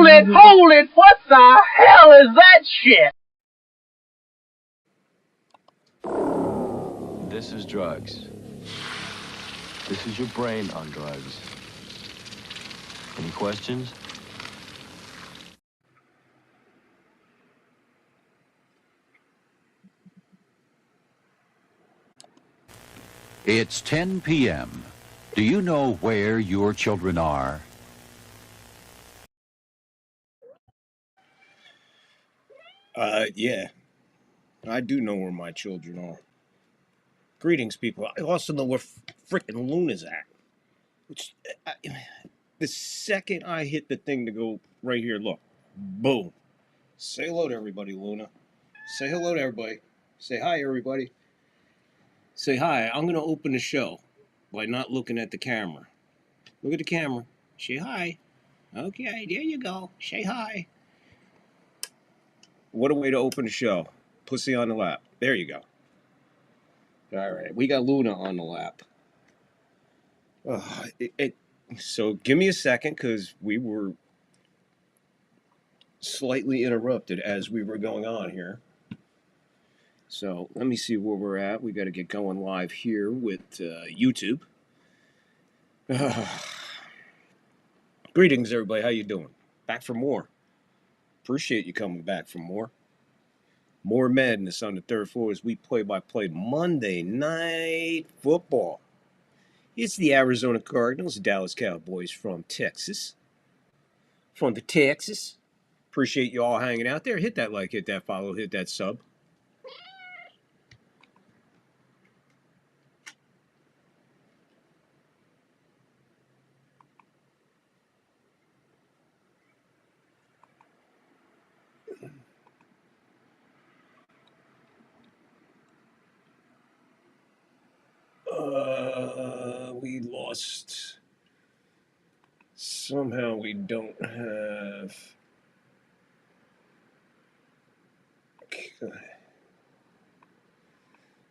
Hold it! What the hell is that shit? This is drugs. This is your brain on drugs. Any questions? It's 10 p.m. Do you know where your children are? Yeah. I do know where my children are. Greetings, people. I also know where frickin' Luna's at. Which, the second I hit the thing to go right here, look, boom. Say hello to everybody, Luna. Say hello to everybody. Say hi, everybody. Say hi. I'm going to open the show by not looking at the camera. Look at the camera. Say hi. Okay, there you go. Say hi. What a way to open the show. Pussy on the lap. There you go. All right, we got Luna on the lap. So give me a second because we were slightly interrupted as we were going on here. So let me see where we're at. We got to get going live here with YouTube. Greetings, everybody. How you doing? Back for more. Appreciate you coming back for more. More madness on the third floor as we play-by-play Monday Night Football. It's the Arizona Cardinals, Dallas Cowboys from Texas. From the Texas. Appreciate you all hanging out there. Hit that like, hit that follow, hit that sub. We lost. Somehow we don't have.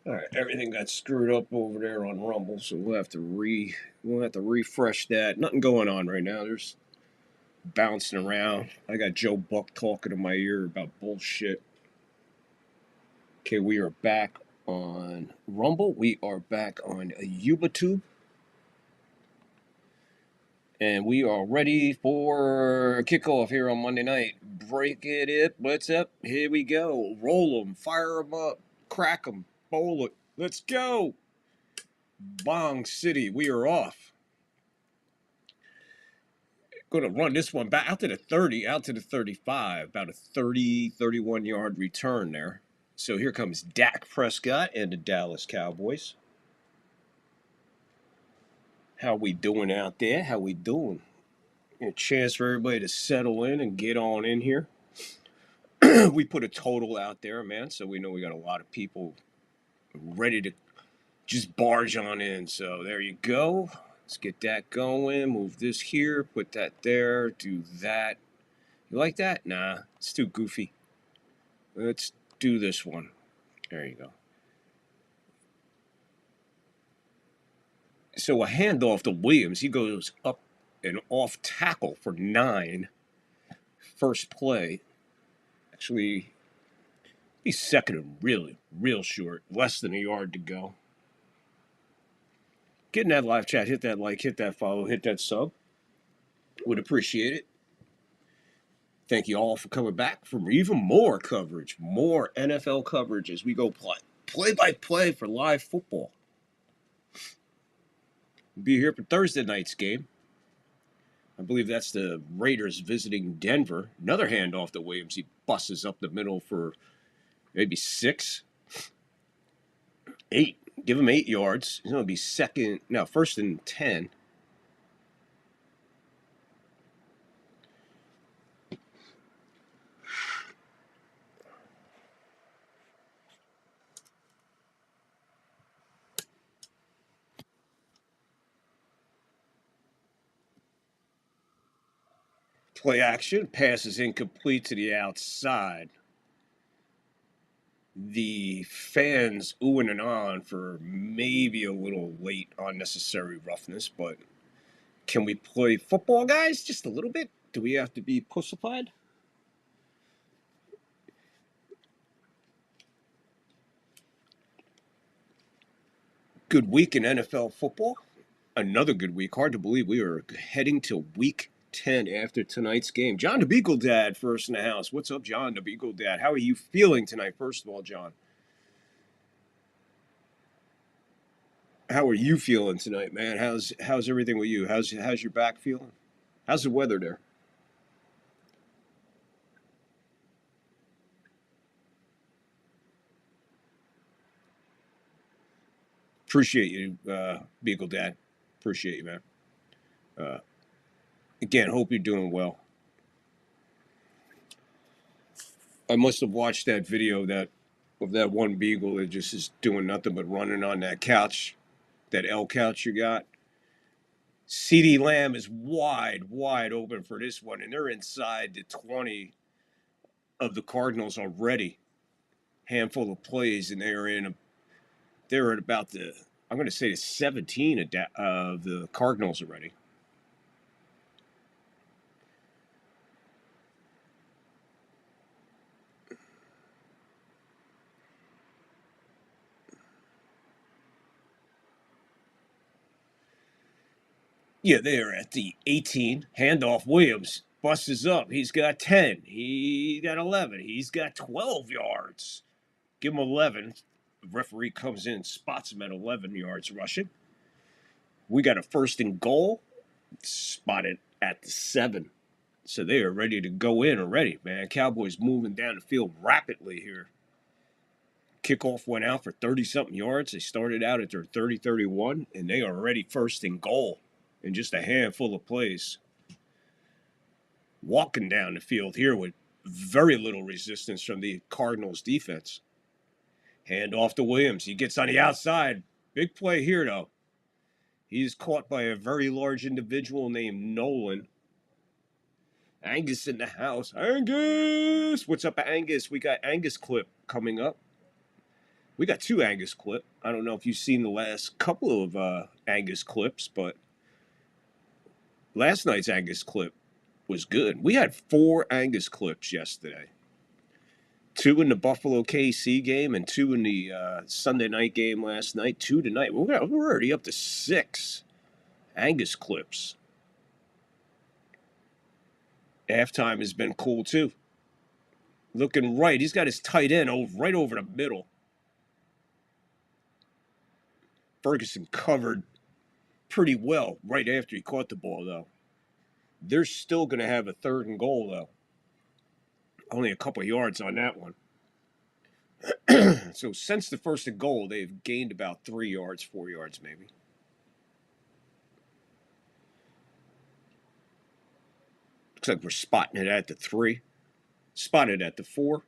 All right, everything got screwed up over there on Rumble, so we'll have to refresh that. Nothing going on right now. There's bouncing around. I got Joe Buck talking in my ear about bullshit. Okay, we are back on Rumble. We are back on YouTube. And we are ready for kickoff here on Monday night. Break it up. What's up? Here we go. Roll them. Fire them up. Crack them. Bowl it. Let's go. Bong City. We are off. Going to run this one back out to the 30, out to the 35. About a 30, 31-yard return there. So here comes Dak Prescott and the Dallas Cowboys. How we doing out there? How we doing? A chance for everybody to settle in and get on in here. We put a total out there, man, so we know we got a lot of people ready to just barge on in. So there you go. Let's get that going. Move this here, put that there, do that. You like that? Nah, it's too goofy. Let's do this one. There you go. So a handoff to Williams. He goes up and off tackle for 9. First play. Actually, he's second and really, real short. Less than a yard to go. Get in that live chat. Hit that like, hit that follow, hit that sub. Would appreciate it. Thank you all for coming back for even more coverage. More NFL coverage as we go play-by-play for live football. We'll be here for Thursday night's game. I believe that's the Raiders visiting Denver. Another handoff to Williams. He busts up the middle for maybe 6, 8. Give him 8 yards. He's going to be first and 10. Play action. Pass is incomplete to the outside. The fans oohing and on for maybe a little late unnecessary roughness, but can we play football, guys? Just a little bit? Do we have to be pussified? Good week in NFL football. Another good week. Hard to believe we are heading to week 10 after tonight's game. John the Beagle Dad first in the house. What's up, John the Beagle Dad? How are you feeling tonight, first of all, John? How are you feeling tonight, man? How's everything with you? How's your back feeling? How's the weather there? Appreciate you, Beagle Dad. Appreciate you, man. Again, hope you're doing well. I must have watched that video of that one beagle that just is doing nothing but running on that couch, that L couch you got. CeeDee Lamb is wide open for this one, and they're inside the 20 of the Cardinals already. Handful of plays, and they're at about I'm going to say the 17 of the Cardinals already. Yeah, they're at the 18. Handoff. Williams busts up. He's got 10. He got 11. He's got 12 yards. Give him 11. The referee comes in, spots him at 11 yards rushing. We got a first and goal, spotted at the 7. So they are ready to go in already, man. Cowboys moving down the field rapidly here. Kickoff went out for 30-something yards. They started out at their 30-31, and they are already first and goal in just a handful of plays. Walking down the field here with very little resistance from the Cardinals defense. Hand off to Williams. He gets on the outside. Big play here, though. He's caught by a very large individual named Nolan. Angus in the house. Angus! What's up, Angus? We got Angus clip coming up. We got 2 Angus clip. I don't know if you've seen the last couple of Angus clips, but last night's Angus clip was good. We had 4 Angus clips yesterday. 2 in the Buffalo KC game and 2 in the Sunday night game last night. 2 tonight. We're already up to 6 Angus clips. Halftime has been cool, too. Looking right. He's got his tight end right over the middle. Ferguson covered pretty well right after he caught the ball, though. They're still going to have a 3rd and goal, though. Only a couple of yards on that one. So since the 1st and goal, they've gained about 3 yards, 4 yards maybe. Looks like we're spotting it at the 3. Spotted at the 4.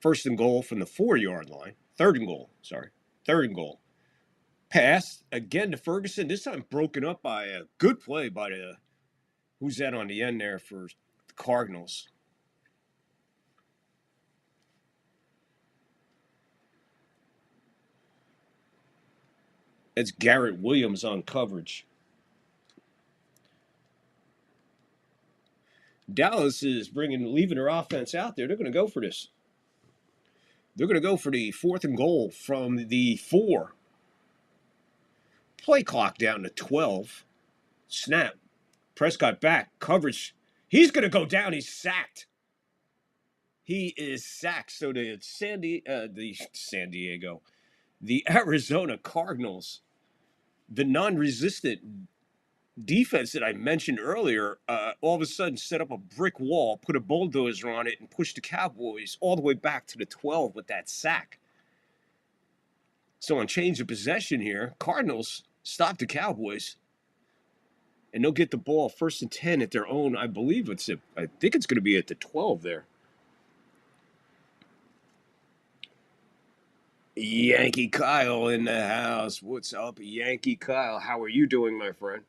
1st and goal from the 4-yard line. 3rd and goal, sorry. 3rd and goal. Pass again to Ferguson. This time broken up by a good play by who's that on the end there for the Cardinals? It's Garrett Williams on coverage. Dallas is leaving their offense out there. They're going to go for this. They're going to go for the 4th and goal from the 4. Play clock down to 12. Snap. Prescott back. Coverage. He's going to go down. He's sacked. He is sacked. So the Arizona Cardinals, the non-resistant defense that I mentioned earlier, all of a sudden set up a brick wall, put a bulldozer on it, and pushed the Cowboys all the way back to the 12 with that sack. So on change of possession here, Cardinals stop the Cowboys, and they'll get the ball 1st and 10 at their own. I think it's going to be at the 12 there. Yankee Kyle in the house. What's up, Yankee Kyle? How are you doing, my friend?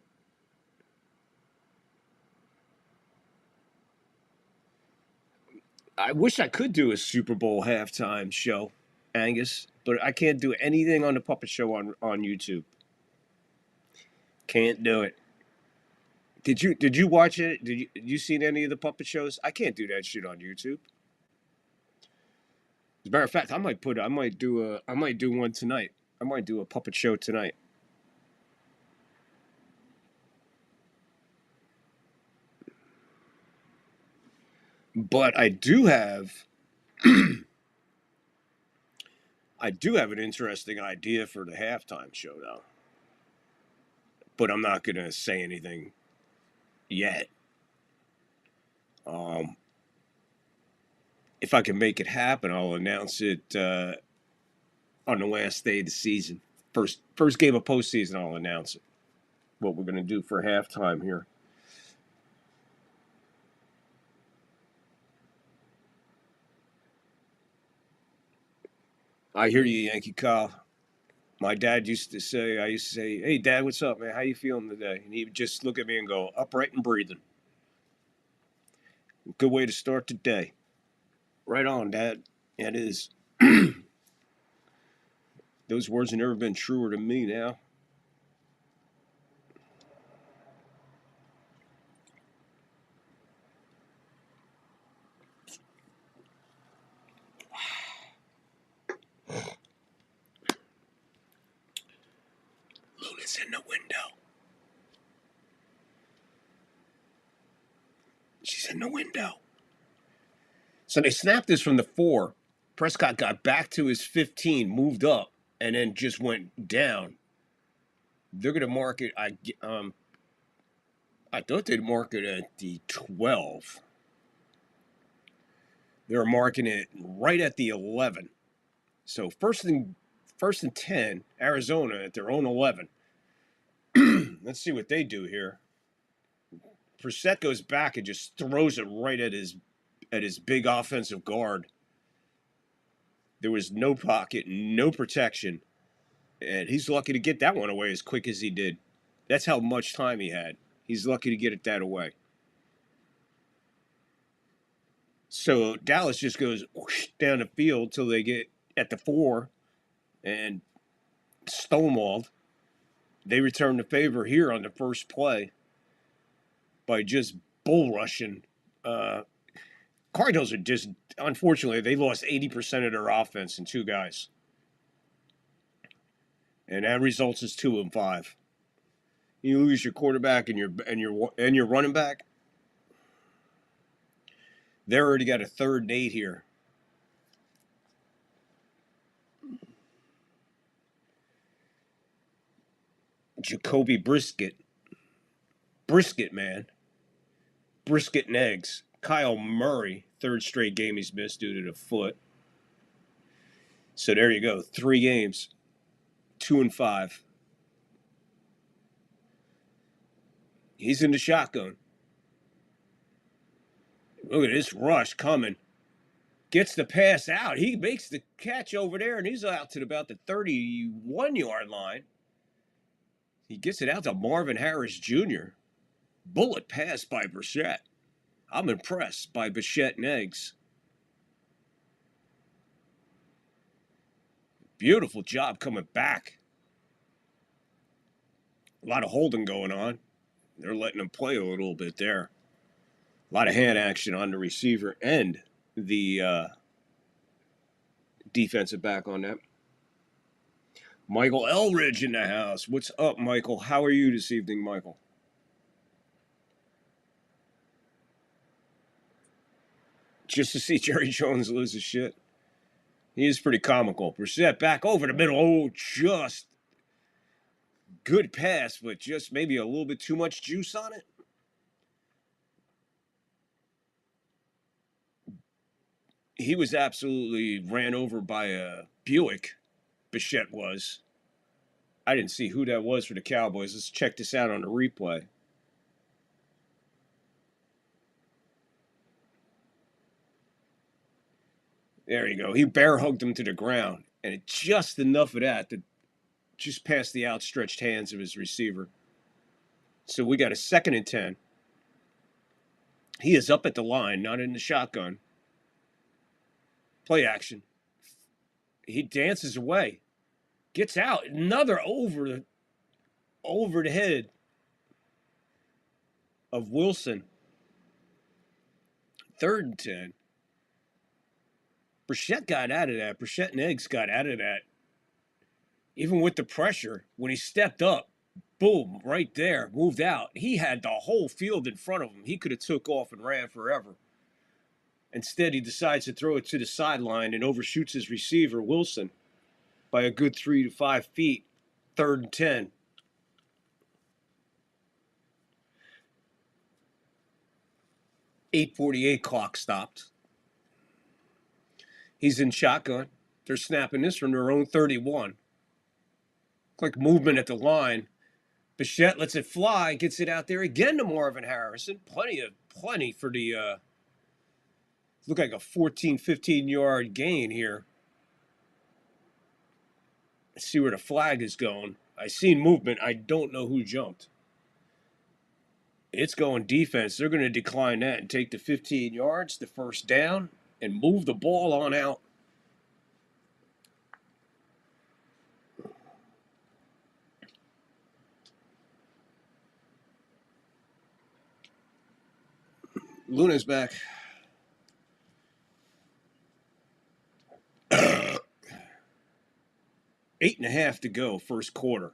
I wish I could do a Super Bowl halftime show, Angus, but I can't do anything on the Puppet Show on YouTube. Can't do it. Did you watch it? Did you seen any of the puppet shows? I can't do that shit on YouTube. As a matter of fact, I might do one tonight. I might do a puppet show tonight. But I do have an interesting idea for the halftime show though. But I'm not gonna say anything yet. If I can make it happen, I'll announce it on the last day of the season. First game of postseason, I'll announce it. What we're gonna do for halftime here. I hear you, Yankee Kyle. My dad used to say, "Hey, Dad, what's up, man? How you feeling today?" And he would just look at me and go, "Upright and breathing." Good way to start the day. Right on, Dad. Yeah, it is. Those words have never been truer to me now. Luna's in the window. She's in the window. So they snapped this from the 4. Prescott got back to his 15, moved up, and then just went down. They're going to mark it. I thought they'd mark it at the 12. They're marking it right at the 11. So first and 10, Arizona at their own 11. Let's see what they do here. Brissett goes back and just throws it right at his big offensive guard. There was no pocket, no protection, and he's lucky to get that one away as quick as he did. That's how much time he had. He's lucky to get it that away. So Dallas just goes whoosh down the field till they get at the 4 and stonewalled. They return the favor here on the first play by just bull rushing. Cardinals are just, unfortunately, they lost 80% of their offense in 2 guys. And that results is 2 and 5. You lose your quarterback and your running back. They already got a 3rd and 8 here. Jacoby Brisket, man. Brisket and eggs. Kyle Murray, 3rd straight game he's missed due to the foot. So there you go. 3 games. 2 and 5. He's in the shotgun. Look at this rush coming. Gets the pass out. He makes the catch over there, and he's out to about the 31-yard line. He gets it out to Marvin Harris Jr. Bullet pass by Brissett. I'm impressed by Bichette and eggs. Beautiful job coming back. A lot of holding going on. They're letting him play a little bit there. A lot of hand action on the receiver and the defensive back on that. Michael Elridge in the house. What's up, Michael? How are you this evening, Michael? Just to see Jerry Jones lose his shit. He is pretty comical. Brissett back over the middle. Oh, just good pass, but just maybe a little bit too much juice on it. He was absolutely ran over by a Buick. Bichette was. I didn't see who that was for the Cowboys. Let's check this out on the replay. There you go. He bear hugged him to the ground, and it just enough of that to just past the outstretched hands of his receiver. So we got a 2nd and 10. He is up at the line, not in the shotgun. Play action. He dances away. Gets out. Another over the head. of Wilson. 3rd and 10. Brissett got out of that. Brissett and Eggs got out of that. Even with the pressure, when he stepped up, boom, right there, moved out. He had the whole field in front of him. He could have took off and ran forever. Instead, he decides to throw it to the sideline and overshoots his receiver, Wilson, by a good 3 to 5 feet. 3rd and 10. .848 clock stopped. He's in shotgun. They're snapping this from their own 31. Quick movement at the line. Bichette lets it fly, gets it out there again to Marvin Harrison. Plenty for the, look like a 14, 15-yard gain here. Let's see where the flag is going. I seen movement. I don't know who jumped. It's going defense. They're going to decline that and take the 15 yards, the first down, and move the ball on out. Luna's back. 8.5 to go, first quarter.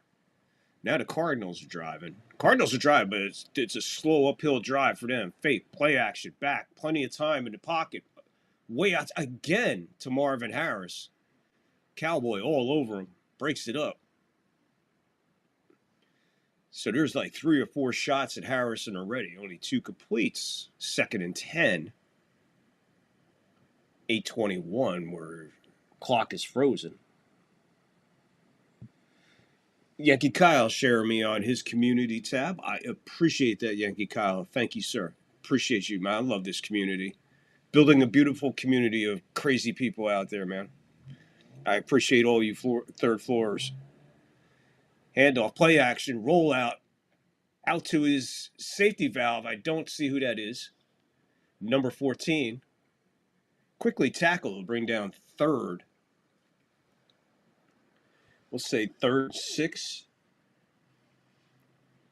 Now the Cardinals are driving. Cardinals are driving, but it's a slow uphill drive for them. Fake, play action, back, plenty of time in the pocket. Way out again to Marvin Harris. Cowboy all over him, breaks it up. So there's like 3 or 4 shots at Harrison already. Only 2 completes. 2nd and 10. 8:21 where clock is frozen. Yankee Kyle sharing me on his community tab. I appreciate that, Yankee Kyle. Thank you, sir. Appreciate you, man. I love this community. Building a beautiful community of crazy people out there, man. I appreciate all you third floors. Handoff, play action, roll out to his safety valve. I don't see who that is. Number 14. Quickly tackled, bring down 3rd. We'll say 3rd, 6.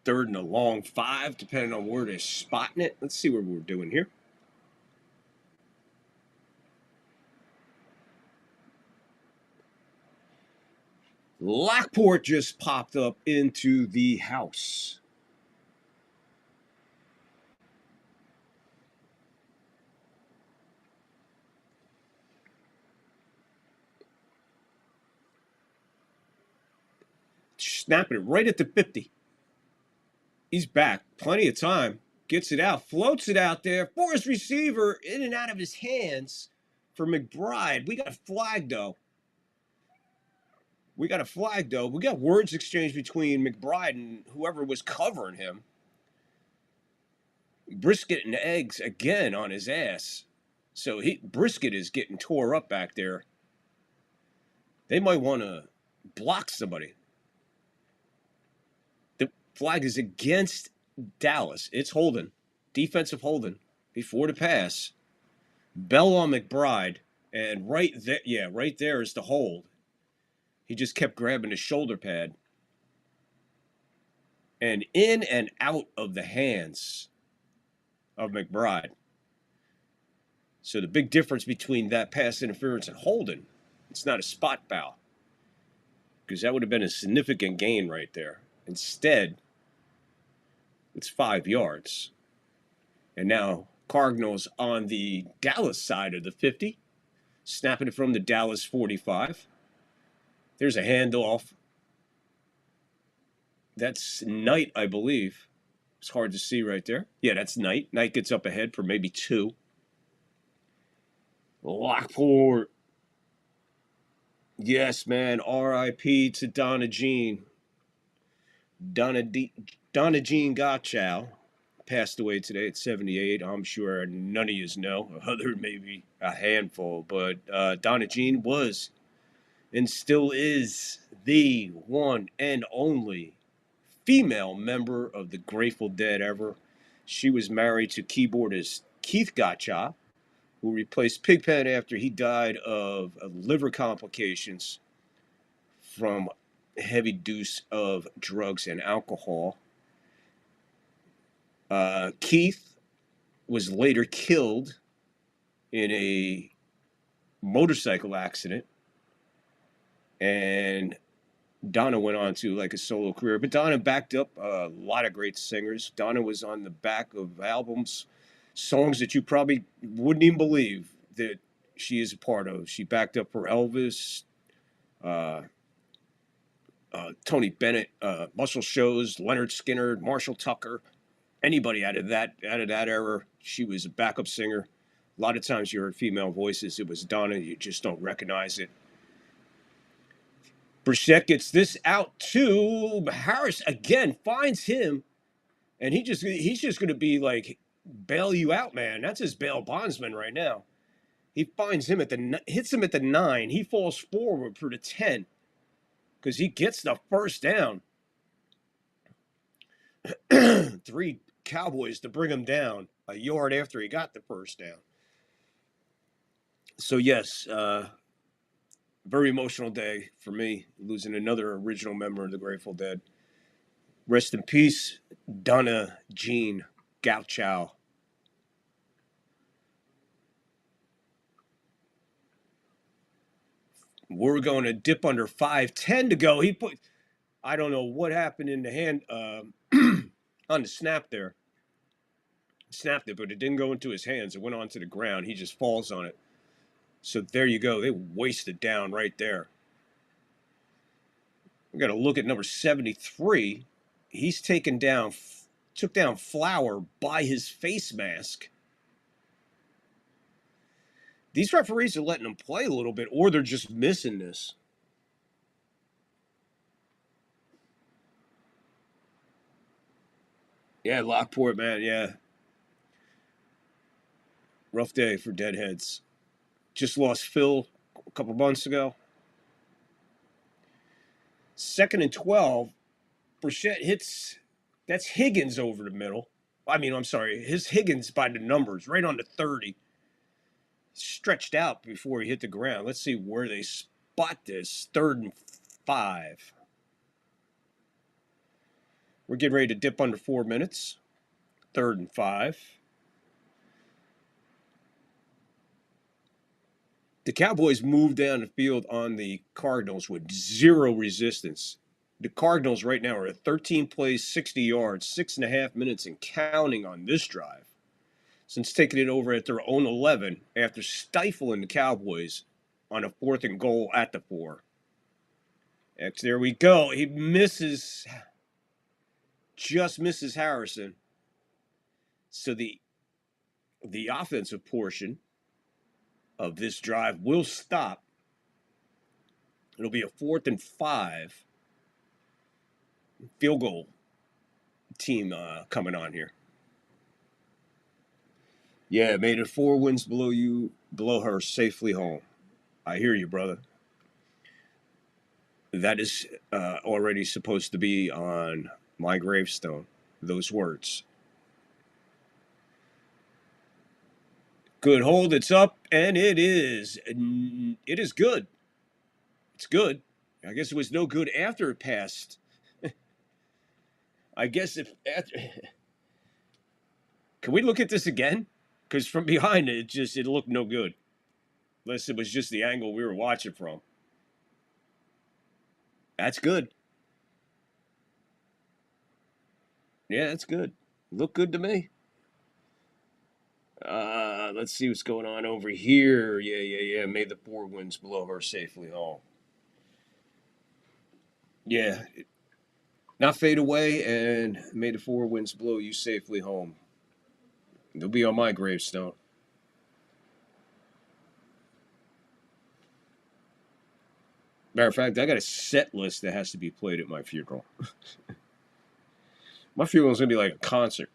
3rd and a long 5, depending on where they're spotting it. Let's see what we're doing here. Lockport just popped up into the house. Snapping it right at the 50. He's back. Plenty of time. Gets it out. Floats it out there. For his receiver. In and out of his hands for McBride. We got a flag, though. We got words exchanged between McBride and whoever was covering him. Brisket and Eggs again on his ass. So Brisket is getting tore up back there. They might want to block somebody. The flag is against Dallas. It's holding. Defensive holding before the pass. Bell on McBride. And right there is the hold. He just kept grabbing his shoulder pad. And in and out of the hands of McBride. So the big difference between that pass interference and holding, it's not a spot foul. Because that would have been a significant gain right there. Instead, it's 5 yards. And now Cardinals on the Dallas side of the 50. Snapping it from the Dallas 45. There's a handoff. That's Knight, I believe. It's hard to see right there. Yeah, that's Knight. Knight gets up ahead for maybe 2. Lockport. Yes, man. R.I.P. to Donna Jean. Donna Jean Gottschall passed away today at 78. I'm sure none of you know. Other maybe a handful. But Donna Jean was and still is the one and only female member of the Grateful Dead ever. She was married to keyboardist Keith Gottschall, who replaced Pigpen after he died of liver complications from heavy dose of drugs and alcohol. Keith was later killed in a motorcycle accident, and Donna went on to like a solo career. But Donna backed up a lot of great singers. Donna was on the back of albums, songs that you probably wouldn't even believe that she is a part of. She backed up for Elvis, uh, Tony Bennett, Muscle Shoals, Leonard Skinner, Marshall Tucker, anybody out of that era. She was a backup singer. A lot of times you heard female voices. It was Donna. You just don't recognize it. Burchett gets this out to Harris again, finds him, and he's just going to be like bail you out, man. That's his bail bondsman right now. He finds him hits him at the 9. He falls forward for the 10 because he gets the first down. 3 Cowboys to bring him down a yard after he got the first down. So yes, very emotional day for me, losing another original member of the Grateful Dead. Rest in peace, Donna Jean Gauchow. We're going to dip under 5:10 to go. I don't know what happened in the hand on the snap there. Snapped it, but it didn't go into his hands. It went onto the ground. He just falls on it. So there you go. They wasted down right there. We got to look at number 73. He's took down Flower by his face mask. These referees are letting him play a little bit, or they're just missing this. Yeah, Lockport, man, yeah. Rough day for Deadheads. Just lost Phil a couple months ago. 2nd and 12. Burchett hits. That's Higgins over the middle. I'm sorry. His Higgins by the numbers, right on the 30. Stretched out before he hit the ground. Let's see where they spot this. 3rd and 5. We're getting ready to dip under 4 minutes. 3rd and 5. The Cowboys moved down the field on the Cardinals with 0 resistance. The Cardinals right now are at 13 plays, 60 yards, 6.5 minutes and counting on this drive. Since taking it over at their own 11 after stifling the Cowboys on a 4th and goal at the 4. There we go. He just misses Harrison. So the offensive portion of this drive will stop. It'll be a 4th and 5. Field goal team coming on here. Yeah, made it 4 wins below her safely home. I hear you, brother. That is already supposed to be on my gravestone, those words. Good hold, it's up, and it is good. It's good. I guess it was no good after it passed. I guess can we look at this again? Because from behind it looked no good. Unless it was just the angle we were watching from. That's good. Yeah, that's good. Looked good to me. Let's see what's going on over here. Yeah. Made the 4 wins below her safely home. Yeah. Not fade away and made the 4 wins below you safely home. They'll be on my gravestone. Matter of fact, I got a set list that has to be played at my funeral. My funeral is going to be like a concert.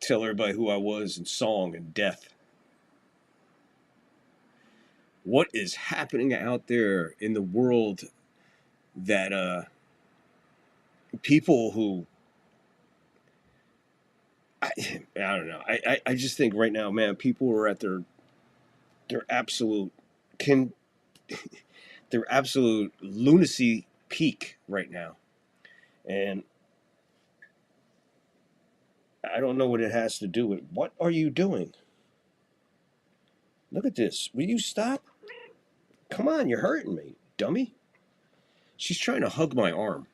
Tell everybody who I was in song and death. What is happening out there in the world that people who I don't know. I just think right now, man, people are at their absolute lunacy peak right now. And I don't know what it has to do with. What are you doing? Look at this. Will you stop? Come on, you're hurting me, dummy. She's trying to hug my arm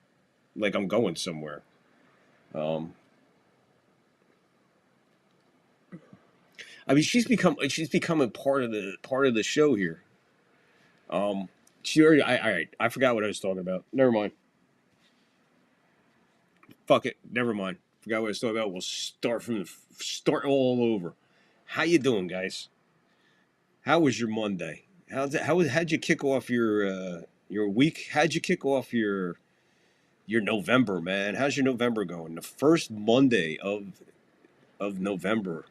like I'm going somewhere. I mean, she's becoming part of the show here. She already. I forgot what I was talking about. Never mind. Fuck it. Never mind. Forgot what I was talking about. We'll start all over. How you doing, guys? How was your Monday? How'd you kick off your week? How'd you kick off your November, man? How's your November going? The first Monday of November.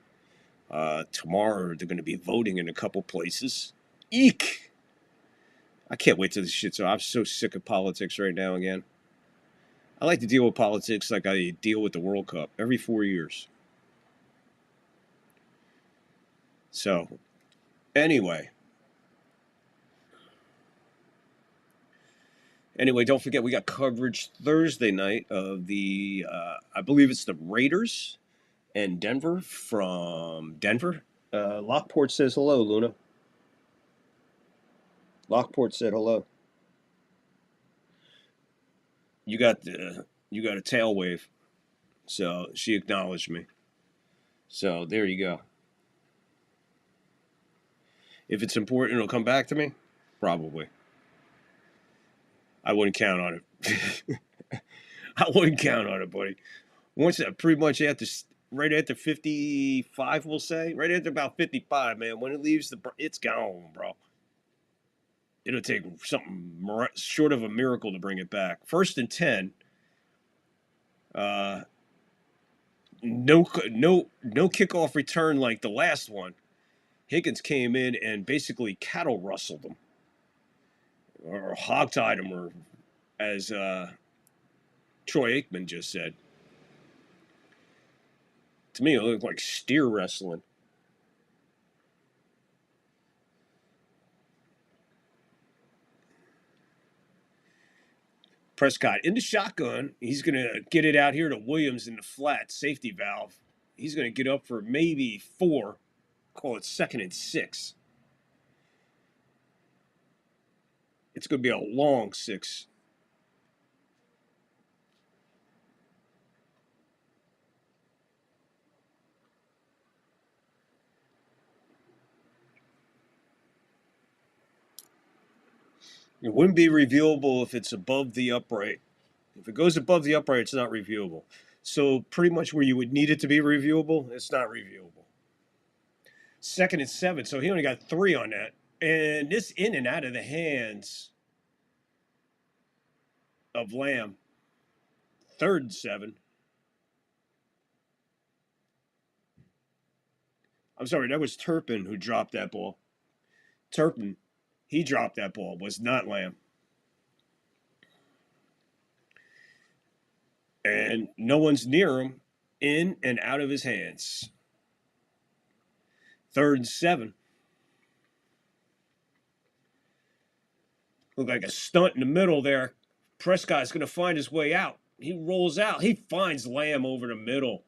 Tomorrow they're going to be voting in a couple places. Eek! I can't wait till this shit's over. I'm so sick of politics right now again. I like to deal with politics like I deal with the World Cup every 4 years. So, anyway, don't forget we got coverage Thursday night of the, I believe it's the Raiders and Denver from Denver. Lockport says hello, Luna. Lockport said hello. You got a tail wave, so she acknowledged me. So there you go. If it's important, it'll come back to me. Probably. I wouldn't count on it. I wouldn't count on it, buddy. Once pretty much right after 55, we'll say. Right after about 55, man. When it leaves it's gone, bro. It'll take something short of a miracle to bring it back. 1st and 10. No kickoff return like the last one. Higgins came in and basically cattle rustled him. Or hogtied him, or as Troy Aikman just said. To me, it looked like steer wrestling. Prescott in the shotgun. He's going to get it out here to Williams in the flat safety valve. He's going to get up for maybe 4. Call it 2nd and 6. It's going to be a long 6. It wouldn't be reviewable if it's above the upright. If it goes above the upright, it's not reviewable. So pretty much where you would need it to be reviewable, it's not reviewable. 2nd and 7, so he only got 3 on that. And this in and out of the hands of Lamb. 3rd and 7. I'm sorry, that was Turpin who dropped that ball. Turpin, he dropped that ball, was not Lamb. And no one's near him, in and out of his hands. 3rd and 7. Looked like a stunt in the middle there. Prescott's going to find his way out. He rolls out. He finds Lamb over the middle.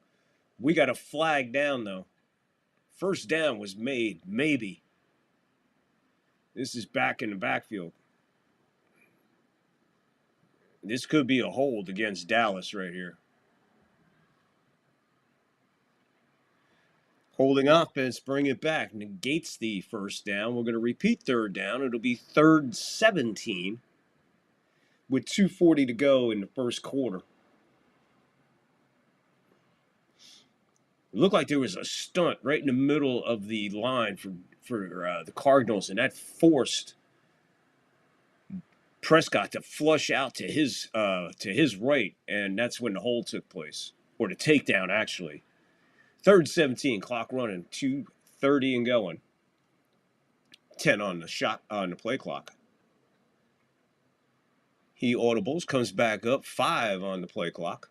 We got a flag down, though. 1st down was made, maybe. This is back in the backfield. This could be a hold against Dallas right here. Holding offense, bring it back. Negates the 1st down. We're going to repeat 3rd down. It'll be 3rd 17 with 2:40 to go in the 1st quarter. It looked like there was a stunt right in the middle of the line for the Cardinals, and that forced Prescott to flush out to his right, and that's when the hold took place, or the takedown actually. 3rd 17, clock running, 2:30 and going. 10 on the play clock. He audibles, comes back up, 5 on the play clock.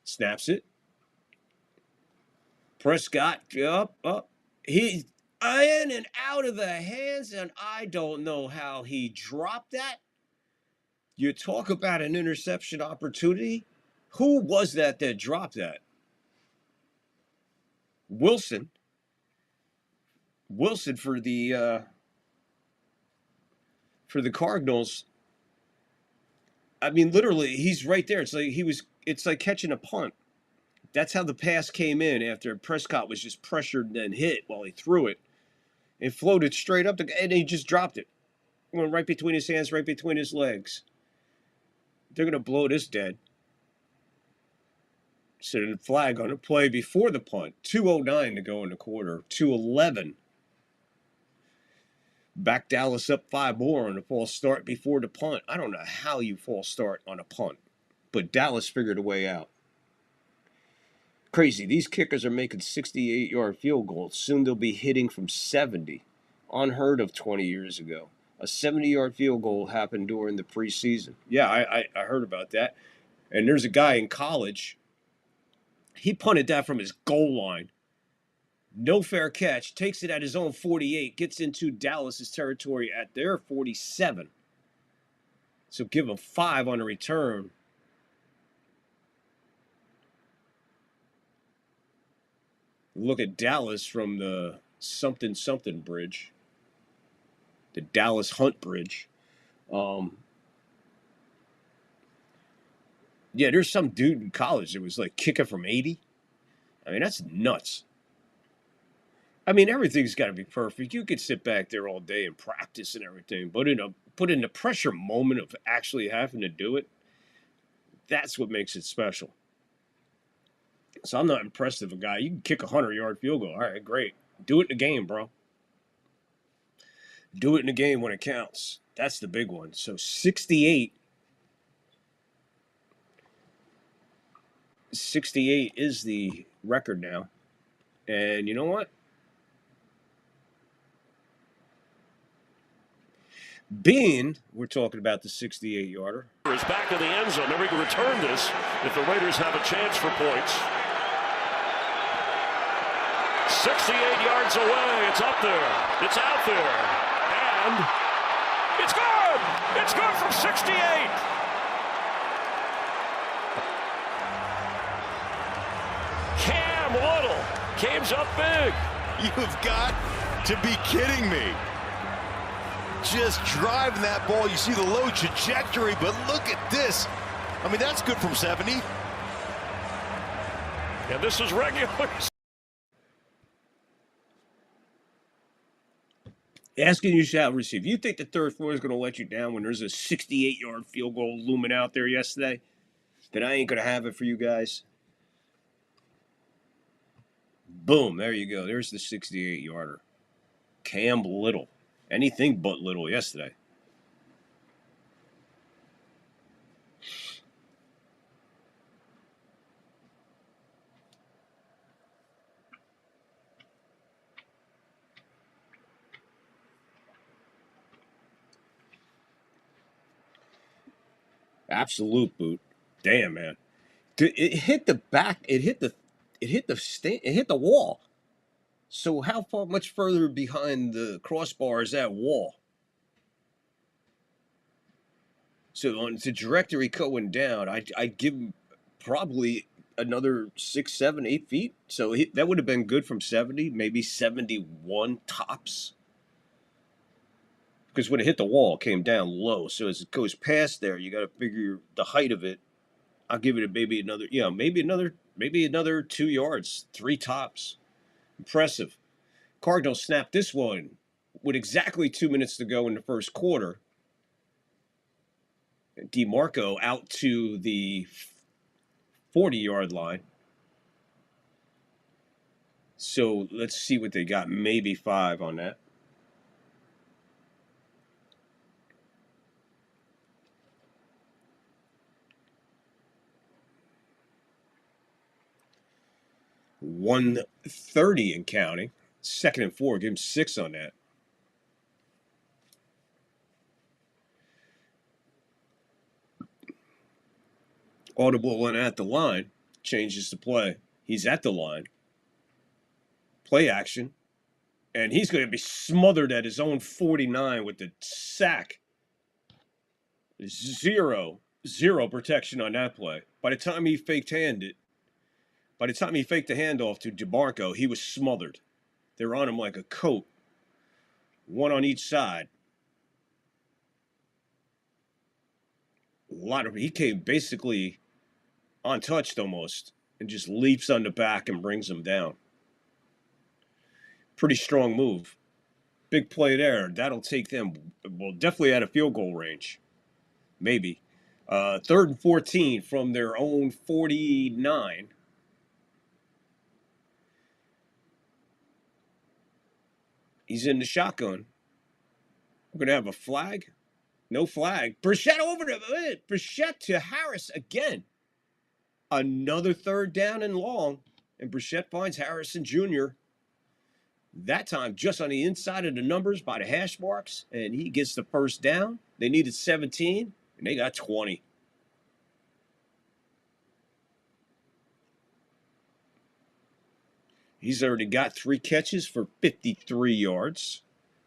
Snaps it. Prescott up. He's in and out of the hands, and I don't know how he dropped that. You talk about an interception opportunity. Who was that dropped that? Wilson. Wilson for the Cardinals. I mean, literally, he's right there. It's like catching a punt. That's how the pass came in after Prescott was just pressured and then hit while he threw it. It floated straight up, and he just dropped it. It went right between his hands, right between his legs. They're going to blow this dead. Set a flag on a play before the punt. 2:09 to go in the quarter. 2:11. Back Dallas up 5 more on a false start before the punt. I don't know how you false start on a punt, but Dallas figured a way out. Crazy. These kickers are making 68-yard field goals. Soon they'll be hitting from 70. Unheard of 20 years ago. A 70-yard field goal happened during the preseason. Yeah, I heard about that. And there's a guy in college. He punted that from his goal line. No fair catch. Takes it at his own 48. Gets into Dallas's territory at their 47. So give him 5 on the return. Look at Dallas from the something bridge. The Dallas Hunt Bridge. Yeah, there's some dude in college that was like kicking from 80. I mean, that's nuts. I mean, everything's got to be perfect. You could sit back there all day and practice and everything, but put in the pressure moment of actually having to do it, that's what makes it special. So I'm not impressed with a guy. You can kick a 100-yard field goal. All right, great. Do it in the game, bro. Do it in the game when it counts. That's the big one. So 68 is the record now. And you know what? We're talking about the 68-yarder. Is back in the end zone. Then we can return this if the Raiders have a chance for points. 68 yards away. It's up there. It's out there. And it's good. It's good from 68. Cam Little comes up big. You've got to be kidding me. Just driving that ball. You see the low trajectory, but look at this. I mean, that's good from 70. And this is regular. Asking you shall receive. You think the third floor is going to let you down when there's a 68-yard field goal looming out there yesterday? Then I ain't going to have it for you guys. Boom, there you go. There's the 68-yarder. Cam Little. Anything but little yesterday. Absolute boot. Damn, man. It hit the back. It hit the wall. So how much further behind the crossbar is that wall? So on the trajectory going down, I'd give him probably another 6, 7, 8 feet. So that would have been good from 70, maybe 71 tops. Because when it hit the wall, it came down low. So as it goes past there, you got to figure the height of it. I'll give it maybe another 2 yards, 3 tops. Impressive. Cardinals snapped this one with exactly 2 minutes to go in the first quarter. DeMarco out to the 40-yard line. So let's see what they got. Maybe 5 on that. $130 and counting. 2nd and 4. Give him 6 on that. Audible and at the line changes the play. He's at the line. Play action. And he's going to be smothered at his own 49 with the sack. Zero protection on that play. By the time he faked the handoff to DeMarco, he was smothered. They were on him like a coat, one on each side. He came basically untouched almost and just leaps on the back and brings him down. Pretty strong move. Big play there. That'll take them, well, definitely out of field goal range. Maybe. 3rd and 14 from their own 49. He's in the shotgun. We're going to have a flag. No flag. Brissett Brissett to Harris again. Another 3rd down and long. And Brissett finds Harrison Jr. That time just on the inside of the numbers by the hash marks. And he gets the first down. They needed 17. And they got 20. He's already got 3 catches for 53 yards.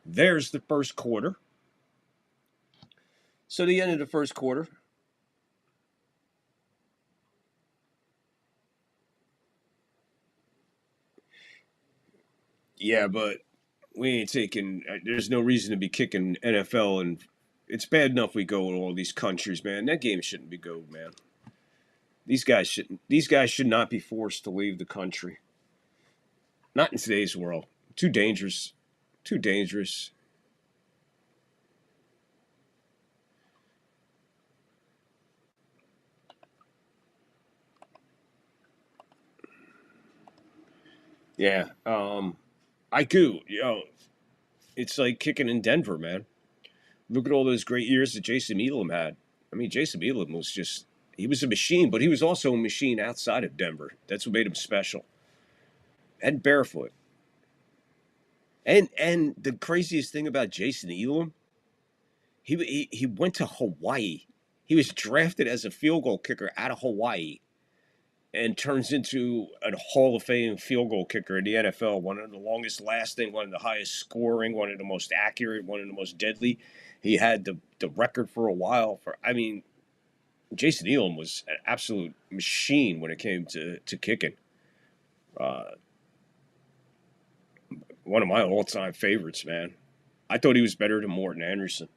There's the first quarter. So the end of the first quarter. Yeah, but we ain't taking. There's no reason to be kicking NFL, and it's bad enough we go to all these countries, man. That game shouldn't be go, man. These guys should not be forced to leave the country. Not in today's world. Too dangerous. Too dangerous. Yeah. IQ, it's like kicking in Denver, man. Look at all those great years that Jason Elam had. I mean, Jason Elam was he was a machine, but he was also a machine outside of Denver. That's what made him special. And barefoot. And the craziest thing about Jason Elam, he went to Hawaii. He was drafted as a field goal kicker out of Hawaii and turns into a Hall of Fame field goal kicker in the NFL. One of the longest lasting, one of the highest scoring, one of the most accurate, one of the most deadly. He had the record for a while. Jason Elam was an absolute machine when it came to kicking. One of my all-time favorites, man. I thought he was better than Morton Anderson.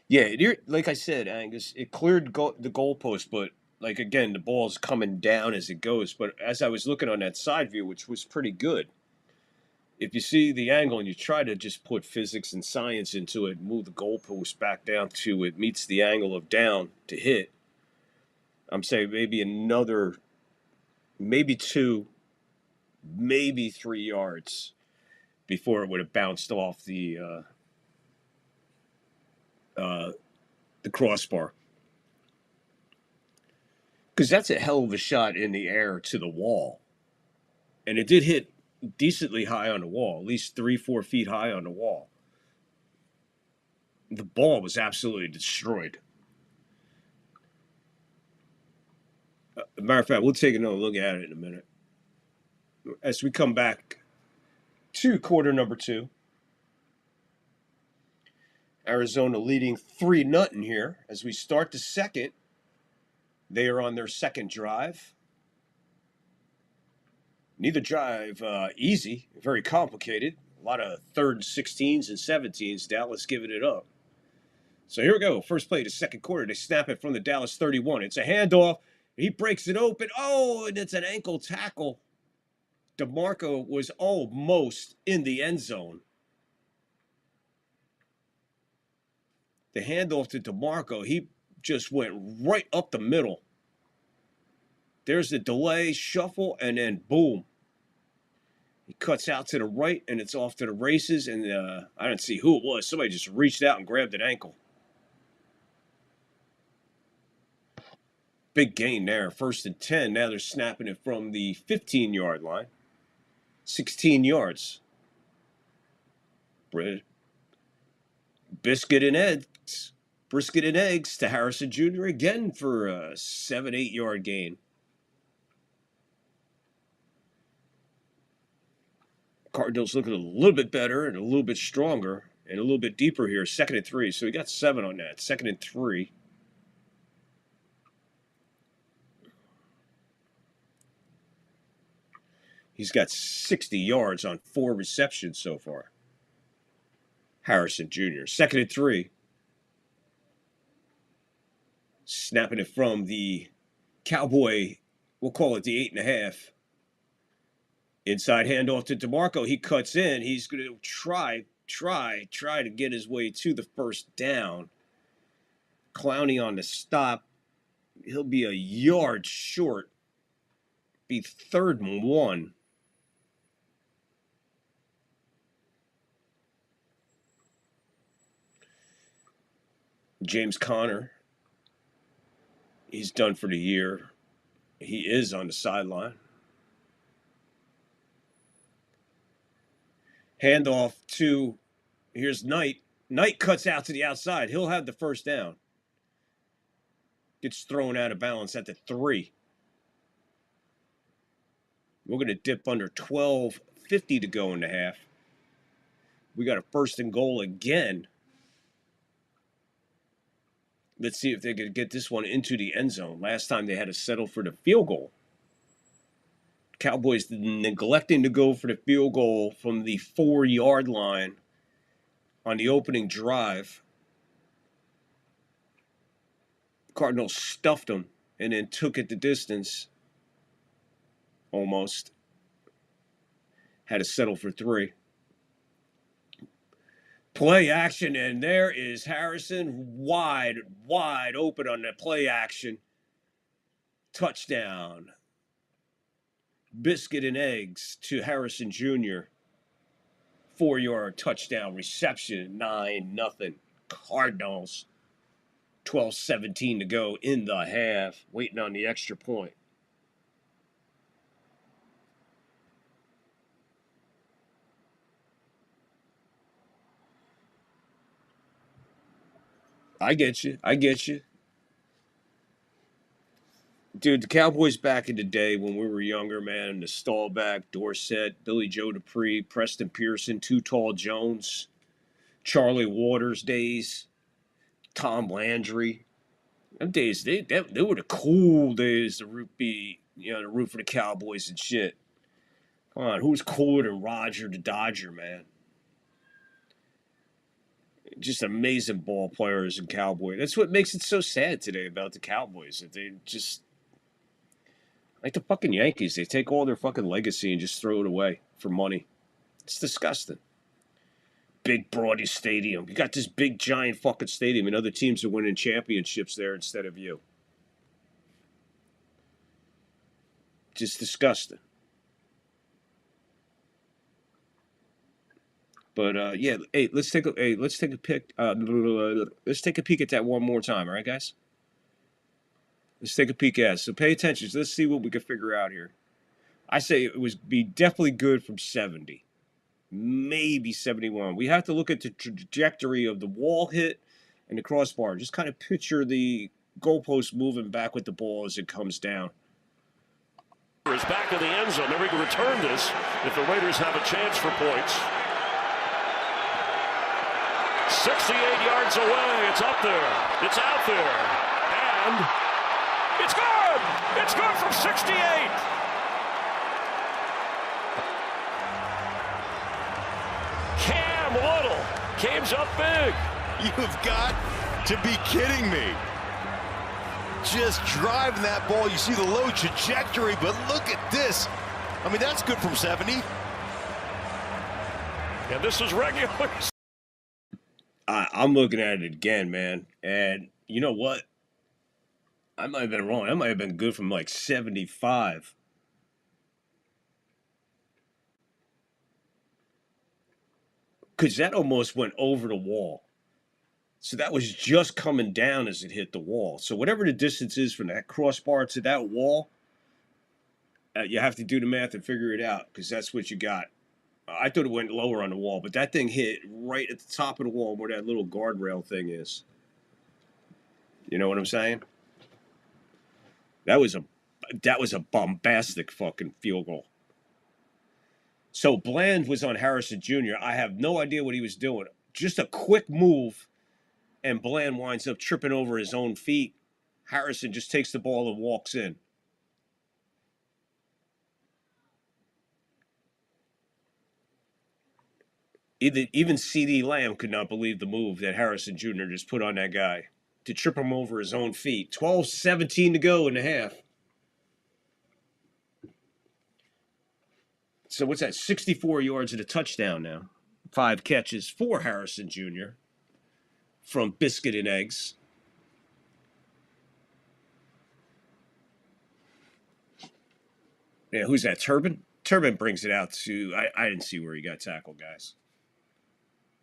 Yeah, like I said, Angus, it cleared the goalpost, but like again, the ball's coming down as it goes. But as I was looking on that side view, which was pretty good, if you see the angle and you try to just put physics and science into it, move the goalpost back down to it meets the angle of down to hit, I'm saying maybe another, maybe 2, maybe 3 yards before it would have bounced off the crossbar. Because that's a hell of a shot in the air to the wall. And it did hit decently high on the wall, at least 3-4 feet high on the wall. The ball was absolutely destroyed. Matter of fact, we'll take another look at it in a minute. As we come back to quarter number 2. Arizona leading 3-0 here. As we start the second, they are on their second drive. Neither drive easy, very complicated. A lot of 3rd and 16s and 17s. Dallas giving it up. So here we go. First play of the second quarter. They snap it from the Dallas 31. It's a handoff. He breaks it open. Oh, and it's an ankle tackle. DeMarco was almost in the end zone. The handoff to DeMarco, he just went right up the middle. There's the delay, shuffle, and then boom. He cuts out to the right, and it's off to the races. And I don't see who it was. Somebody just reached out and grabbed an ankle. Big gain there. 1st and 10. Now they're snapping it from the 15-yard line. 16 yards. Brisket and eggs to Harrison Jr. again for a 7-8 yard gain. Cardinals looking a little bit better and a little bit stronger. And a little bit deeper here, 2nd and 3. So he got 7 on that. 2nd and 3. He's got 60 yards on 4 receptions so far. Harrison Jr. 2nd and 3. Snapping it from the Cowboy, we'll call it the 8.5. Inside handoff to DeMarco. He cuts in. He's going to try to get his way to the first down. Clowney on the stop. He'll be a yard short. Be 3rd and 1. James Conner. He's done for the year. He is on the sideline. Handoff to, here's Knight. Knight cuts out to the outside. He'll have the first down. Gets thrown out of balance at the 3. We're going to dip under 12:50 to go in the half. We got a 1st and goal again. Let's see if they can get this one into the end zone. Last time they had to settle for the field goal. Cowboys neglecting to go for the field goal from the 4-yard line on the opening drive. Cardinals stuffed them and then took it the distance. Almost. Had to settle for 3. Play action, and there is Harrison wide open on the play action. Touchdown. Biscuit and eggs to Harrison Jr. 4-yard touchdown reception, 9-0. Cardinals. 12:17 to go in the half. Waiting on the extra point. I get you. Dude, the Cowboys back in the day when we were younger, man, the Staubach, Dorsett, Billy Joe Dupree, Preston Pearson, Too Tall Jones, Charlie Waters days, Tom Landry. Them days, they were the cool days to root for the Cowboys and shit. Come on, who's cooler than Roger the Dodger, man? Just amazing ball players and Cowboys. That's what makes it so sad today about the Cowboys. That they just, like the fucking Yankees, they take all their fucking legacy and just throw it away for money. It's disgusting. Big Broady Stadium. You got this big giant fucking stadium and other teams are winning championships there instead of you. Just disgusting. But yeah, hey, let's take a peek. Let's take a peek at that one more time, all right, guys? Let's take a peek at it. So pay attention. So let's see what we can figure out here. I say it was be definitely good from 70, maybe 71. We have to look at the trajectory of the wall hit and the crossbar. Just kind of picture the goalpost moving back with the ball as it comes down. Is back in the end zone. Then we can return this if the Raiders have a chance for points. 68 yards away. It's up there. It's out there. And it's good. It's good from 68. Cam Little comes up big. You've got to be kidding me. Just driving that ball. You see the low trajectory, but look at this. I mean, that's good from 70. And this is regular. I'm looking at it again, man. And you know what? I might have been wrong. That might have been good from like 75. Because that almost went over the wall. So that was just coming down as it hit the wall. So whatever the distance is from that crossbar to that wall, you have to do the math and figure it out because that's what you got. I thought it went lower on the wall, but that thing hit right at the top of the wall where that little guardrail thing is. You know what I'm saying? That was a bombastic fucking field goal. So Bland was on Harrison Jr. I have no idea what he was doing. Just a quick move, and Bland winds up tripping over his own feet. Harrison just takes the ball and walks in. Even CeeDee Lamb could not believe the move that Harrison Jr. just put on that guy to trip him over his own feet. 12:17 to go in the half. So what's that? 64 yards and a touchdown now. 5 catches for Harrison Jr. from Biscuit and Eggs. Yeah, who's that? Turbin? Turbin brings it out to... I didn't see where he got tackled, guys.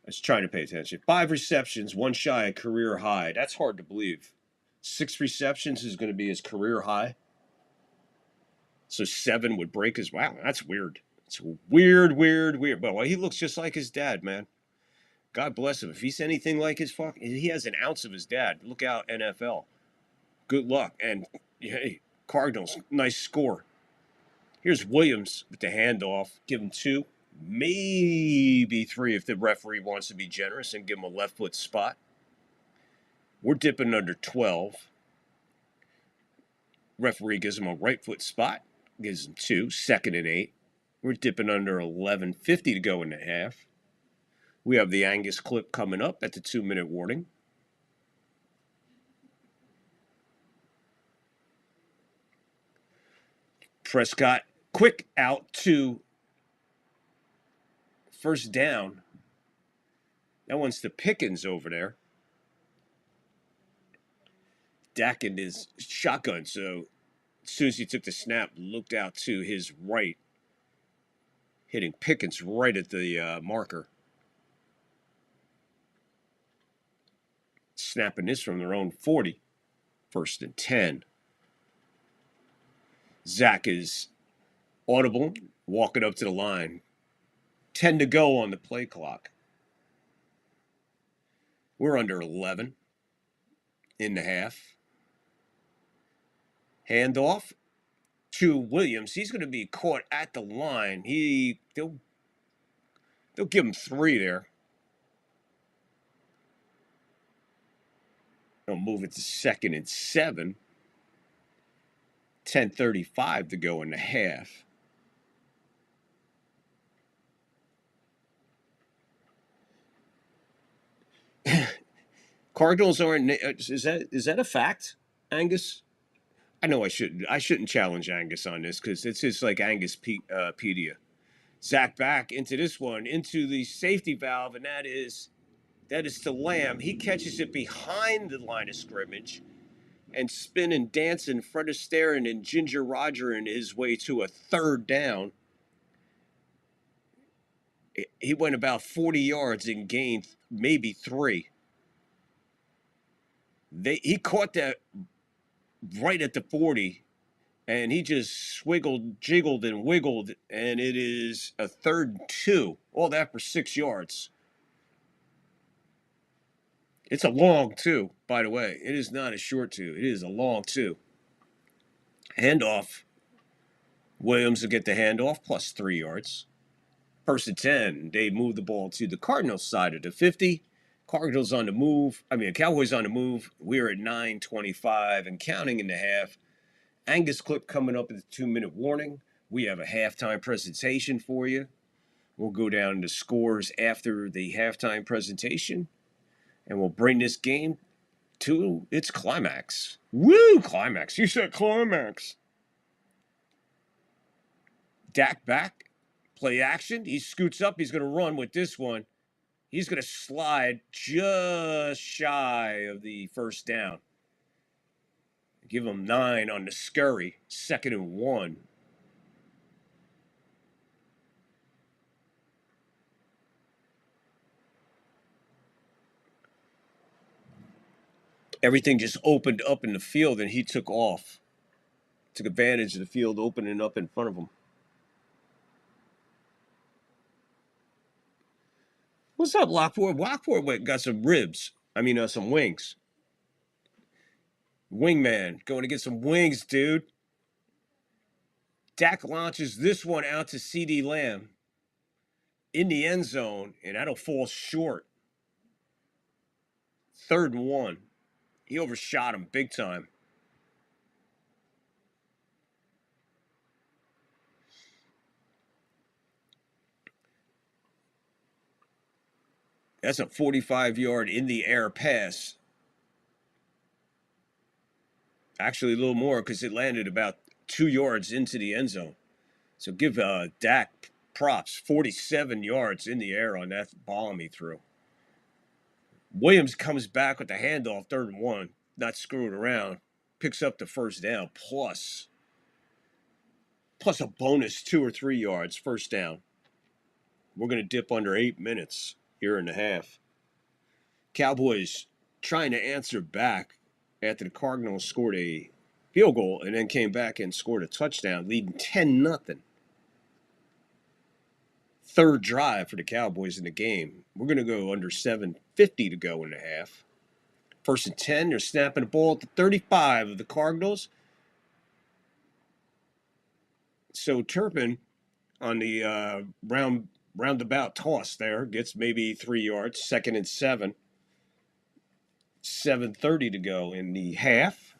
I was trying to pay attention. 5 receptions, 1 shy of career high. That's hard to believe. 6 receptions is going to be his career high. So 7 would break his... Wow, that's weird. It's weird. But well, he looks just like his dad, man. God bless him. If he's anything like his fuck... He has an ounce of his dad. Look out, NFL. Good luck. And, hey, Cardinals, nice score. Here's Williams with the handoff. Give him 2. Maybe 3 if the referee wants to be generous and give him a left foot spot. We're dipping under 12. Referee gives him a right foot spot. Gives him 2. 2nd and 8. We're dipping under 11:50 to go in the half. We have the Angus clip coming up at the 2-minute warning. Prescott, quick out to first down. That one's to Pickens over there. Dak in his shotgun, so as soon as he took the snap, looked out to his right, hitting Pickens right at the marker. Snapping this from their own 40. 1st and 10. Zach is audible, walking up to the line. 10 to go on the play clock. We're under 11 in the half. Handoff to Williams. He's going to be caught at the line. They'll give him 3 there. They'll move it to 2nd and 7. 10:35 to go in the half. Cardinals aren't. Is that a fact, Angus? I know I shouldn't challenge Angus on this because it's just like Anguspedia. Zach back into this one, into the safety valve, and that is to Lamb. He catches it behind the line of scrimmage and spinning, dancing, Fred Astaire and Ginger Roger in his way to a 3rd down. He went about 40 yards and gained maybe 3. He caught that right at the 40, and he just swiggled, jiggled, and wiggled, and it is a 3rd and 2. All that for 6 yards. It's a long 2, by the way. It is not a short 2. It is a long 2. Handoff. Williams will get the handoff, plus 3 yards. 1st and 10. They move the ball to the Cardinals side of the 50. Cardinals on the move. Cowboys on the move. We're at 9:25 and counting in the half. Angus clip coming up at the 2-minute warning. We have a halftime presentation for you. We'll go down to scores after the halftime presentation, and we'll bring this game to its climax. Woo, climax. You said climax. Dak back. Play action. He scoots up. He's going to run with this one. He's going to slide just shy of the 1st down. Give him 9 on the scurry. 2nd and 1. Everything just opened up in the field, and he took off. Took advantage of the field opening up in front of him. What's up, Lockport? Lockport got some ribs. Some wings. Wingman, going to get some wings, dude. Dak launches this one out to CeeDee Lamb in the end zone, and that'll fall short. 3rd and 1. He overshot him big time. That's a 45-yard in the air pass. Actually, a little more because it landed about 2 yards into the end zone. So give Dak props. 47 yards in the air on that bomb he threw. Williams comes back with the handoff, 3rd and 1. Not screwing around. Picks up the first down. Plus a bonus 2 or 3 yards. First down. We're going to dip under 8 minutes here in the half. Cowboys trying to answer back after the Cardinals scored a field goal and then came back and scored a touchdown, leading 10-0. 3rd drive for the Cowboys in the game. We're going to go under 7:50 to go in the half. 1st and 10. They're snapping the ball at the 35 of the Cardinals. So Turpin on the roundabout toss there gets maybe 3 yards. 2nd and 7. 7:30 to go in the half.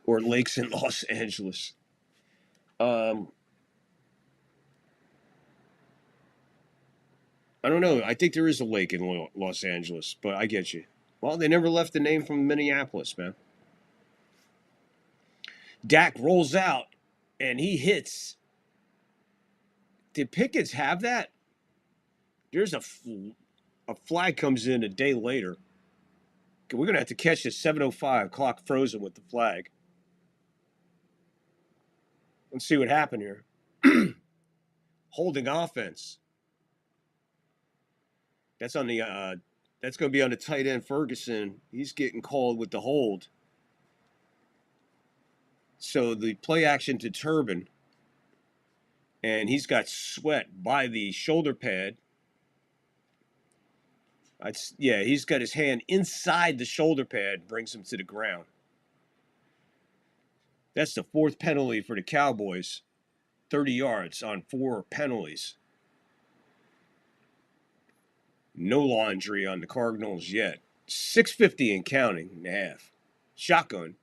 Or lakes in Los Angeles. I don't know. I think there is a lake in Los Angeles, but I get you. Well, they never left the name from Minneapolis, man. Dak rolls out, and he hits. Did Pickens have that? There's a flag comes in a day later. We're going to have to catch this 7:05 clock frozen with the flag. Let's see what happened here. Holding offense. That's on the that's going to be on the tight end Ferguson. He's getting called with the hold. So the play action to Turbin, and he's got Sweat by the shoulder pad. He's got his hand inside the shoulder pad, brings him to the ground. That's the 4th penalty for the Cowboys. 30 yards on 4 penalties. No laundry on the Cardinals yet. 6:50 and counting in the half. Shotgun.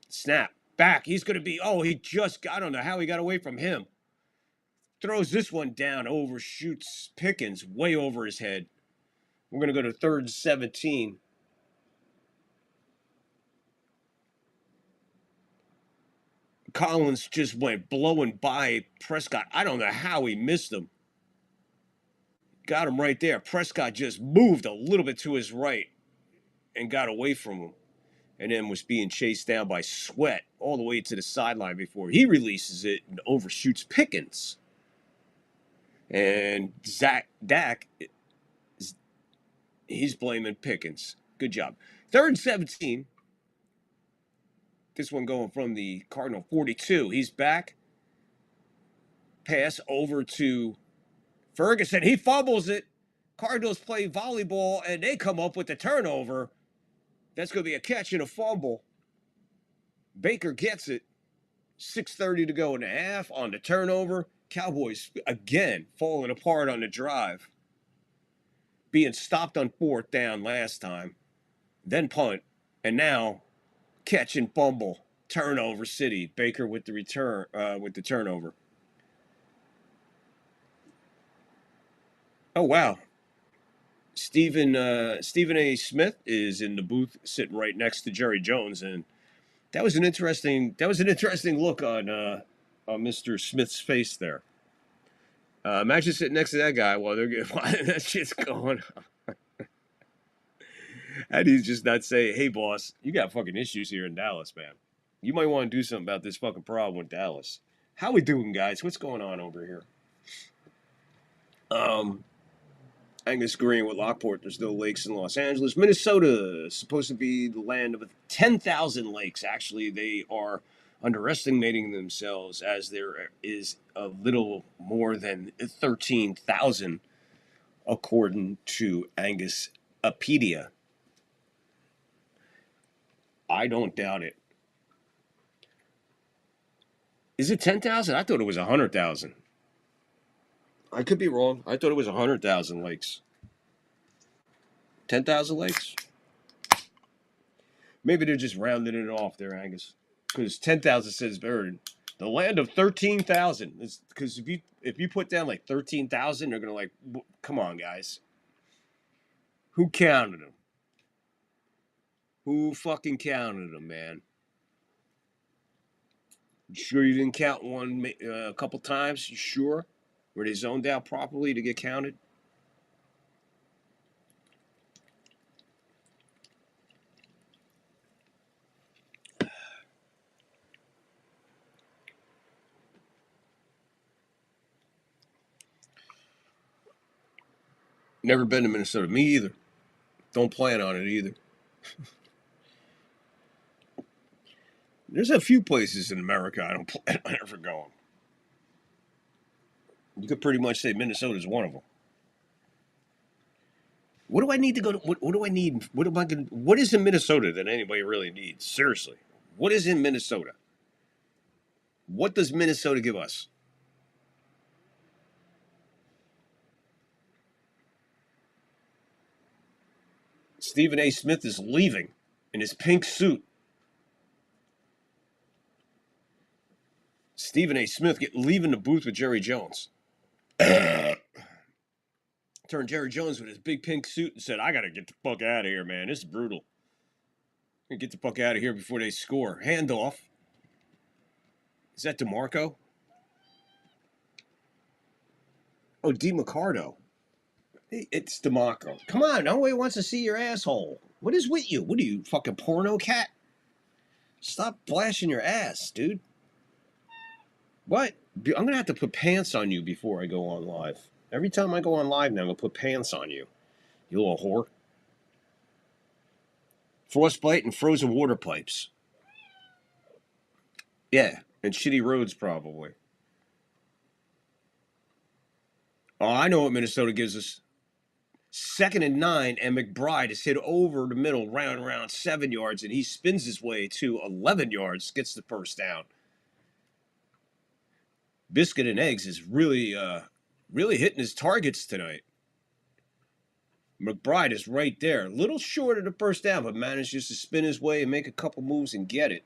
Snap. Back. He's going to be, I don't know how he got away from him. Throws this one down, overshoots Pickens way over his head. We're going to go to 3rd and 17. Collins just went blowing by Prescott. I don't know how he missed him. Got him right there. Prescott just moved a little bit to his right and got away from him. And then was being chased down by Sweat all the way to the sideline before he releases it and overshoots Pickens. And Dak, he's blaming Pickens. Good job. 3rd and 17. This one going from the Cardinal 42. He's back. Pass over to Ferguson. He fumbles it. Cardinals play volleyball, and they come up with the turnover. That's going to be a catch and a fumble. Baker gets it. 6:30 to go in the half on the turnover. Cowboys, again, falling apart on the drive. Being stopped on 4th down last time. Then punt. And now catch and fumble. Turnover city. Baker with the return, with the turnover. Oh, wow. Stephen A. Smith is in the booth sitting right next to Jerry Jones. And that was an interesting look on Mr. Smith's face there. Imagine sitting next to that guy while that shit's going on. How do you just not say, hey, boss, you got fucking issues here in Dallas, man. You might want to do something about this fucking problem with Dallas. How we doing, guys? What's going on over here? Angus Green with Lockport. There's no lakes in Los Angeles. Minnesota is supposed to be the land of 10,000 lakes. Actually, they are underestimating themselves as there is a little more than 13,000 according to Angusopedia. I don't doubt it. Is it 10,000? I thought it was 100,000. I could be wrong. I thought it was 100,000 lakes. 10,000 lakes? Maybe they're just rounding it off there, Angus. Because 10,000 says bird. The land of 13,000. Because if you put down like 13,000, they're gonna like, come on, guys. Who counted them? Who fucking counted them, man? You sure you didn't count one a couple times? You sure? Were they zoned out properly to get counted? Never been to Minnesota. Me either. Don't plan on it either. There's a few places in America I don't plan on ever going. You could pretty much say Minnesota's one of them. What do I need to go to? What do I need? What am I going? What is in Minnesota that anybody really needs? Seriously, what is in Minnesota? What does Minnesota give us? Stephen A. Smith is leaving in his pink suit. Stephen A. Smith leaving the booth with Jerry Jones. Turned Jerry Jones with his big pink suit and said, I got to get the fuck out of here, man. This is brutal. Get the fuck out of here before they score. Handoff. Is that DeMarco? Oh, DeMarco. It's DeMarco. Come on, nobody wants to see your asshole. What is with you? What are you, fucking porno cat? Stop flashing your ass, dude. What? I'm going to have to put pants on you before I go on live. Every time I go on live now, I'm going to put pants on you. You little whore. Frostbite and frozen water pipes. Yeah, and shitty roads probably. Oh, I know what Minnesota gives us. 2nd and 9, and McBride is hit over the middle, around 7 yards, and he spins his way to 11 yards, gets the first down. Biscuit and Eggs is really hitting his targets tonight. McBride is right there. A little short of the first down, but manages to spin his way and make a couple moves and get it.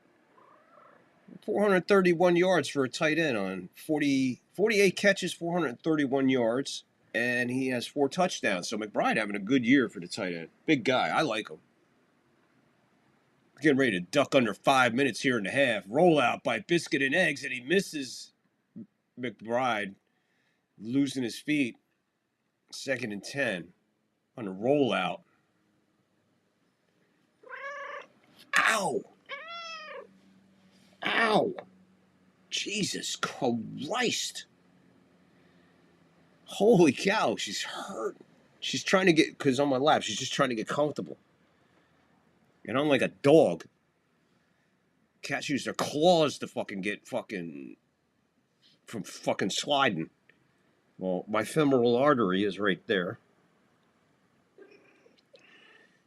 431 yards for a tight end on 48 catches, 431 yards, and he has 4 touchdowns. So McBride having a good year for the tight end. Big guy. I like him. Getting ready to duck under 5 minutes here in the half. Rollout by Biscuit and Eggs, and he misses McBride, losing his feet. 2nd and 10 on a rollout. Ow! Ow! Jesus Christ! Holy cow, she's hurt. She's trying to get, because on my lap, she's just trying to get comfortable. And I'm like a dog. Cats use their claws to fucking get from fucking sliding. Well, my femoral artery is right there.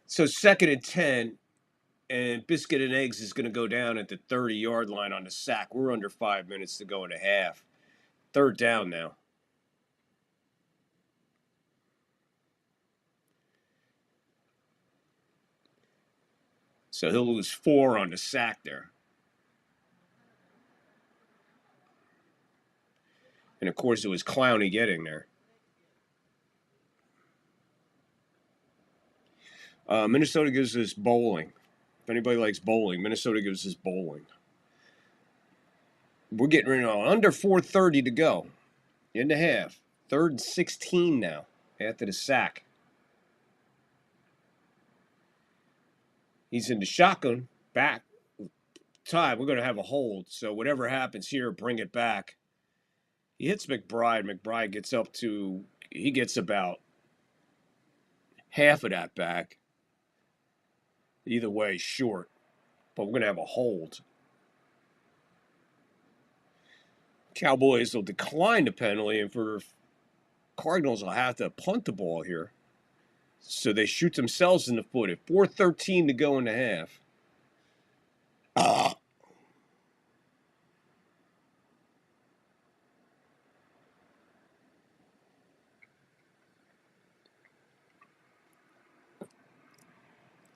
So 2nd and 10, and Biscuit and Eggs is going to go down at the 30-yard line on the sack. We're under 5 minutes to go in a half. 3rd down now. So he'll lose 4 on the sack there. And, of course, it was Clowney getting there. Minnesota gives us bowling. If anybody likes bowling, Minnesota gives us bowling. We're getting ready on under 4:30 to go in the half. 3rd and 16 now after the sack. He's in the shotgun. Back. Time. We're going to have a hold. So whatever happens here, bring it back. He hits McBride. McBride gets up to, he gets about half of that back. Either way, short. But we're going to have a hold. Cowboys will decline the penalty, and for Cardinals will have to punt the ball here. So they shoot themselves in the foot at 4:13 to go in the half.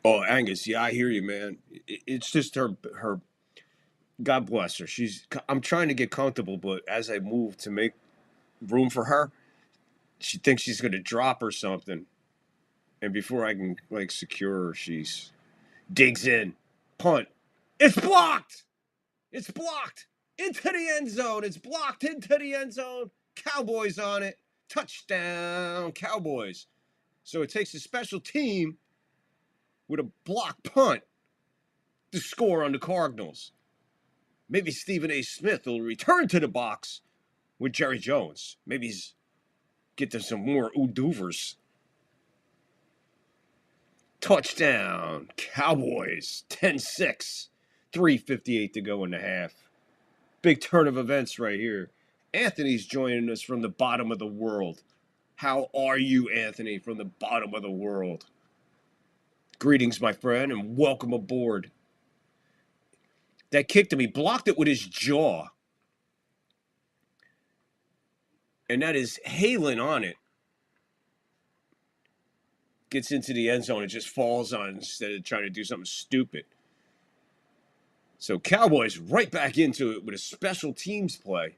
Oh, Angus, yeah, I hear you, man. It's just her. God bless her. I'm trying to get comfortable, but as I move to make room for her, she thinks she's gonna drop or something, and before I can like secure her, she's digs in, punt. It's blocked. It's blocked into the end zone. It's blocked into the end zone. Cowboys on it. Touchdown, Cowboys. So it takes a special team with a block punt to score on the Cardinals. Maybe Stephen A. Smith will return to the box with Jerry Jones. Maybe he's get to some more Uduvers. Touchdown, Cowboys, 10-6, 3:58 to go in the half. Big turn of events right here. Anthony's joining us from the bottom of the world. How are you, Anthony, from the bottom of the world? Greetings, my friend, and welcome aboard. That kicked him. He blocked it with his jaw. And that is Halen on it. Gets into the end zone and just falls on instead of trying to do something stupid. So Cowboys right back into it with a special teams play.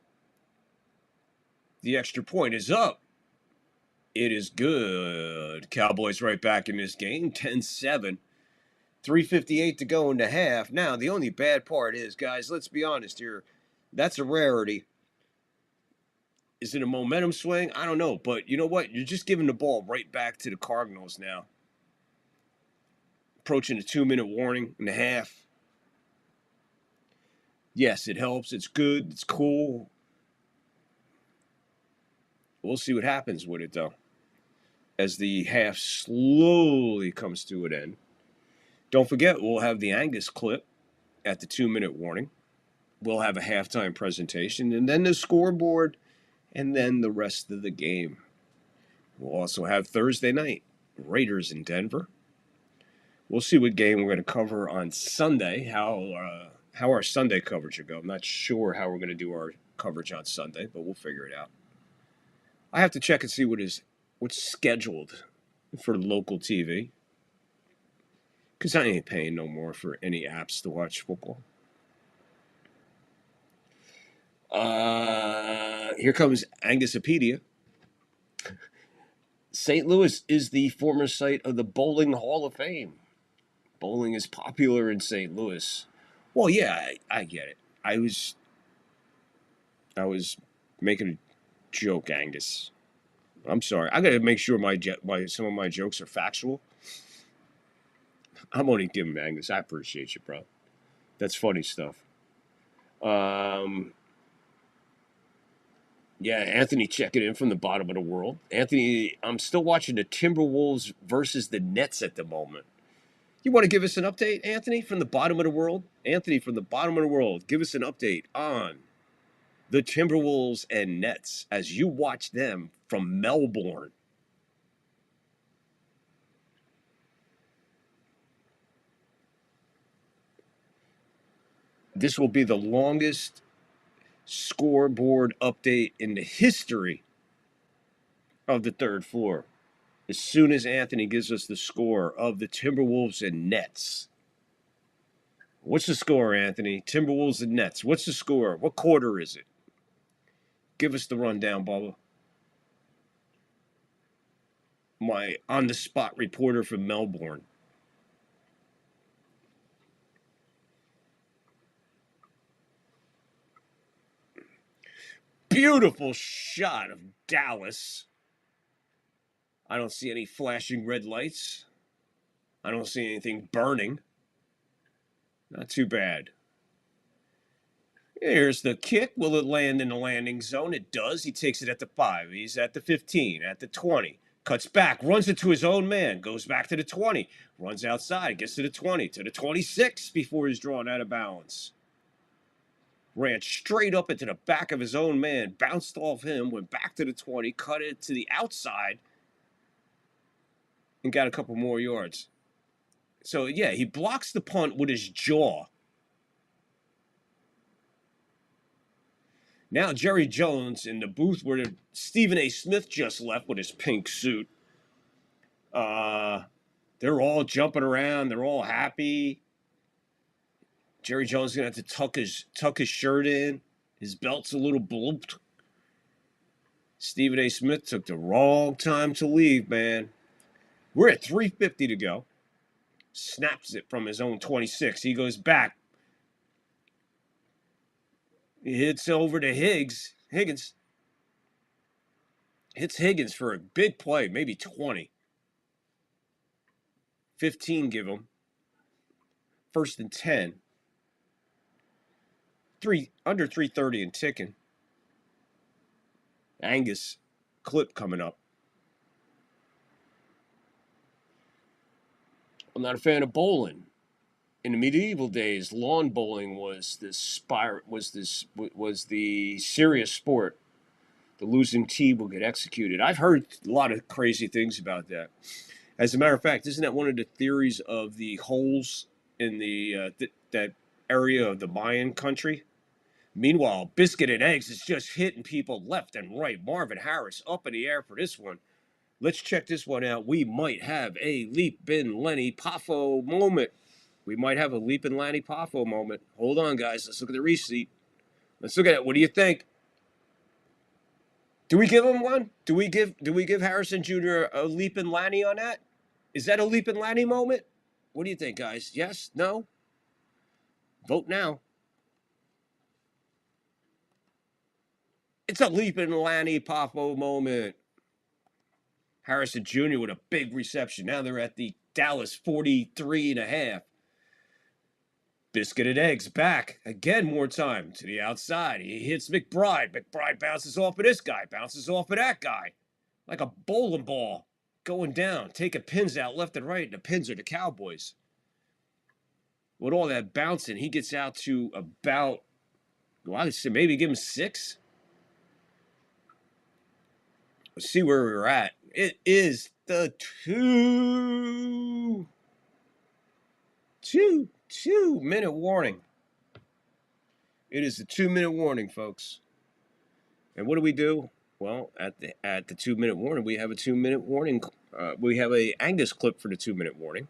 The extra point is up. It is good. Cowboys right back in this game. 10-7. 3:58 to go in the half. Now, the only bad part is, guys, let's be honest here. That's a rarity. Is it a momentum swing? I don't know. But you know what? You're just giving the ball right back to the Cardinals now. Approaching a 2-minute warning in the half. Yes, it helps. It's good. It's cool. We'll see what happens with it, though, as the half slowly comes to an end. Don't forget, we'll have the Angus clip at the 2-minute warning. We'll have a halftime presentation, and then the scoreboard, and then the rest of the game. We'll also have Thursday night, Raiders in Denver. We'll see what game we're going to cover on Sunday, how our Sunday coverage will go. I'm not sure how we're going to do our coverage on Sunday, but we'll figure it out. I have to check and see what's scheduled for local TV, because I ain't paying no more for any apps to watch football. Here comes Angusopedia. St. Louis is the former site of the Bowling Hall of Fame. Bowling is popular in St. Louis. Well, yeah, I get it. I was making a joke, Angus. I'm sorry. I got to make sure some of my jokes are factual. I'm only giving Angus. I appreciate you, bro. That's funny stuff. Yeah, Anthony checking in from the bottom of the world. Anthony, I'm still watching the Timberwolves versus the Nets at the moment. You want to give us an update, Anthony, from the bottom of the world? Anthony, from the bottom of the world, give us an update on the Timberwolves and Nets as you watch them from Melbourne. This will be the longest scoreboard update in the history of the third floor. As soon as Anthony gives us the score of the Timberwolves and Nets. What's the score, Anthony? Timberwolves and Nets. What's the score? What quarter is it? Give us the rundown, Bubba. My on-the-spot reporter from Melbourne. Beautiful shot of Dallas. I don't see any flashing red lights. I don't see anything burning. Not too bad. Here's the kick. Will it land in the landing zone? It does. He takes it at the 5. He's at the 15, at the 20. Cuts back, runs it to his own man, goes back to the 20, runs outside, gets to the 20, to the 26 before he's drawn out of bounds. Ran straight up into the back of his own man, bounced off him, went back to the 20, cut it to the outside, and got a couple more yards. So, yeah, he blocks the punt with his jaw. Now Jerry Jones in the booth where Stephen A. Smith just left with his pink suit. They're all jumping around. They're all happy. Jerry Jones is going to have to tuck his shirt in. His belt's a little blooped. Stephen A. Smith took the wrong time to leave, man. We're at 3:50 to go. Snaps it from his own 26. He goes back. He hits over to Higgins. Hits Higgins for a big play, maybe 20. 15 give him. 1st and 10. Under 3:30 and ticking. Angus clip coming up. I'm not a fan of bowling. In the medieval days, lawn bowling was the serious sport. The losing team will get executed. I've heard a lot of crazy things about that. As a matter of fact, isn't that one of the theories of the holes in the that area of the Mayan country? Meanwhile, Biscuit and Eggs is just hitting people left and right. Marvin Harris up in the air for this one. Let's check this one out. We might have a Leapin' Lenny Poffo moment. Hold on, guys. Let's look at the receipt. Let's look at it. What do you think? Do we give him one? Do we give Harrison Jr. a Leapin' Lanny on that? Is that a Leapin' Lanny moment? What do you think, guys? Yes? No? Vote now. It's a Leapin' Lanny Poffo moment. Harrison Jr. with a big reception. Now they're at the Dallas 43.5. Biscuit and Eggs back. Again, more time to the outside. He hits McBride. McBride bounces off of this guy. Bounces off of that guy. Like a bowling ball going down. Taking pins out left and right. And the pins are the Cowboys. With all that bouncing, he gets out to about, well, I would say maybe give him 6. Let's see where we're at. It is the 2-minute warning. It is the 2-minute warning, folks. And what do? Well, at the 2-minute warning, we have a 2-minute warning. We have a Angus clip for the 2-minute warning.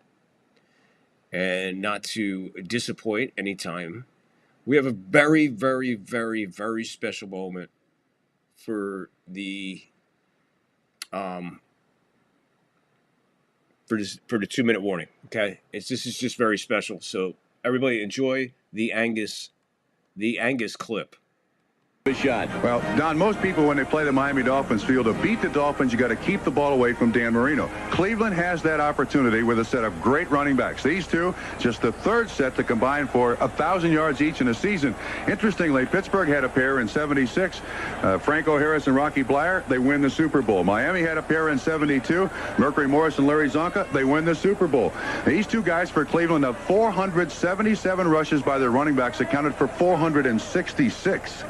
And not to disappoint anytime, we have a very, very, very, very special moment for the for the 2-minute warning. Okay, this is just very special. So everybody enjoy the Angus clip. Shot. Well, Don, most people, when they play the Miami Dolphins, feel to beat the Dolphins, you got to keep the ball away from Dan Marino. Cleveland has that opportunity with a set of great running backs. These two, just the third set to combine for 1,000 yards each in a season. Interestingly, Pittsburgh had a pair in '76. Franco Harris and Rocky Bleier, they win the Super Bowl. Miami had a pair in '72. Mercury Morris and Larry Zonka, they win the Super Bowl. These two guys for Cleveland have 477 rushes by their running backs, accounted for 466.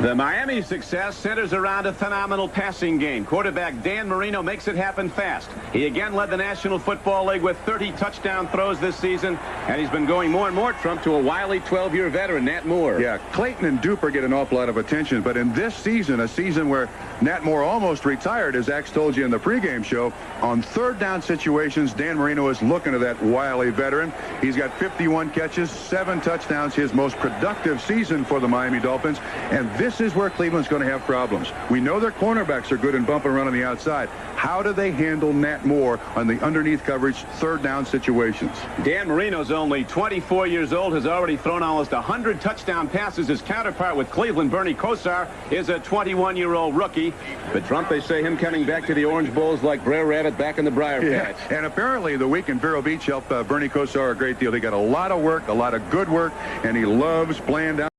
The Miami success centers around a phenomenal passing game. Quarterback Dan Marino makes it happen fast. He again led the National Football League with 30 touchdown throws this season, and he's been going more and more, Trump, to a wily 12-year veteran, Nat Moore. Yeah, Clayton and Duper get an awful lot of attention, but in this season, a season where Nat Moore almost retired, as Axe told you in the pregame show, on third down situations, Dan Marino is looking to that wily veteran. He's got 51 catches, 7 touchdowns, his most productive season for the Miami Dolphins, and this is where Cleveland's going to have problems. We know their cornerbacks are good in bumping around on the outside. How do they handle Nat Moore on the underneath coverage third down situations? Dan Marino's only 24 years old, has already thrown almost 100 touchdown passes. His counterpart with Cleveland, Bernie Kosar, is a 21-year-old rookie. But Trump, they say him coming back to the Orange Bowls like Brer Rabbit back in the Briar Patch. Yeah. And apparently the week in Vero Beach helped Bernie Kosar a great deal. He got a lot of work, a lot of good work, and he loves playing down.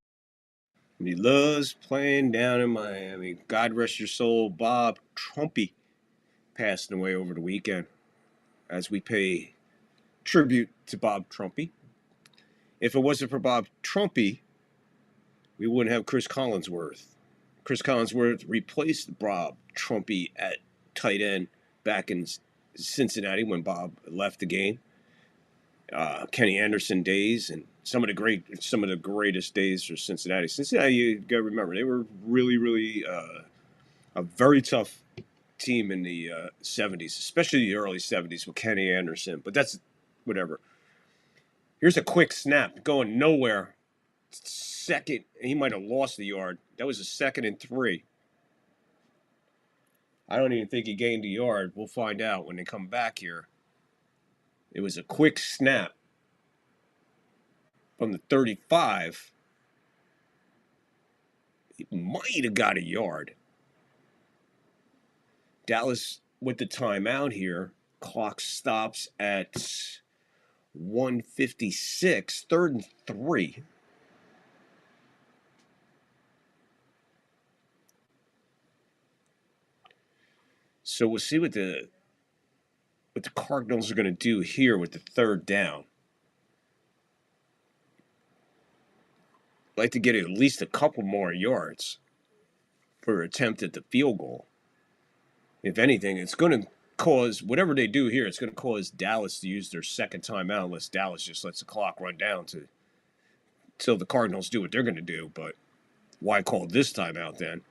He loves playing down in Miami. God rest your soul, Bob Trumpy, passing away over the weekend. As we pay tribute to Bob Trumpy. If it wasn't for Bob Trumpy, we wouldn't have Chris Collinsworth. Chris Collinsworth replaced Bob Trumpy at tight end back in Cincinnati when Bob left the game. Kenny Anderson days and some of the greatest days for Cincinnati. Cincinnati, you got to remember, they were really, really a very tough team in the 70s, especially the early 70s with Kenny Anderson. But that's whatever. Here's a quick snap going nowhere. Second, he might have lost the yard. That was a 2nd and 3. I don't even think he gained a yard. We'll find out when they come back here. It was a quick snap from the 35. He might have got a yard. Dallas with the timeout here. Clock stops at 1:56. 3rd and 3. So we'll see what the Cardinals are going to do here with the 3rd down. I'd like to get at least a couple more yards for an attempt at the field goal. If anything, it's going to cause, whatever they do here, it's going to cause Dallas to use their 2nd timeout unless Dallas just lets the clock run down till the Cardinals do what they're going to do. But why call this timeout then?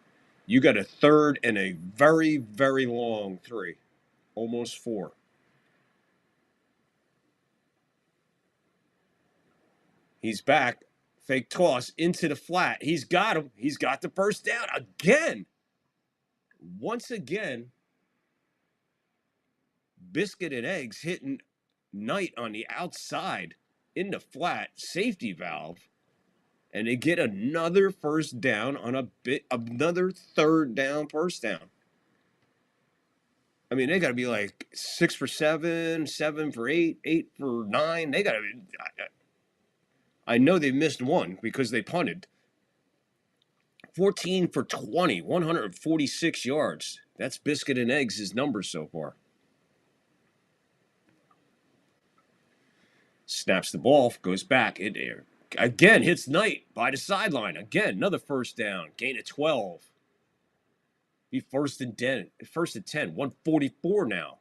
You got a 3rd and a very, very long 3. Almost 4. He's back. Fake toss into the flat. He's got him. He's got the first down again. Once again, Biscuit and Eggs hitting Knight on the outside in the flat safety valve. And they get another first down on another 3rd down first down. I mean, they got to be like 6 for 7, 7 for 8, 8 for 9. They got to be. I know they missed one because they punted. 14 for 20, 146 yards. That's Biscuit and Eggs' numbers so far. Snaps the ball, goes back in there. Again, hits Knight by the sideline. Again, another first down. Gain of 12. Be first and 10. 144 now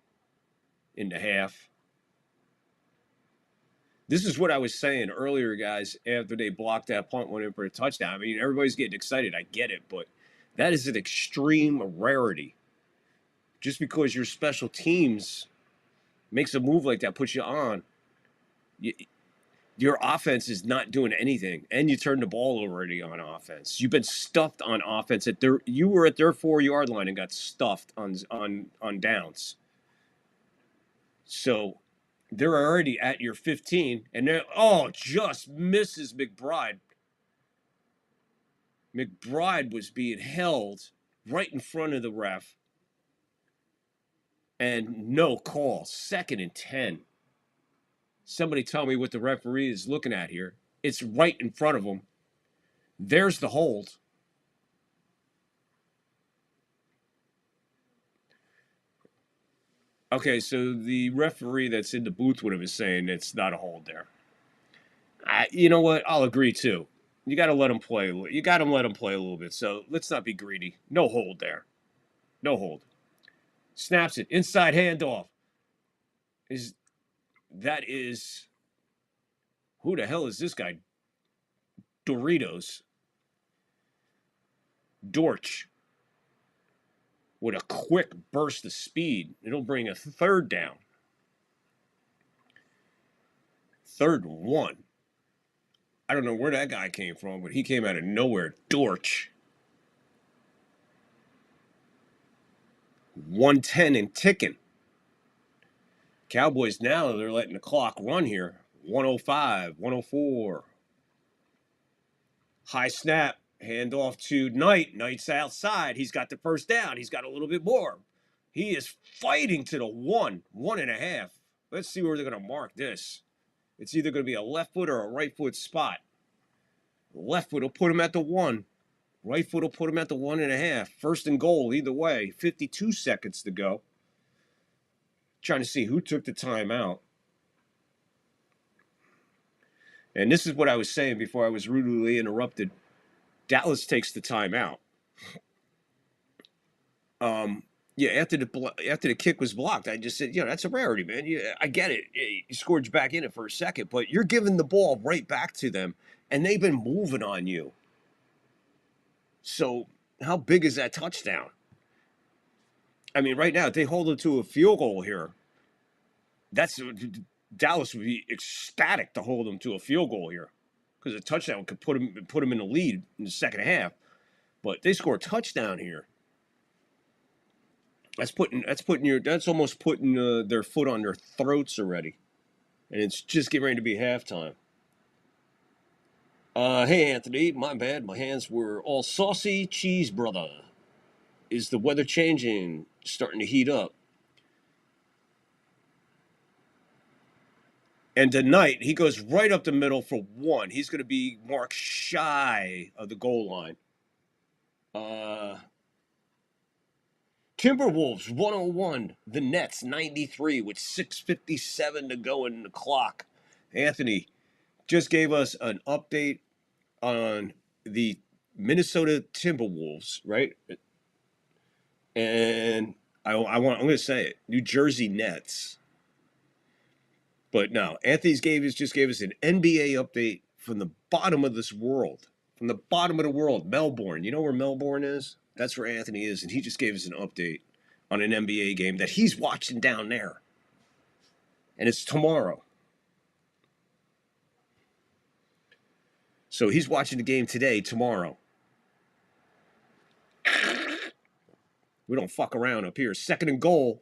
in the half. This is what I was saying earlier, guys, after they blocked that punt, went in for a touchdown. I mean, everybody's getting excited. I get it, but that is an extreme rarity. Just because your special teams makes a move like that, puts you on, your offense is not doing anything, and you turn the ball already on offense. You've been stuffed on offense. You were at their 4-yard line and got stuffed on downs. So they're already at your 15, and they're, just misses McBride. McBride was being held right in front of the ref, and no call. 2nd and 10. Somebody tell me what the referee is looking at here. It's right in front of him. There's the hold. Okay, so the referee that's in the booth with him is saying it's not a hold there. You know what? I'll agree too. You got to let him play. You got to let him play a little bit. So let's not be greedy. No hold there. No hold. Snaps it. Inside handoff. That is, who the hell is this guy? Dorch. With a quick burst of speed. It'll bring a 3rd down. 3rd and 1. I don't know where that guy came from, but he came out of nowhere. Dorch. 110 and ticking. Cowboys now, they're letting the clock run here. 105, 104. High snap. Hand off to Knight. Knight's outside. He's got the first down. He's got a little bit more. He is fighting to the 1.5. Let's see where they're going to mark this. It's either going to be a left foot or a right foot spot. Left foot will put him at the 1. Right foot will put him at the 1.5. 1st and goal either way. 52 seconds to go. Trying to see who took the timeout. And this is what I was saying before I was rudely interrupted. Dallas takes the timeout. After the kick was blocked, I just said, that's a rarity, man. I get it. You scored back in it for a second, but you're giving the ball right back to them, and they've been moving on you. So how big is that touchdown? I mean, right now, if they hold them to a field goal here, Dallas would be ecstatic to hold them to a field goal here, because a touchdown could put them in the lead in the second half. But they score a touchdown here. That's almost putting their foot on their throats already, and it's just getting ready to be halftime. Hey Anthony, my bad. My hands were all saucy. Cheese, brother. Is the weather changing? Starting to heat up? And tonight, he goes right up the middle for one. He's going to be marked shy of the goal line. Timberwolves 101. The Nets 93 with 6:57 to go in the clock. Anthony just gave us an update on the Minnesota Timberwolves, right? And I'm going to say it, New Jersey Nets. But no, Anthony just gave us an NBA update from the bottom of this world. From the bottom of the world, Melbourne. You know where Melbourne is? That's where Anthony is, and he just gave us an update on an NBA game that he's watching down there. And it's tomorrow. So he's watching the game today, tomorrow. We don't fuck around up here. Second and goal.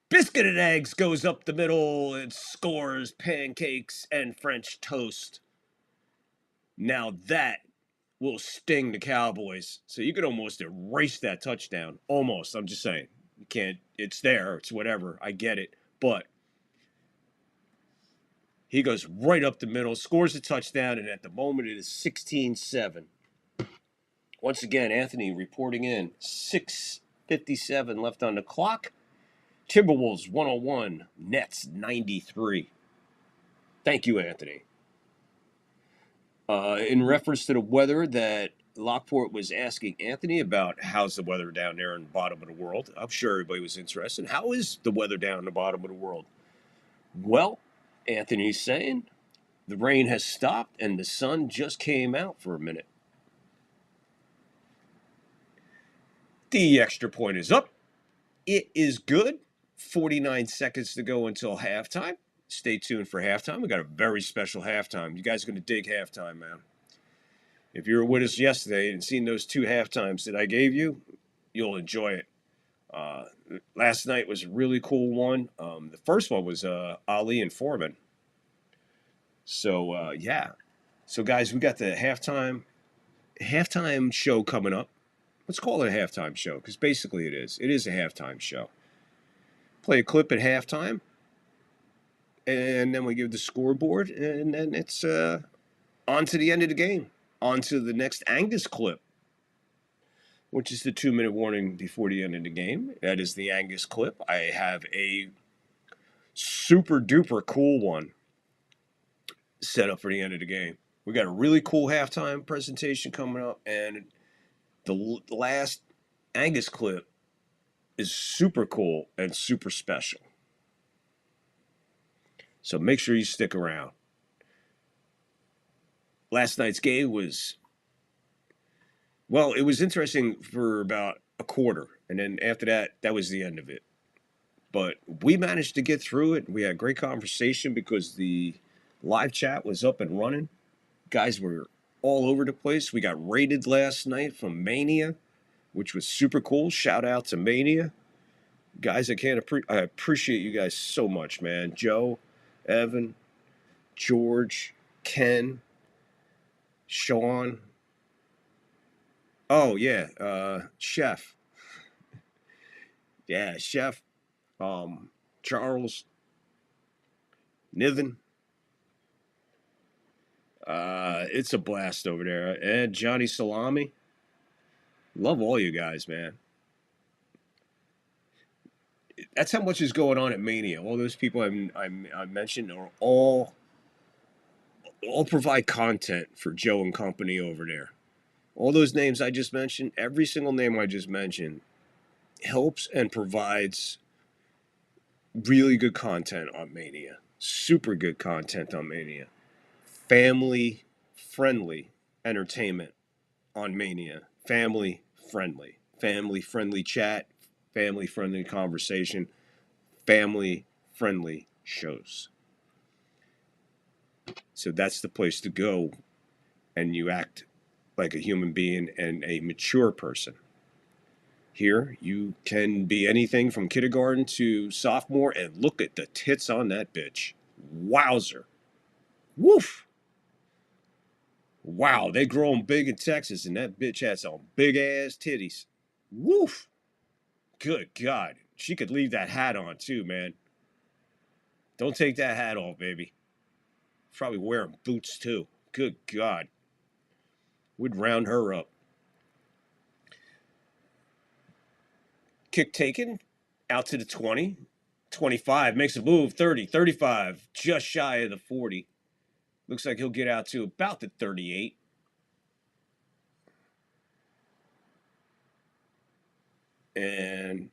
Biscuit and Eggs goes up the middle and scores pancakes and French toast. Now that will sting the Cowboys. So you could almost erase that touchdown. Almost. I'm just saying. You can't. It's there. It's whatever. I get it. But he goes right up the middle, scores a touchdown, and at the moment it is 16-7. Once again, Anthony reporting in. 6:57 left on the clock. Timberwolves 101, Nets 93. Thank you, Anthony. In reference to the weather that Lockport was asking Anthony about, how's the weather down there in the bottom of the world? I'm sure everybody was interested. How is the weather down in the bottom of the world? Well, Anthony's saying the rain has stopped and the sun just came out for a minute. The extra point is up. It is good. 49 seconds to go until halftime. Stay tuned for halftime. We got a very special halftime. You guys are going to dig halftime, man. If you were with us yesterday and seen those two halftimes that I gave you, you'll enjoy it. Last night was a really cool one. The first one was Ali and Foreman. So, yeah. So, guys, we got the halftime show coming up. Let's call it a halftime show, because basically it is. It is a halftime show. Play a clip at halftime, and then we give the scoreboard, and then it's on to the end of the game. On to the next Angus clip, which is the 2-minute warning before the end of the game. That is the Angus clip. I have a super duper cool one set up for the end of the game. We got a really cool halftime presentation coming up, and the last Angus clip is super cool and super special. So make sure you stick around. Last night's game was, well, it was interesting for about a quarter. And then after that, that was the end of it. But we managed to get through it. We had a great conversation because the live chat was up and running. Guys were all over the place. We got raided last night from Mania, which was super cool. Shout out to Mania. Guys, I appreciate you guys so much, man. Joe, Evan, George, Ken, Sean. Oh, yeah, Chef. Yeah, Chef. Charles. Niven. It's a blast over there. And Johnny Salami. Love all you guys, man. That's how much is going on at Mania. All those people I mentioned are all provide content for Joe and company over there. All those names I just mentioned, every single name I just mentioned, helps and provides really good content on Mania. Super good content on Mania. Family-friendly entertainment on Mania. Family-friendly. Family-friendly chat. family-friendly conversation, family-friendly shows. So that's the place to go, and you act like a human being and a mature person. Here, you can be anything from kindergarten to sophomore, and look at the tits on that bitch. Wowzer. Woof. Wow, they growing big in Texas, and that bitch has some big-ass titties. Woof. Good God. She could leave that hat on, too, man. Don't take that hat off, baby. Probably wearing boots, too. Good God. We'd round her up. Kick taken. Out to the 20. 25. Makes a move. 30. 35. Just shy of the 40. Looks like he'll get out to about the 38. And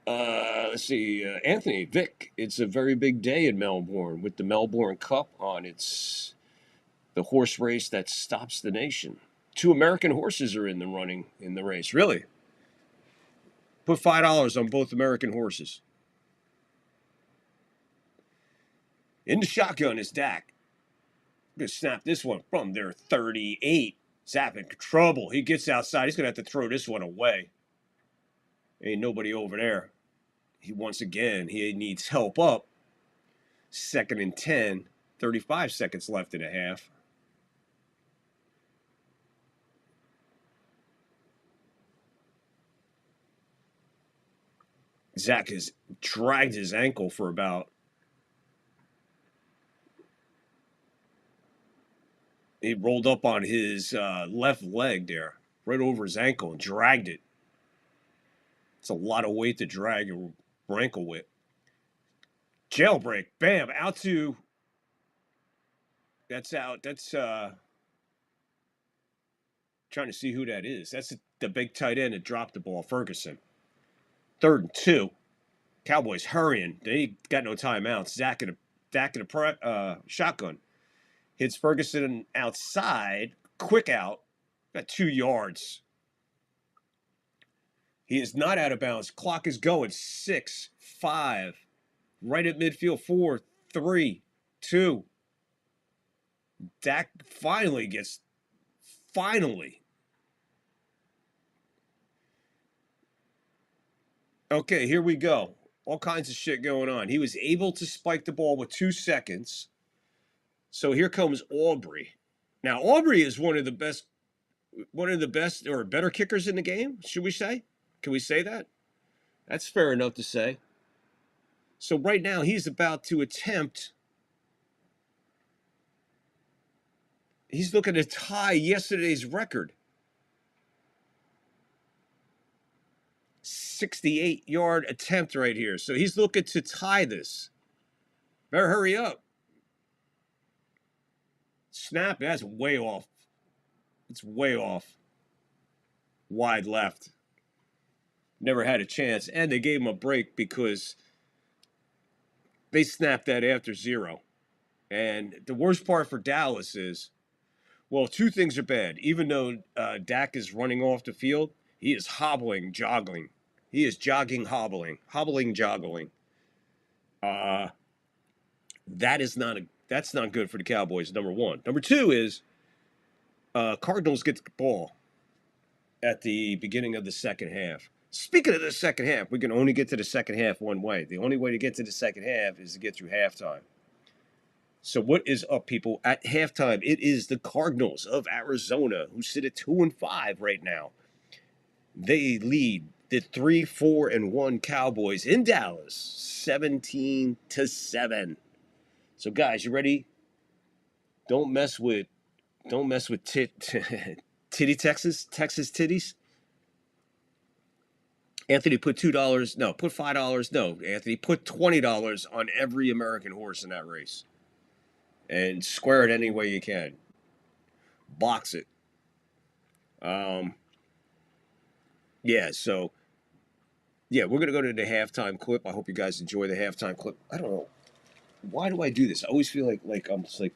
let's see, Anthony, Vic, it's a very big day in Melbourne with the Melbourne Cup on. It's the horse race that stops the nation. 2 American horses are in the running in the race. Really? Put $5 on both American horses. In the shotgun is Dak. I'm going to snap this one from their 38. Zap in trouble. He gets outside. He's going to have to throw this one away. Ain't nobody over there. He once again, he needs help up. 2nd and 10. 35 seconds left in a half. Zach has dragged his ankle for about... He rolled up on his left leg there, right over his ankle, and dragged it. It's a lot of weight to drag your ankle with. Jailbreak, bam, out to... That's out. That's trying to see who that is. That's the big tight end that dropped the ball, Ferguson. 3rd and 2. Cowboys hurrying. They ain't got no timeouts. Dak in a shotgun. Hits Ferguson outside. Quick out. Got 2 yards. He is not out of bounds. Clock is going. 6, 5. Right at midfield. 4, 3, 2. Dak finally gets... Finally. Okay, here we go. All kinds of shit going on. He was able to spike the ball with 2 seconds. So here comes Aubrey. Now, Aubrey is one of the best or better kickers in the game, should we say? Can we say that? That's fair enough to say. So right now, he's about to attempt... He's looking to tie yesterday's record. 68-yard attempt right here. So he's looking to tie this. Better hurry up. Snap, that's way off. It's way off. Wide left. Never had a chance. And they gave him a break because they snapped that after 0. And the worst part for Dallas is, well, 2 things are bad. Even though Dak is running off the field, he is hobbling, joggling. He is jogging, hobbling, joggling. That's not good for the Cowboys, number 1. Number 2 is Cardinals get the ball at the beginning of the second half. Speaking of the second half, we can only get to the second half one way. The only way to get to the second half is to get through halftime. So what is up, people? At halftime, it is the Cardinals of Arizona, who sit at 2-5 right now. They lead the 3-4-1 Cowboys in Dallas, 17-7. So, guys, you ready? Don't mess with titty Texas titties. Anthony, put $2. No, put $5. No, Anthony, put $20 on every American horse in that race. And square it any way you can. Box it. Yeah, so, yeah, we're going to go to the halftime clip. I hope you guys enjoy the halftime clip. I don't know. Why do I do this? I always feel like I'm just like...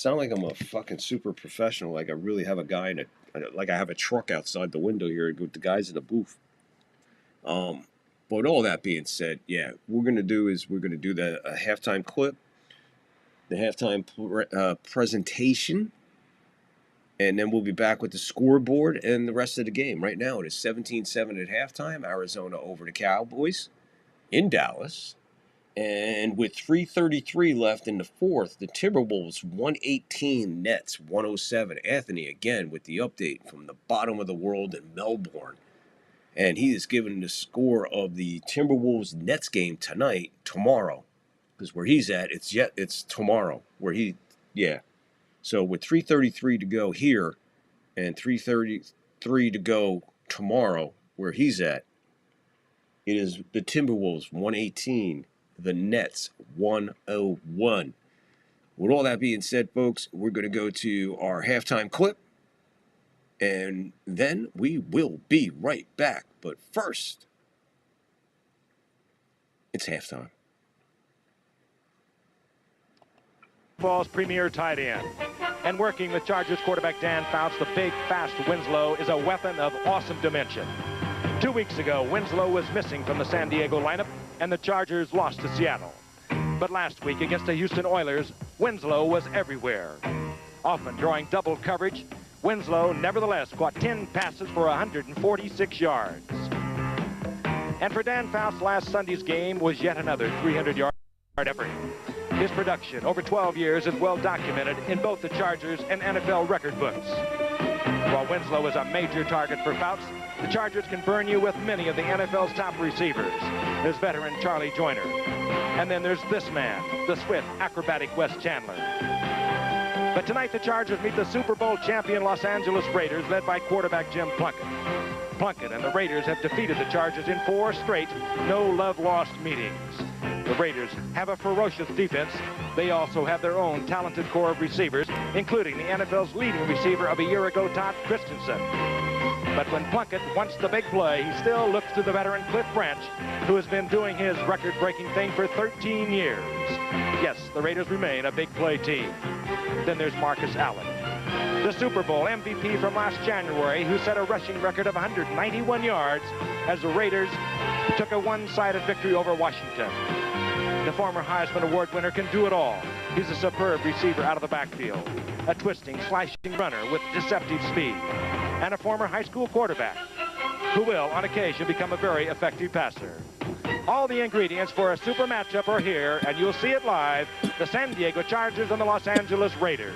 Sound like I'm a fucking super professional. Like I really have a guy like I have a truck outside the window here with the guys in the booth. But all that being said, yeah, we're gonna do a halftime clip, the halftime presentation, and then we'll be back with the scoreboard and the rest of the game. Right now, it is 17-7 at halftime. Arizona over the Cowboys in Dallas. And with 3:33 left in the fourth, the Timberwolves 118, Nets 107. Anthony, again, with the update from the bottom of the world in Melbourne. And he is giving the score of the Timberwolves-Nets game tomorrow. Because where he's at, it's tomorrow. So with 3:33 to go here and 3:33 to go tomorrow, where he's at, it is the Timberwolves 118, the Nets 101. With all that being said, folks, we're going to go to our halftime clip, and then we will be right back. But first, it's halftime. Ball's premier tight end. And working with Chargers quarterback Dan Fouts, the big, fast Winslow is a weapon of awesome dimension. 2 weeks ago, Winslow was missing from the San Diego lineup, and the Chargers lost to Seattle. But last week against the Houston Oilers, Winslow was everywhere. Often drawing double coverage, Winslow nevertheless caught 10 passes for 146 yards. And for Dan Fouts, last Sunday's game was yet another 300-yard effort. His production over 12 years is well documented in both the Chargers and NFL record books. While Winslow is a major target for Fouts, the Chargers can burn you with many of the NFL's top receivers. There's veteran Charlie Joyner. And then there's this man, the swift, acrobatic Wes Chandler. But tonight the Chargers meet the Super Bowl champion Los Angeles Raiders, led by quarterback Jim Plunkett. Plunkett and the Raiders have defeated the Chargers in 4 straight no-love-lost meetings. The Raiders have a ferocious defense. They also have their own talented core of receivers, including the NFL's leading receiver of a year ago, Todd Christensen. But when Plunkett wants the big play, he still looks to the veteran Cliff Branch, who has been doing his record-breaking thing for 13 years. Yes, the Raiders remain a big play team. Then there's Marcus Allen, the Super Bowl MVP from last January, who set a rushing record of 191 yards as the Raiders took a one-sided victory over Washington. The former Heisman Award winner can do it all. He's a superb receiver out of the backfield, a twisting, slashing runner with deceptive speed, and a former high school quarterback who will, on occasion, become a very effective passer. All the ingredients for a super matchup are here, and you'll see it live, the San Diego Chargers and the Los Angeles Raiders.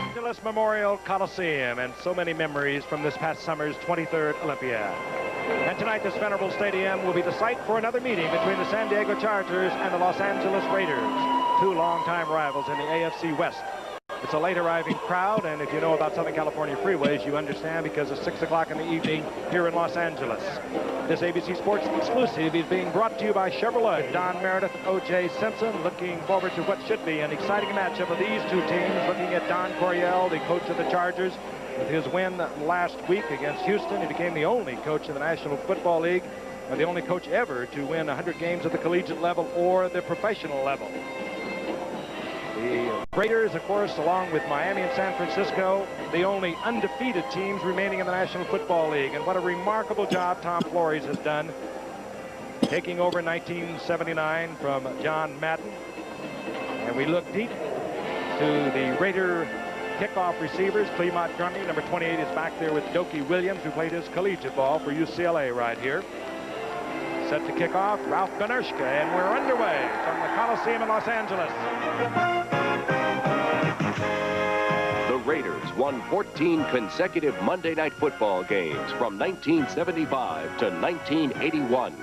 Angeles Memorial Coliseum, and so many memories from this past summer's 23rd Olympiad. And tonight, this venerable stadium will be the site for another meeting between the San Diego Chargers and the Los Angeles Raiders, 2 longtime rivals in the AFC West. It's a late arriving crowd, and if you know about Southern California freeways, you understand because it's 6 o'clock in the evening here in Los Angeles. This ABC Sports exclusive is being brought to you by Chevrolet. Don Meredith and O.J. Simpson, looking forward to what should be an exciting matchup of these 2 teams, looking at Don Coryell, the coach of the Chargers. With his win last week against Houston, he became the only coach in the National Football League, and the only coach ever to win 100 games at the collegiate level or the professional level. The Raiders, of course, along with Miami and San Francisco, the only undefeated teams remaining in the National Football League. And what a remarkable job Tom Flores has done, taking over 1979 from John Madden. And we look deep to the Raider kickoff receivers. Cleve Montgomery, number 28, is back there with Dokie Williams, who played his collegiate ball for UCLA right here. Set to kick off, Ralph Ganershka, and we're underway from the Coliseum in Los Angeles. The Raiders won 14 consecutive Monday Night Football games from 1975 to 1981.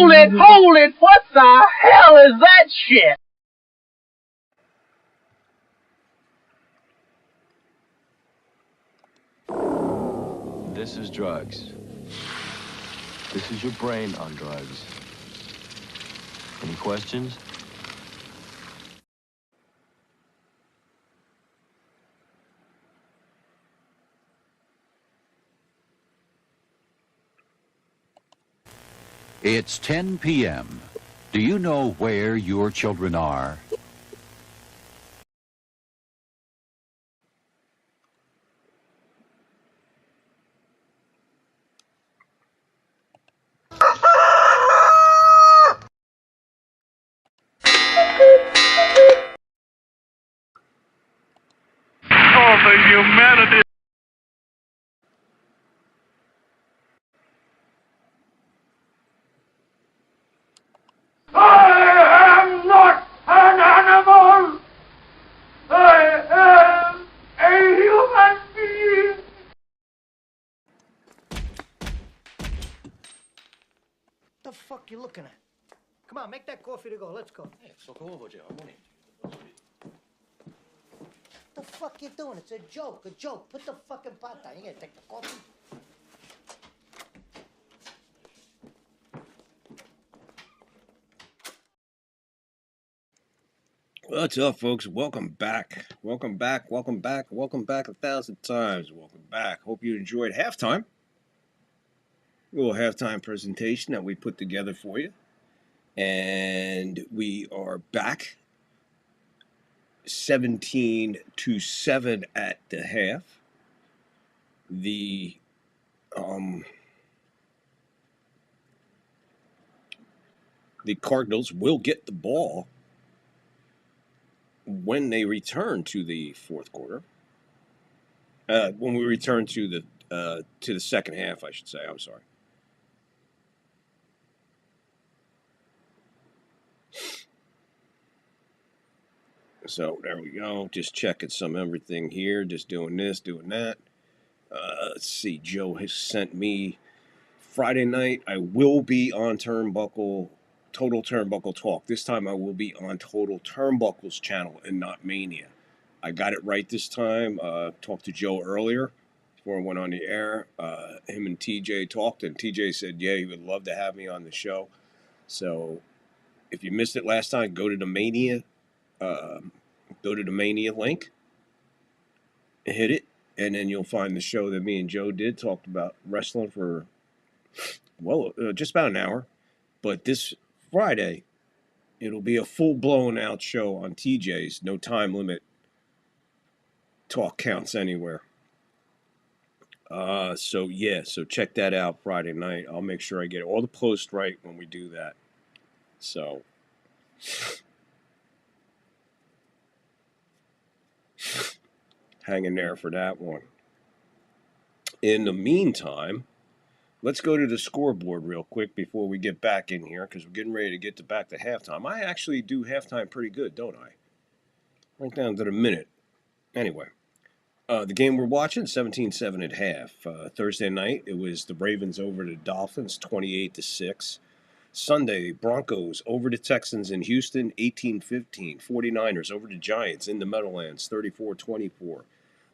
Hold it, hold it! What the hell is that shit? This is drugs. This is your brain on drugs. Any questions? It's 10 p.m. Do you know where your children are? Oh, the humanity. I am not an animal. I am a human being. What the fuck you looking at? Come on, make that coffee to go. Let's go. Hey, so go over, Joe. What the fuck you doing? It's a joke, a joke. Put the fucking pot down. You gonna take the coffee? What's up, folks? Welcome back. Welcome back. Welcome back. Welcome back 1,000 times. Welcome back. Hope you enjoyed halftime. A little halftime presentation that we put together for you. And we are back 17-7 at the half. The Cardinals will get the ball when they return to the fourth quarter. When we return to the second half, I should say. I'm sorry. So there we go. Just checking everything here. Just doing this, doing that. Let's see. Joe has sent me Friday night. I will be on Total Turnbuckle Talk. This time I will be on Total Turnbuckle's channel and not Mania. I got it right this time. Talked to Joe earlier before I went on the air. Him and TJ talked, and TJ said, yeah, he would love to have me on the show. So if you missed it last time, go to the Mania. Go to the Mania link, hit it, and then you'll find the show that me and Joe did. Talked about wrestling for, just about an hour. But this Friday, it'll be a full-blown out show on TJ's. No time limit. Talk counts anywhere. So check that out Friday night. I'll make sure I get all the posts right when we do that. So hang in there for that one. In the meantime, let's go to the scoreboard real quick before we get back in here, because we're getting ready to get back to halftime. I actually do halftime pretty good, don't I? Right down to the minute. Anyway, the game we're watching, 17-7 at half. Thursday night, it was the Ravens over the Dolphins, 28-6. Sunday, Broncos over the Texans in Houston, 18-15. 49ers over the Giants in the Meadowlands, 34-24.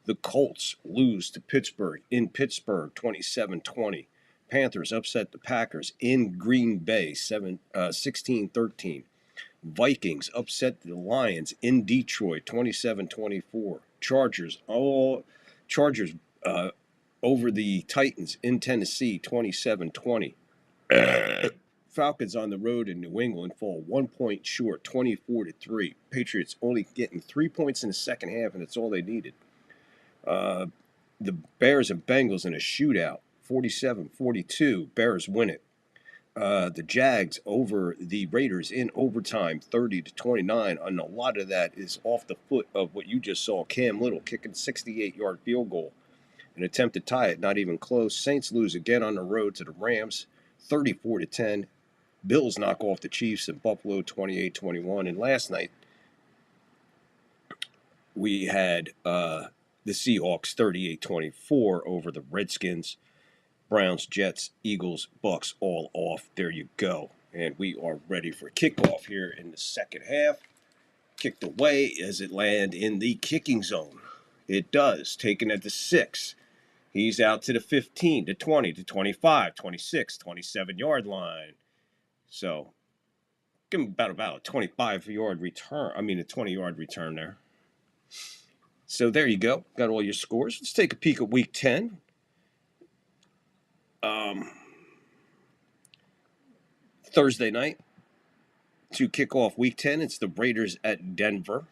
The Colts lose to Pittsburgh in Pittsburgh, 27-20. Panthers upset the Packers in Green Bay, 16-13. Vikings upset the Lions in Detroit, 27-24. Chargers over the Titans in Tennessee, 27-20. Falcons on the road in New England fall 1 point short, 24-3. Patriots only getting 3 points in the second half, and it's all they needed. The Bears and Bengals in a shootout, 47-42. Bears win it. The Jags over the Raiders in overtime, 30-29, and a lot of that is off the foot of what you just saw. Cam Little kicking 68-yard field goal. An attempt to tie it, not even close. Saints lose again on the road to the Rams, 34-10. Bills knock off the Chiefs in Buffalo, 28-21. And last night, we had the Seahawks 38-24 over the Redskins. Browns, Jets, Eagles, Bucks all off. There you go. And we are ready for kickoff here in the second half. Kicked away as it lands in the kicking zone. It does, taken at the 6. He's out to the 15, to 20, to 25, 26, 27-yard line. So, give him about a 25-yard return. I mean, a 20-yard return there. So, there you go. Got all your scores. Let's take a peek at Week 10. Thursday night to kick off Week 10. It's the Raiders at Denver.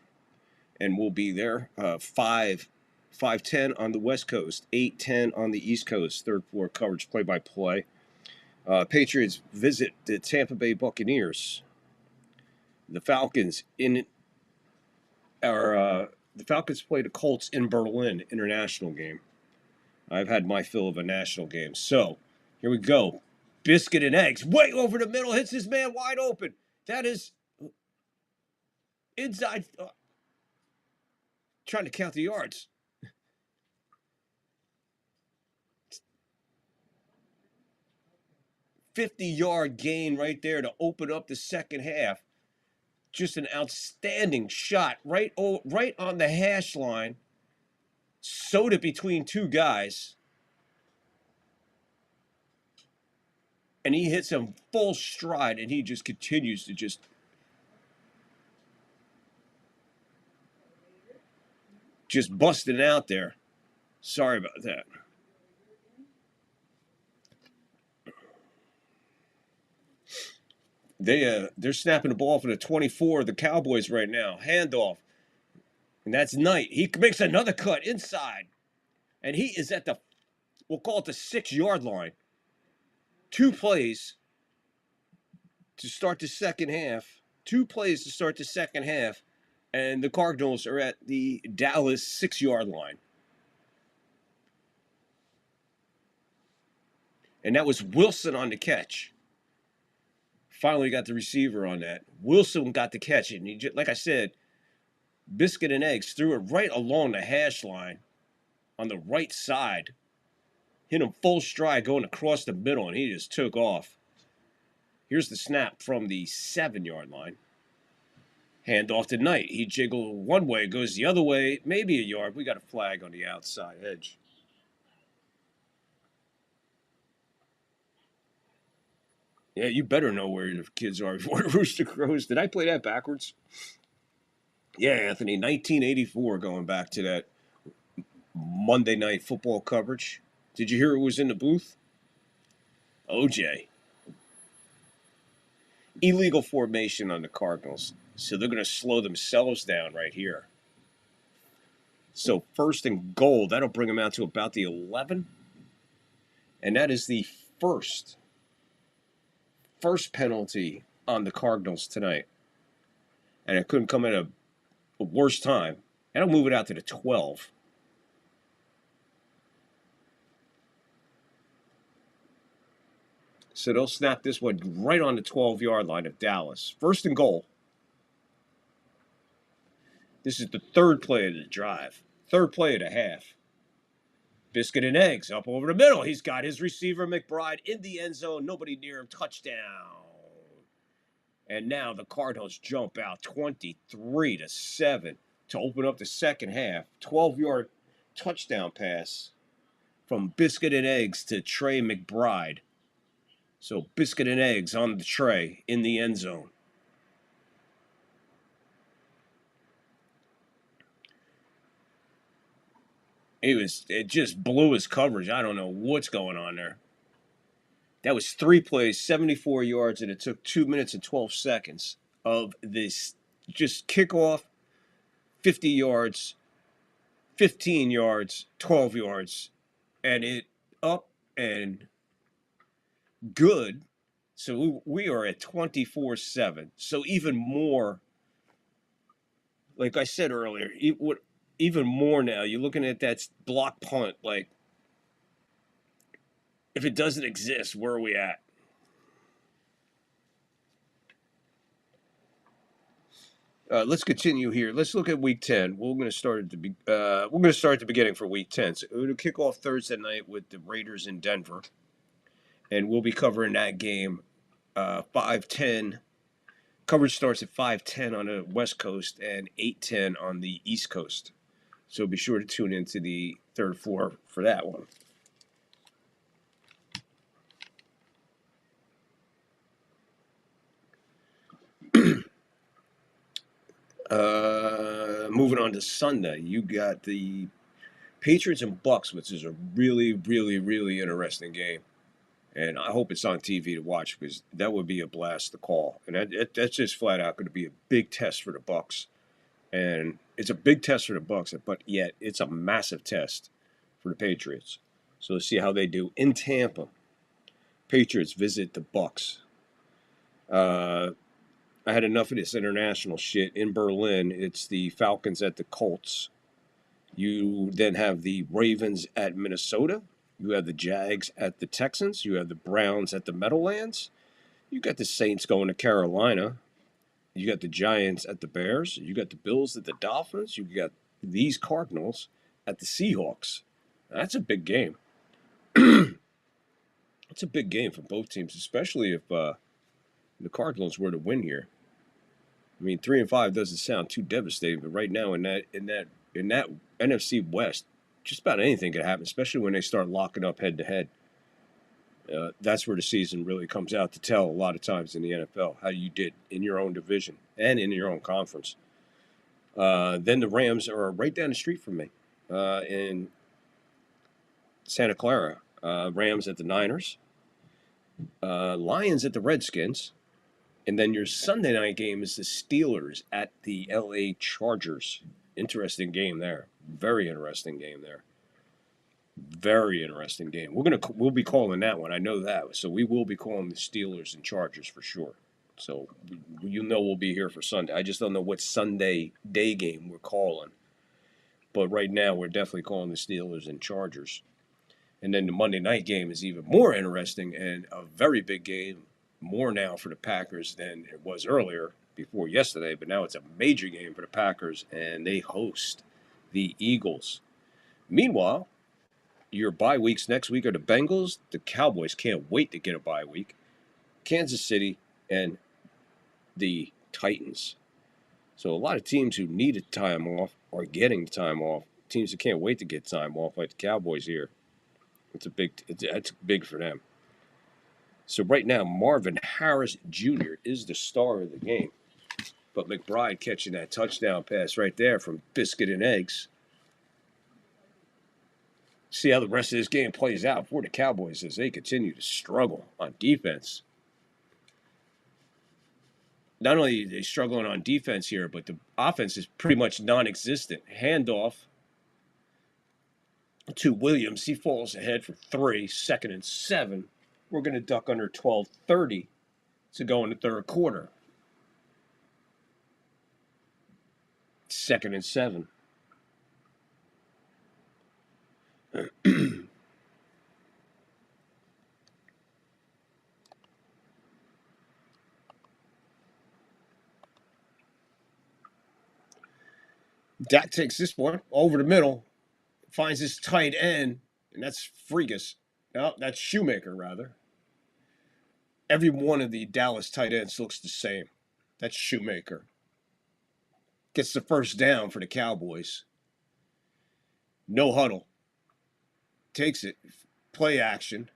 And we'll be there 5:10 on the West Coast, 8:10 on the East Coast. Third floor coverage, play-by-play. Patriots visit the Tampa Bay Buccaneers. The Falcons the Falcons play the Colts in Berlin, international game. I've had my fill of a national game. So, here we go. Biscuit and eggs, way over the middle, hits his man wide open. That is inside. Trying to count the yards. $50-yard gain right there to open up the second half. Just an outstanding shot right on the hash line. Sewed it between two guys. And he hits him full stride, and he just continues to just busting out there. Sorry about that. They're snapping the ball from the 24 of the Cowboys right now. Handoff. And that's Knight. He makes another cut inside. And he is at we'll call it the 6-yard line. 2 plays to start the second half. 2 plays to start the second half. And the Cardinals are at the Dallas 6-yard line. And that was Wilson on the catch. Finally got the receiver on that. Wilson got the catch. And he like I said, Biscuit and Eggs threw it right along the hash line on the right side. Hit him full stride going across the middle, and he just took off. Here's the snap from the 7-yard line. Hand off to Knight. He jiggled one way, goes the other way, maybe a yard. We got a flag on the outside edge. Yeah, you better know where your kids are before the rooster crows. Did I play that backwards? Yeah, Anthony, 1984, going back to that Monday night football coverage. Did you hear who was in the booth? OJ. Illegal formation on the Cardinals. So they're going to slow themselves down right here. So 1st and goal, that'll bring them out to about the 11. And that is the first penalty on the Cardinals tonight. And it couldn't come at a worse time. That'll move it out to the 12. So they'll snap this one right on the 12-yard line of Dallas. 1st and goal. This is the 3rd play of the drive. 3rd play of the half. Biscuit and Eggs up over the middle. He's got his receiver, McBride, in the end zone. Nobody near him. Touchdown. And now the Cardinals jump out 23-7 to open up the second half. 12-yard touchdown pass from Biscuit and Eggs to Trey McBride. So Biscuit and Eggs on the tray in the end zone. It just blew his coverage. I don't know what's going on there. That was 3 plays, 74 yards, and it took 2 minutes and 12 seconds of this just kickoff, 50 yards, 15 yards, 12 yards, and it up and good. So we are at 24-7. So even more, like I said earlier, even more now, you're looking at that block punt, like, if it doesn't exist, where are we at? Let's continue here. Let's look at Week 10. We're going to start at the beginning for Week 10. So we're going to kick off Thursday night with the Raiders in Denver, and we'll be covering that game 5:10. Coverage starts at 5:10 on the West Coast and 8:10 on the East Coast. So be sure to tune into the third floor for that one. Moving on to Sunday, you got the Patriots and Bucks, which is a really, really, really interesting game. And I hope it's on TV to watch because that would be a blast to call. And that's just flat out going to be a big test for the Bucks. And it's a big test for the Bucks, but yet it's a massive test for the Patriots. So let's see how they do in Tampa. Patriots visit the Bucks. I had enough of this international shit. In Berlin, it's the Falcons at the Colts. You then have the Ravens at Minnesota. You have the Jags at the Texans. You have the Browns at the Meadowlands. You got the Saints going to Carolina. You got the Giants at the Bears. You got the Bills at the Dolphins. You got these Cardinals at the Seahawks. That's a big game. It's a big game for both teams, especially if the Cardinals were to win here. I mean, 3-5 doesn't sound too devastating, but right now in that NFC West, just about anything could happen, especially when they start locking up head to head. That's where the season really comes out to tell a lot of times in the NFL how you did in your own division and in your own conference. Then the Rams are right down the street from me in Santa Clara. Rams at the Niners. Lions at the Redskins. And then your Sunday night game is the Steelers at the LA Chargers. Interesting game there. Very interesting game there. Very interesting game. We'll be calling that one. I know that. So we will be calling the Steelers and Chargers for sure. So you know we'll be here for Sunday. I just don't know what Sunday day game we're calling. But right now we're definitely calling the Steelers and Chargers. And then the Monday night game is even more interesting and a very big game. More now for the Packers than it was earlier before yesterday. But now it's a major game for the Packers and they host the Eagles. Meanwhile, your bye weeks next week are the Bengals. The Cowboys can't wait to get a bye week. Kansas City and the Titans. So a lot of teams who needed time off are getting time off. Teams that can't wait to get time off, like the Cowboys here. That's big for them. So right now, Marvin Harris Jr. is the star of the game. But McBride catching that touchdown pass right there from Biscuit and Eggs. See how the rest of this game plays out for the Cowboys as they continue to struggle on defense. Not only are they struggling on defense here, but the offense is pretty much non-existent. Handoff to Williams. He falls ahead for 3, 2nd and 7. We're going to duck under 12:30 to go in the third quarter. 2nd and 7. Dak takes this one over the middle, finds his tight end, and that's Fregus. No, that's Shoemaker, rather. Every one of the Dallas tight ends looks the same. That's Shoemaker. Gets the first down for the Cowboys. No huddle. Takes it. Play action.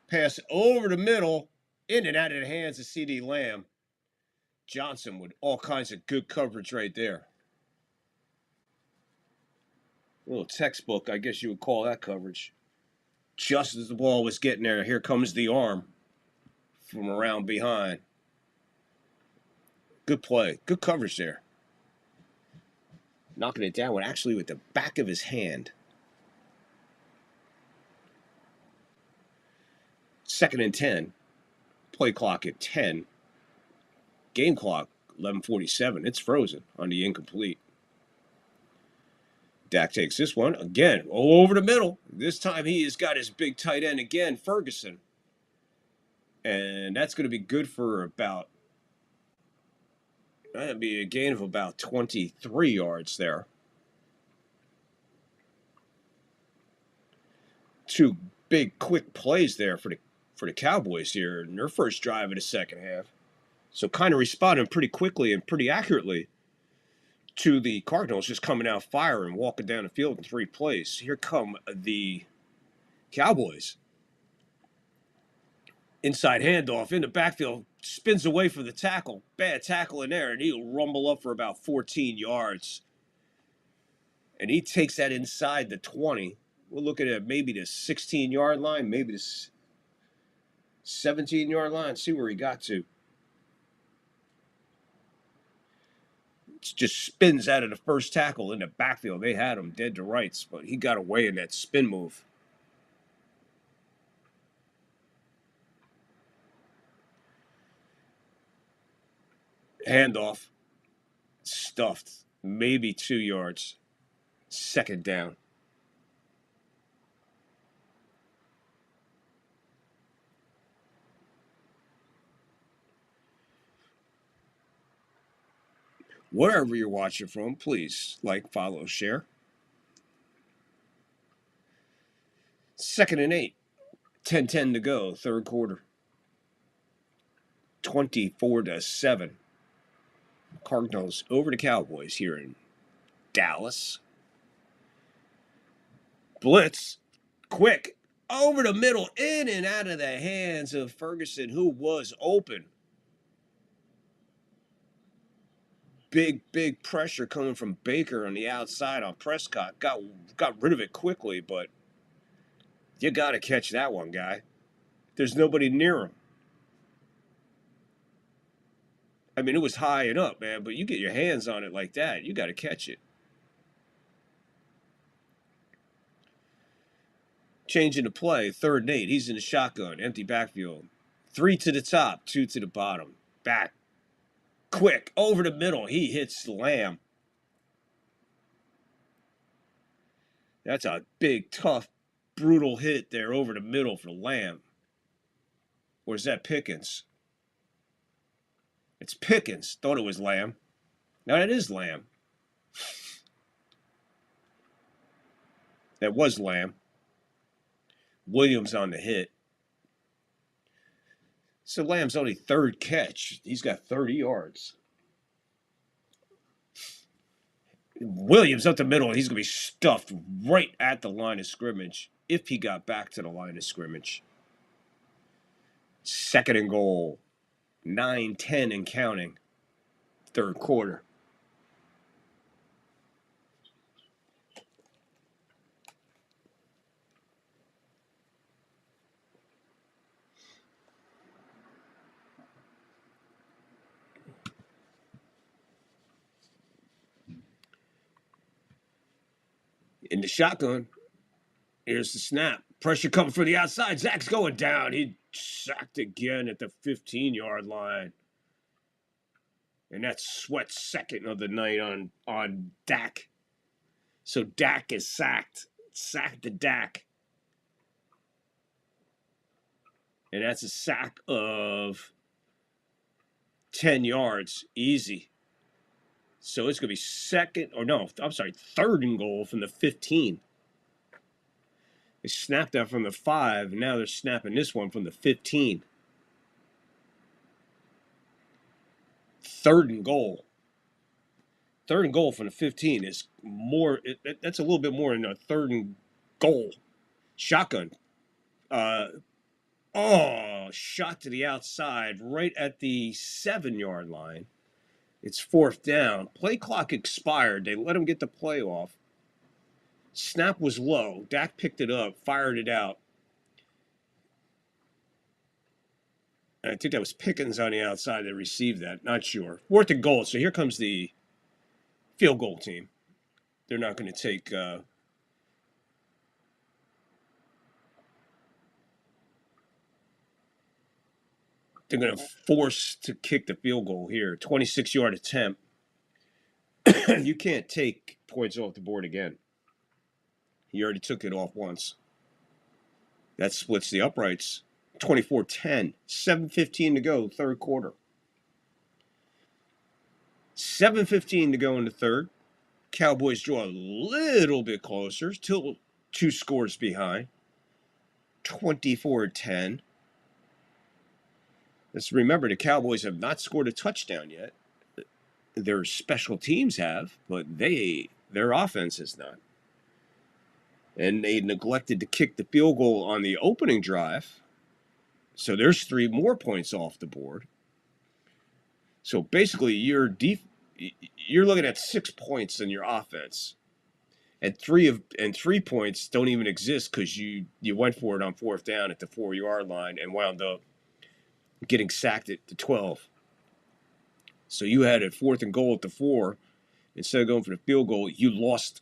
Pass over the middle. In and out of the hands of CeeDee Lamb. Johnson with all kinds of good coverage right there. A little textbook, I guess you would call that coverage. Just as the ball was getting there, here comes the arm from around behind. Good play. Good coverage there. Knocking it down actually with the back of his hand. 2nd and 10. Play clock at 10. Game clock, 11:47. It's frozen on the incomplete. Dak takes this one again, all over the middle. This time he has got his big tight end again, Ferguson. And that's going to be good for about, that'd be a gain of about 23 yards there. 2 big, quick plays there for the for the Cowboys here in their first drive of the second half. So kind of responding pretty quickly and pretty accurately to the Cardinals just coming out firing, walking down the field in 3 plays. Here come the Cowboys. Inside handoff in the backfield, spins away for the tackle. Bad tackle in there, and he'll rumble up for about 14 yards. And he takes that inside the 20. We're looking at maybe the 16-yard line, maybe the 17-yard line. See where he got to. It just spins out of the first tackle in the backfield. They had him dead to rights, but he got away in that spin move. Handoff. Stuffed. Maybe 2 yards. Second down. Wherever you're watching from, please like, follow, share. 2nd and 8. 10-10 to go, third quarter. 24-7. Cardinals over the Cowboys here in Dallas. Blitz. Quick. Over the middle. In and out of the hands of Ferguson, who was open. Big pressure coming from Baker on the outside on Prescott. Got rid of it quickly, but you got to catch that one, guy. There's nobody near him. I mean, it was high and up, man, but you get your hands on it like that, you got to catch it. Changing the play, 3rd and 8. He's in the shotgun, empty backfield. 3 to the top, 2 to the bottom. Back. Quick, over the middle. He hits Lamb. That's a big, tough, brutal hit there over the middle for Lamb. Or is that Pickens? It's Pickens. Thought it was Lamb. No, it is Lamb. That was Lamb. Williams on the hit. So Lamb's only 3rd catch. He's got 30 yards. Williams up the middle. He's going to be stuffed right at the line of scrimmage if he got back to the line of scrimmage. 2nd and goal. 9-10 and counting. Third quarter. In the shotgun, here's the snap. Pressure coming from the outside. Zach's going down. He sacked again at the 15-yard line. And that's Sweat's 2nd of the night on Dak. So Dak is sacked. Sacked to Dak. And that's a sack of 10 yards. Easy. So it's going to be 3rd and goal from the 15. They snapped that from the 5, and now they're snapping this one from the 15. 3rd and goal. 3rd and goal from the 15 is more. That's a little bit more than a 3rd and goal. Shotgun. Shot to the outside right at the 7-yard line. It's 4th down. Play clock expired. They let him get the play off. Snap was low. Dak picked it up, fired it out. And I think that was Pickens on the outside that received that. Not sure. 4th and goal. So here comes the field goal team. They're not going to take... They're going to force to kick the field goal here. 26-yard attempt. You can't take points off the board again. He already took it off once. That splits the uprights. 24-10. 7:15 to go, third quarter. 7:15 to go in the third. Cowboys draw a little bit closer, still 2 scores behind. 24-10. Let's remember the Cowboys have not scored a touchdown yet. Their special teams have, but their offense has not. And they neglected to kick the field goal on the opening drive. So there's 3 more points off the board. So basically, you're looking at 6 points in your offense, and 3 points don't even exist because you went for it on 4th down at the 4-yard line and wound up getting sacked at the 12. So you had a 4th and goal at the 4. Instead of going for the field goal, you lost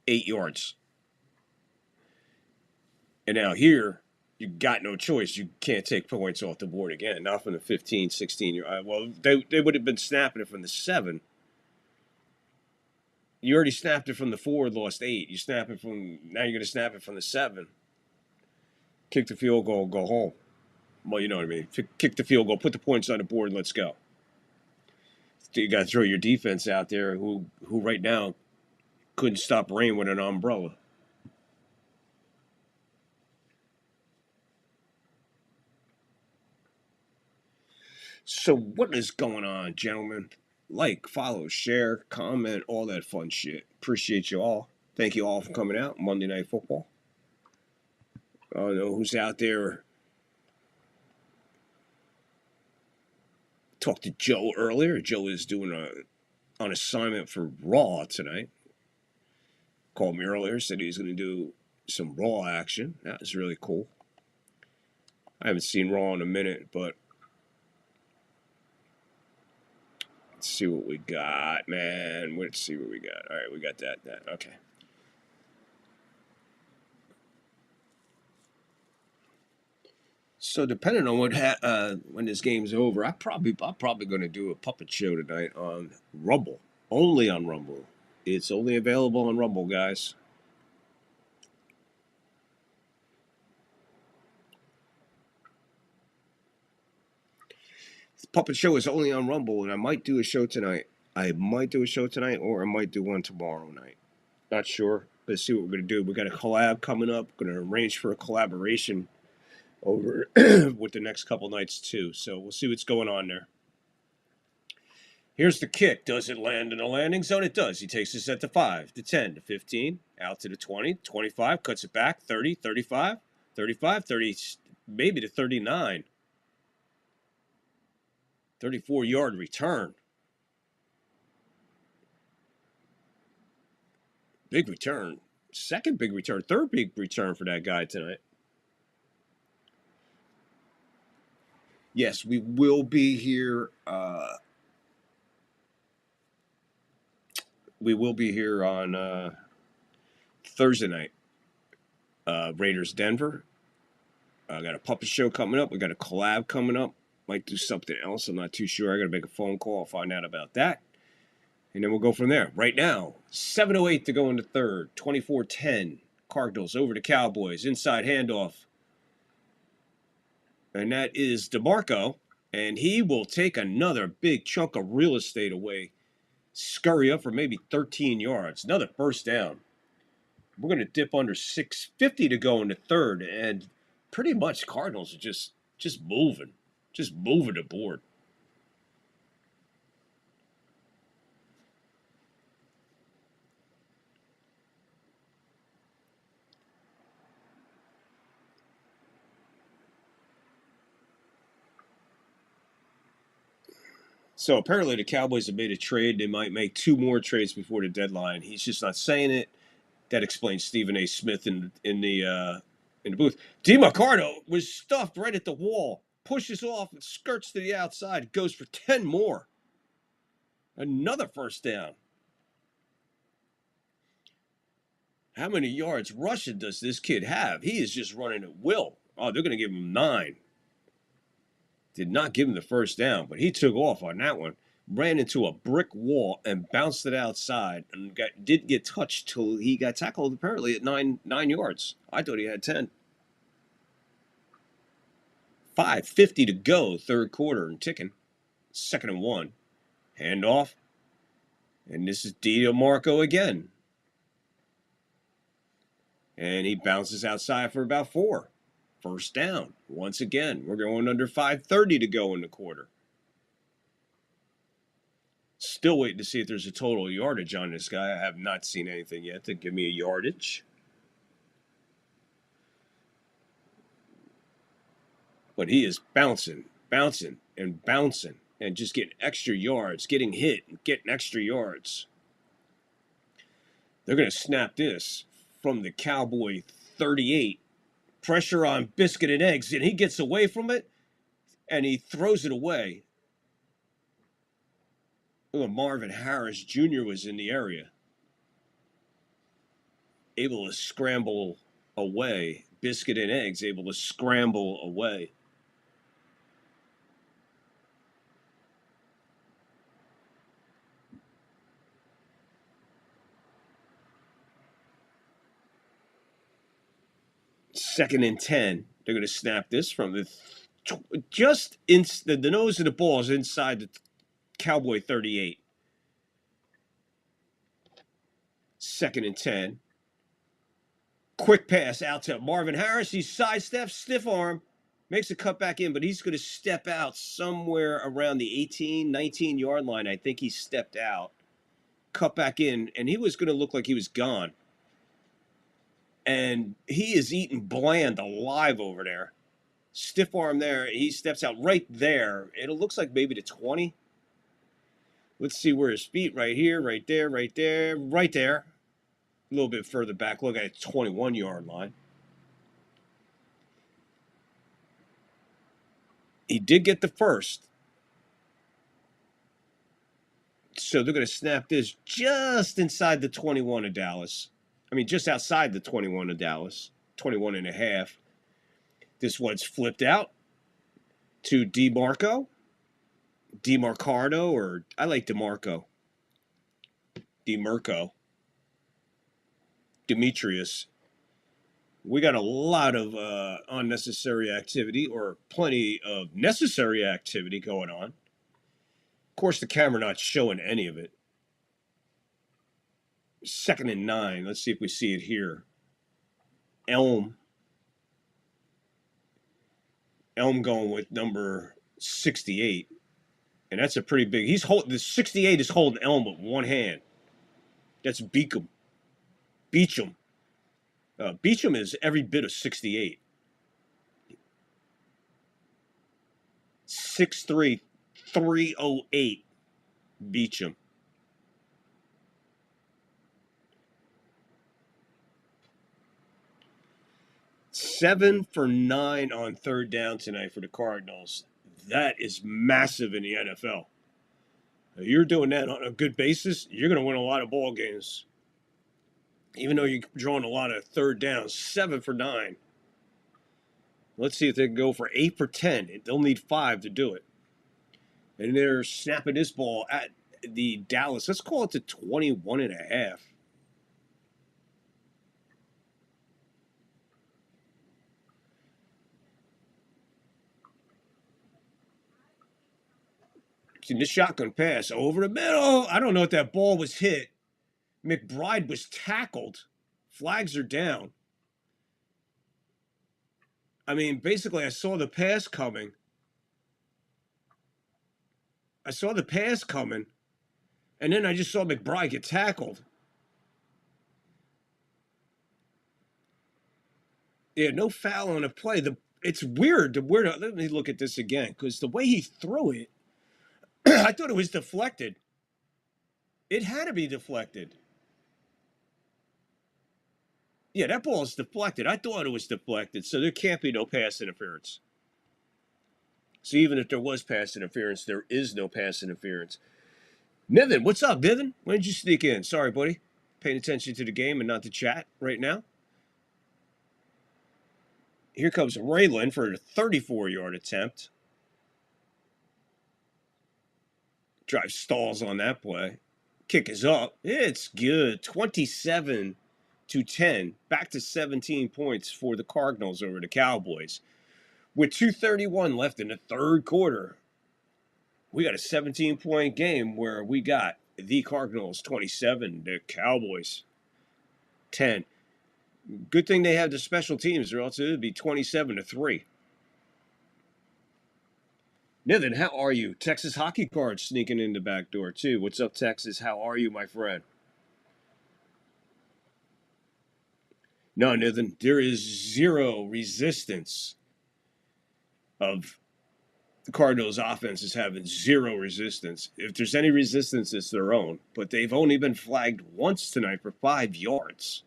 8 yards. And now here, you got no choice. You can't take points off the board again. Not from the 15, 16-yard. Well, they would have been snapping it from the 7. You already snapped it from the 4, lost 8. You snap it from, now you're going to snap it from the 7. Kick the field goal, go home. Well, you know what I mean. Kick the field goal, put the points on the board, and let's go. You got to throw your defense out there who right now couldn't stop rain with an umbrella. So what is going on, gentlemen? Like, follow, share, comment, all that fun shit. Appreciate you all. Thank you all for coming out. Monday Night Football. I don't know who's out there. Talked to Joe earlier. Joe is doing on assignment for Raw tonight. Called me earlier, said he was going to do some Raw action. That was really cool. I haven't seen Raw in a minute, but let's see what we got, man. Let's see what we got. All right, we got that. Okay. So depending on when this game's over, I'm probably going to do a puppet show tonight on Rumble. Only on Rumble. It's only available on Rumble, guys. The puppet show is only on Rumble, and I might do a show tonight. Or I might do one tomorrow night. Not sure. Let's see what we're going to do. We got a collab coming up. Going to arrange for a collaboration over with the next couple nights too. So we'll see what's going on there. Here's the kick. Does it land in the landing zone? It does. He takes this at the 5, the 10, the 15, out to the 20, 25, cuts it back, 30, 35, 35, 30, maybe to 39. 34-yard return. Big return. Second big return. Third big return for that guy tonight. Yes, we will be here. We will be here on Thursday night. Raiders Denver. I got a puppet show coming up. We got a collab coming up. Might do something else. I'm not too sure. I got to make a phone call. I'll find out about that. And then we'll go from there. Right now, 7:08 to go in the third. 24-10. Cardinals over to Cowboys. Inside handoff. And that is DeMarco. And he will take another big chunk of real estate away. Scurry up for maybe 13 yards. Another first down. We're going to dip under 6:50 to go in the third. And pretty much Cardinals are just moving. Just moving the board. So apparently the Cowboys have made a trade. They might make 2 more trades before the deadline. He's just not saying it. That explains Stephen A. Smith in the booth. DeMarco was stuffed right at the wall. Pushes off and skirts to the outside. Goes for 10 more. Another first down. How many yards rushing does this kid have? He is just running at will. Oh, they're going to give him 9. Did not give him the first down, but he took off on that one. Ran into a brick wall and bounced it outside and didn't get touched till he got tackled apparently at 9 yards. I thought he had 10. 5:50 to go, third quarter and ticking. 2nd and 1. Handoff. And this is DeMarco again. And he bounces outside for about 4. First down. Once again, we're going under 5:30 to go in the quarter. Still waiting to see if there's a total yardage on this guy. I have not seen anything yet to give me a yardage. But he is bouncing, and just getting extra yards, getting hit and getting extra yards. They're going to snap this from the Cowboy 38. Pressure on Biscuit and Eggs, and he gets away from it, and he throws it away. Oh, Marvin Harris Jr. was in the area. Able to scramble away. Biscuit and Eggs able to scramble away. Second and 10. They're going to snap this from the the nose of the ball is inside the Cowboy 38. Second and 10. Quick pass out to Marvin Harris. He sidesteps, stiff arm, makes a cut back in, but he's going to step out somewhere around the 18, 19-yard line. I think he stepped out, cut back in, and he was going to look like he was gone. And he is eating Bland alive over there. Stiff arm there. He steps out right there. It looks like maybe the 20. Let's see where his feet. Right here, right there, right there, right there. A little bit further back. Look at the 21-yard line. He did get the first. So they're going to snap this just inside the 21 of Dallas. I mean, just outside the 21 of Dallas, 21 and a half. This one's flipped out to DeMarco, or I like DeMarco, Demetrius. We got a lot of unnecessary activity, or plenty of necessary activity going on. Of course, the camera not showing any of it. Second and 9. Let's see if we see it here. Elm going with number 68. And that's a pretty big. The 68 is holding Elm with one hand. That's Beachum. Beachum is every bit of 68. 6'3", 308. Beachum. Seven for 9 on third down tonight for the Cardinals. That is massive in the NFL. You're doing that on a good basis, you're going to win a lot of ball games. Even though you're drawing a lot of third downs. 7 for 9. Let's see if they can go for 8 for 10. They'll need 5 to do it. And they're snapping this ball at the Dallas. Let's call it the 21 and a half. See, this shotgun pass over the middle. I don't know if that ball was hit. McBride was tackled. Flags are down. I mean, basically, I saw the pass coming. And then I just saw McBride get tackled. Yeah, no foul on the play. It's weird. Let me look at this again, because the way he threw it, I thought it was deflected. It had to be deflected. Yeah, that ball is deflected. I thought it was deflected, so there can't be no pass interference. So even if there was pass interference, there is no pass interference. Niven, what's up, Niven? When did you sneak in? Sorry, buddy. Paying attention to the game and not the chat right now. Here comes Raylan for a 34-yard attempt. Drive stalls on that play. Kick is up. It's good. 27-10. Back to 17 points for the Cardinals over the Cowboys. With 2:31 left in the third quarter, we got a 17-point game where we got the Cardinals 27, the Cowboys 10. Good thing they have the special teams, or else it would be 27-3. Nathan, how are you? Texas Hockey Cards sneaking in the back door, too. What's up, Texas? How are you, my friend? No, Nathan, there is zero resistance of the Cardinals' offense is having zero resistance. If there's any resistance, it's their own. But they've only been flagged once tonight for 5 yards,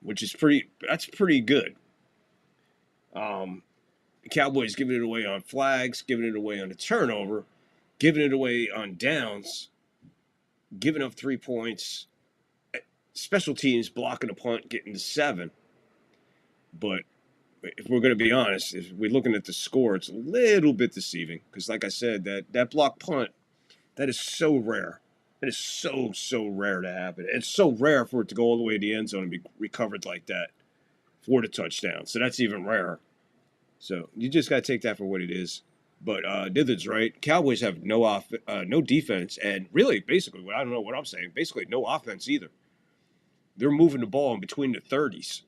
which is that's pretty good. The Cowboys giving it away on flags, giving it away on a turnover, giving it away on downs, giving up 3 points. Special teams blocking a punt, getting to 7. But if we're going to be honest, if we're looking at the score, it's a little bit deceiving. Because like I said, that block punt, that is so rare. It is so rare to happen. It's so rare for it to go all the way to the end zone and be recovered like that for the touchdown. So that's even rarer. So you just got to take that for what it is. But Dither's right. Cowboys have no defense, and really, basically, I don't know what I'm saying. Basically, no offense either. They're moving the ball in between the 30s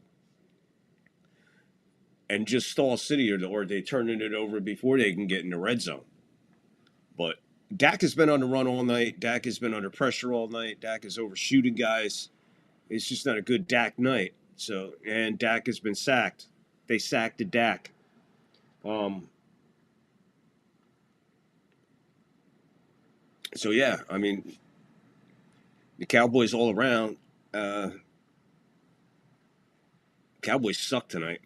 and just stall City, or they turning it over before they can get in the red zone. But Dak has been on the run all night. Dak has been under pressure all night. Dak is overshooting guys. It's just not a good Dak night. And Dak has been sacked. They sacked the Dak. So, yeah, I mean, the Cowboys all around, Cowboys suck tonight.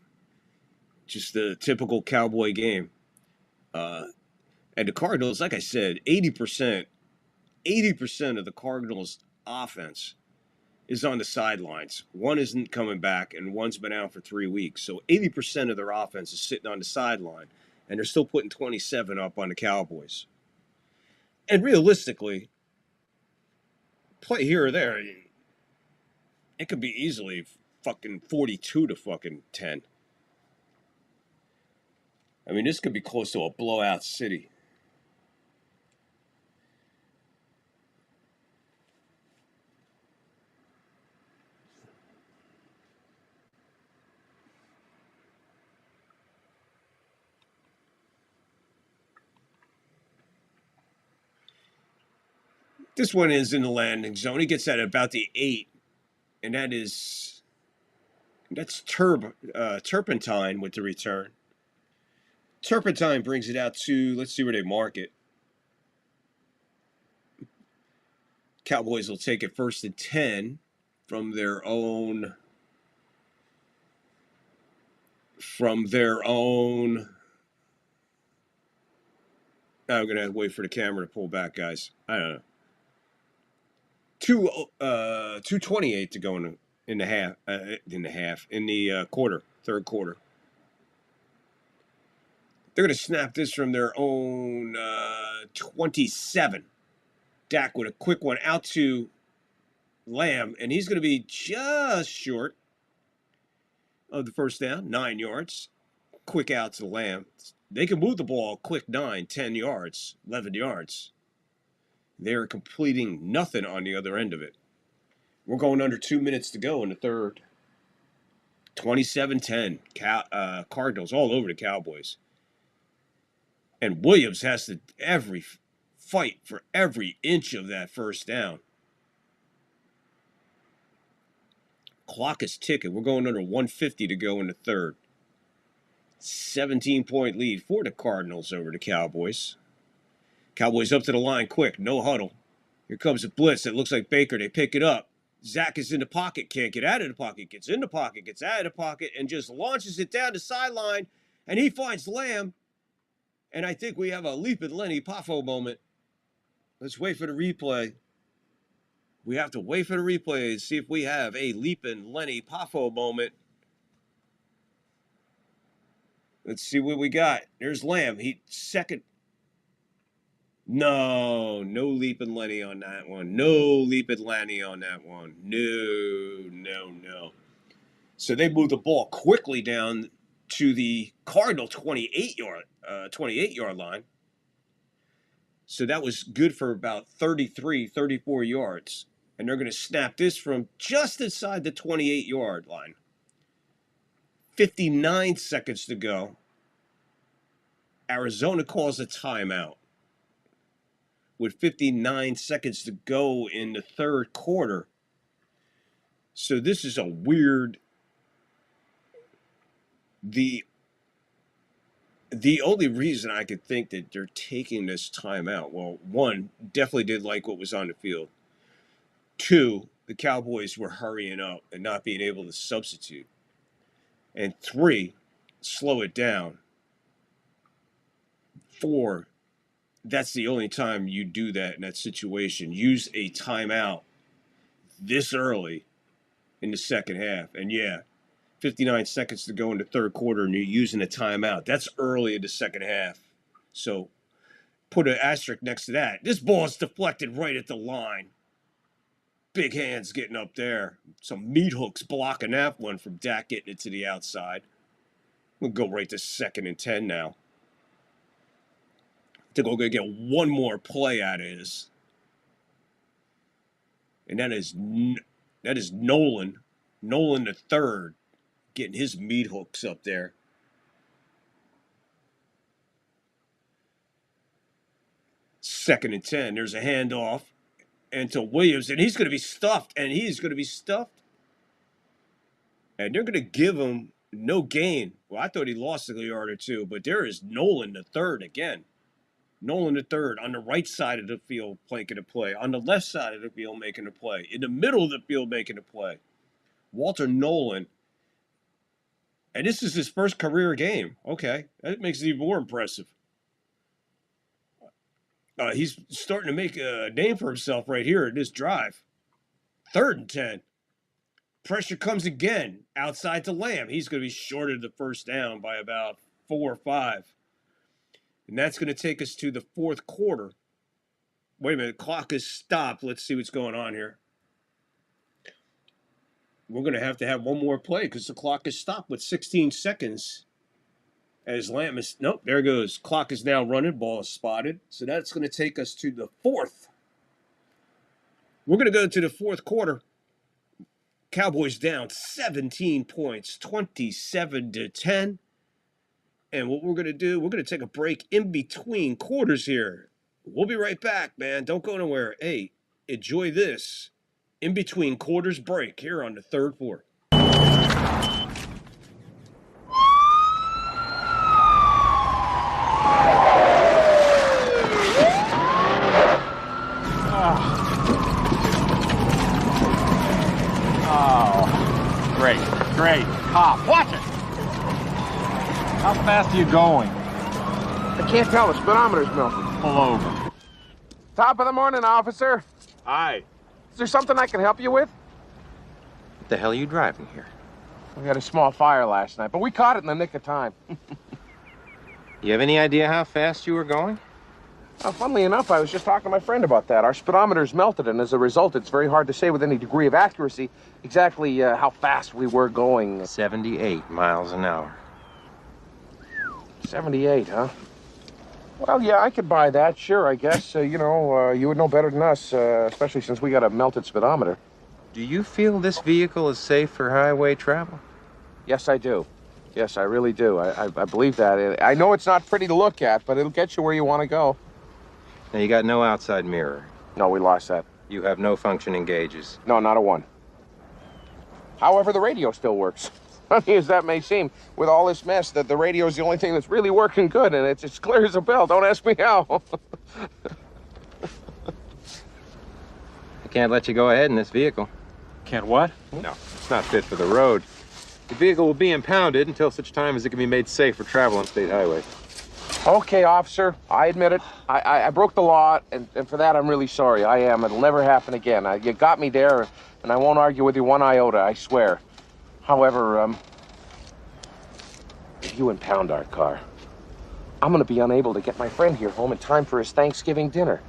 Just the typical Cowboy game. And the Cardinals, like I said, 80% of the Cardinals' offense is on the sidelines. One isn't coming back, and one's been out for 3 weeks. So 80% of their offense is sitting on the sideline, and they're still putting 27 up on the Cowboys. And realistically, play here or there, it could be easily fucking 42 to fucking 10. I mean, this could be close to a blowout city. This one is in the landing zone. He gets that at about the 8, and that's Turpentine with the return. Turpentine brings it out to, let's see where they mark it. Cowboys will take it 1st and 10 from their own. I'm going to wait for the camera to pull back, guys. I don't know. 2:28 to go in the quarter, third quarter. They're going to snap this from their own 27. Dak with a quick one out to Lamb, and he's going to be just short of the first down, 9 yards. Quick out to Lamb. They can move the ball quick 9, 10 yards, 11 yards. They're completing nothing on the other end of it. We're going under 2 minutes to go in the third. 27-10. Cardinals all over the Cowboys. And Williams has to fight for every inch of that first down. Clock is ticking. We're going under 150 to go in the third. 17-point lead for the Cardinals over the Cowboys. Cowboys up to the line quick. No huddle. Here comes a blitz. It looks like Baker. They pick it up. Zach is in the pocket. Can't get out of the pocket. Gets in the pocket. Gets out of the pocket. And just launches it down the sideline. And he finds Lamb. And I think we have a Leapin' Lenny Poffo moment. Let's wait for the replay. We have to wait for the replay to see if we have a Leapin' Lenny Poffo moment. Let's see what we got. There's Lamb. Second. No Leapin' Lenny on that one. No Leapin' Lenny on that one. No. So they move the ball quickly down to the Cardinal 28-yard line. So that was good for about 33, 34 yards. And they're going to snap this from just inside the 28-yard line. 59 seconds to go. Arizona calls a timeout. With 59 seconds to go in the third quarter. So this is a weird... The only reason I could think that they're taking this timeout, well, one, definitely did like what was on the field. Two, the Cowboys were hurrying up and not being able to substitute. And three, slow it down. Four, that's the only time you do that in that situation. Use a timeout this early in the second half. And yeah, 59 seconds to go in the third quarter and you're using a timeout. That's early in the second half. So put an asterisk next to that. This ball is deflected right at the line. Big hands getting up there. Some meat hooks blocking that one from Dak getting it to the outside. We'll go right to 2nd and 10 now. I think we're going to get one more play out of this. And that is Nolan. Nolan the third getting his meat hooks up there. Second and 10. There's a handoff. And to Williams, and he's going to be stuffed, and he's going to be stuffed. And they're going to give him no gain. Well, I thought he lost a yard or two, but there is Nolan the third again. Nolan the third on the right side of the field making a play, on the left side of the field making a play, in the middle of the field making a play. Walter Nolan, and this is his first career game. Okay, that makes it even more impressive. He's starting to make a name for himself right here in this drive. 3rd and 10. Pressure comes again outside to Lamb. He's going to be short of the first down by about 4 or 5. And that's going to take us to the fourth quarter. Wait a minute. Clock is stopped. Let's see what's going on here. We're going to have one more play because the clock is stopped with 16 seconds. As Lamb is, nope, there goes. Clock is now running. Ball is spotted. So that's going to take us to the fourth. We're going to go to the fourth quarter. Cowboys down 17 points, 27-10. And what we're going to do, we're going to take a break in between quarters here. We'll be right back, man. Don't go nowhere. Hey, enjoy this in between quarters break here on the third floor. Great. Cop, watch it! How fast are you going? I can't tell. The speedometer's melted. Pull over. Top of the morning, officer. Hi. Is there something I can help you with? What the hell are you driving here? We had a small fire last night, but we caught it in the nick of time. You have any idea how fast you were going? Funnily enough, I was just talking to my friend about that. Our speedometer's melted, and as a result, it's very hard to say with any degree of accuracy exactly how fast we were going. 78 miles an hour. 78, huh? Well, yeah, I could buy that, sure, I guess. You would know better than us, especially since we got a melted speedometer. Do you feel this vehicle is safe for highway travel? Yes, I do. Yes, I really do. I believe that. I know it's not pretty to look at, but it'll get you where you want to go. Now, you got no outside mirror. No, we lost that. You have no functioning gauges. No, not a one. However, the radio still works. Funny as that may seem, with all this mess, that the radio's the only thing that's really working good, and it's as clear as a bell. Don't ask me how. I can't let you go ahead in this vehicle. Can't what? No, it's not fit for the road. The vehicle will be impounded until such time as it can be made safe for travel on state highways. Okay, officer, I admit it. I broke the law, and for that I'm really sorry. I am. It'll never happen again. You got me there, and I won't argue with you one iota, I swear. However, if you impound our car, I'm going to be unable to get my friend here home in time for his Thanksgiving dinner.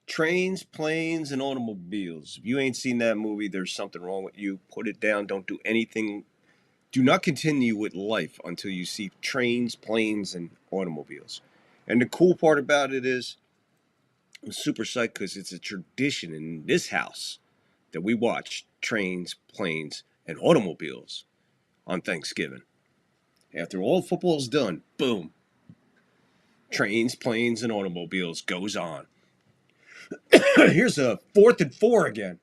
Trains, planes, and automobiles. If you ain't seen that movie, there's something wrong with you. Put it down. Don't do anything Do not continue with life until you see trains, planes, and automobiles. And the cool part about it is, I'm super psyched because it's a tradition in this house that we watch trains, planes, and automobiles on Thanksgiving. After all football is done, boom. Trains, planes, and automobiles goes on. Here's a 4th and 4 again.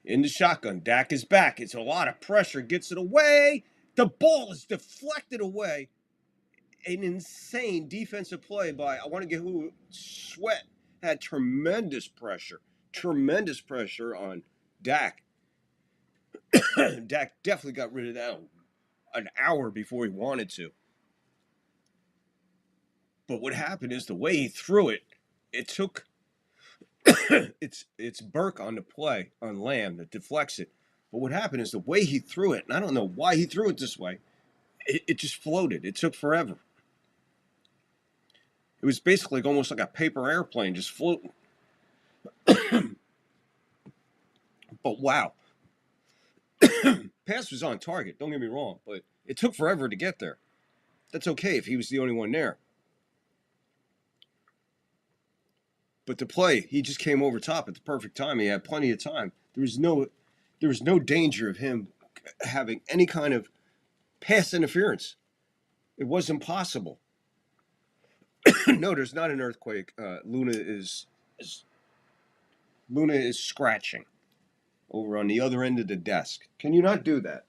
In the shotgun, Dak is back. It's a lot of pressure, gets it away. The ball is deflected away. An insane defensive play by, I want to get who, Sweat had tremendous pressure on Dak. Dak definitely got rid of that an hour before he wanted to. But what happened is the way he threw it, it took it's Burke on the play on Lamb that deflects it. But what happened is the way he threw it, and I don't know why he threw it this way, it just floated. It took forever. It was basically almost like a paper airplane just floating. But wow. Pass was on target, don't get me wrong, but it took forever to get there. That's okay if he was the only one there. But the play, he just came over top at the perfect time. He had plenty of time. There was no danger of him having any kind of pass interference. It was impossible. No, there's not an earthquake. Luna is scratching over on the other end of the desk. Can you not do that?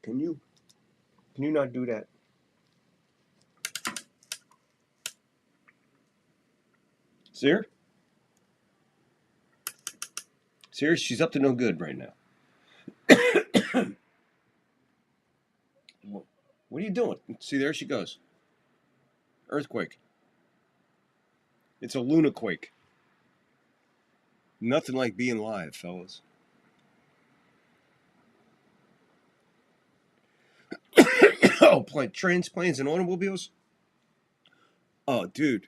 Can you not do that? See her? See her? She's up to no good right now. What are you doing? See, there she goes. Earthquake. It's a lunaquake. Nothing like being live, fellas. Oh, trains, planes, and automobiles? Oh, dude.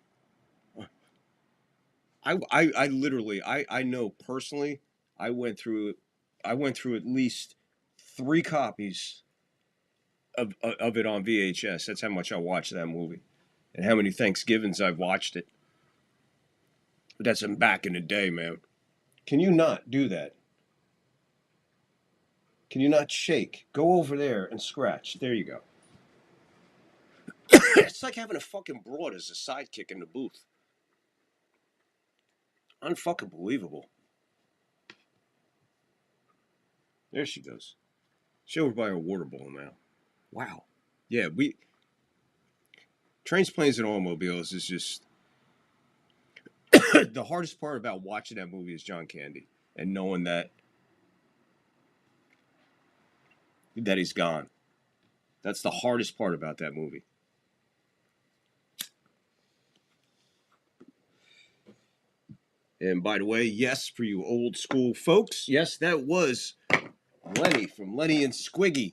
I literally know personally, I went through at least 3 copies of it on VHS. That's how much I watched that movie. And how many Thanksgivings I've watched it. But that's back in the day, man. Can you not do that? Can you not shake? Go over there and scratch. There you go. It's like having a fucking broad as a sidekick in the booth. Unfucking believable. There she goes. She's over by her water bowl now. Wow. Yeah, trains, planes, and automobiles is just the hardest part about watching that movie is John Candy and knowing that he's gone. That's the hardest part about that movie. And by the way, yes, for you old school folks, yes, that was Lenny from Lenny and Squiggy.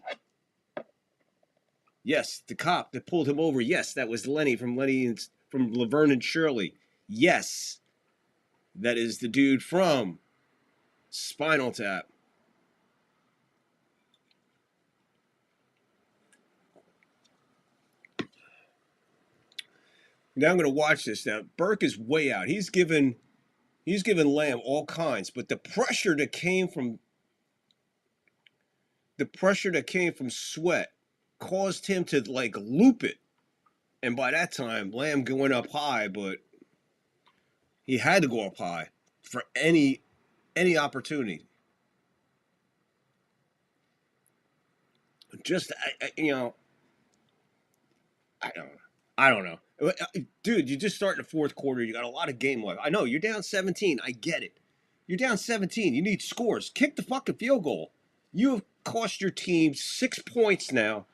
Yes, the cop that pulled him over. Yes, that was Lenny from Laverne and Shirley. Yes, that is the dude from Spinal Tap. Now I'm going to watch this. Now Burke is way out. He's given Lamb all kinds, but the pressure that came from Sweat caused him to like loop it. And by that time, Lamb going up high, but he had to go up high for any opportunity. Just I don't know. Dude, you just start in the 4th quarter. You got a lot of game left. I know, you're down 17. I get it. You're down 17. You need scores. Kick the fucking field goal. You have cost your team 6 points now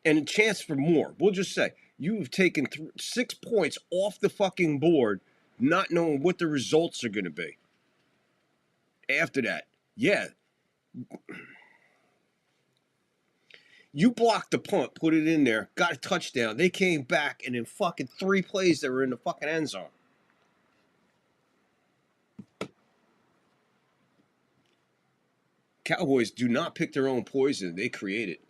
and a chance for more. We'll just say you have taken 6 points off the fucking board not knowing what the results are going to be. After that, yeah. You blocked the punt, put it in there, got a touchdown. They came back, and in fucking 3 plays, they were in the fucking end zone. Cowboys do not pick their own poison. They create it.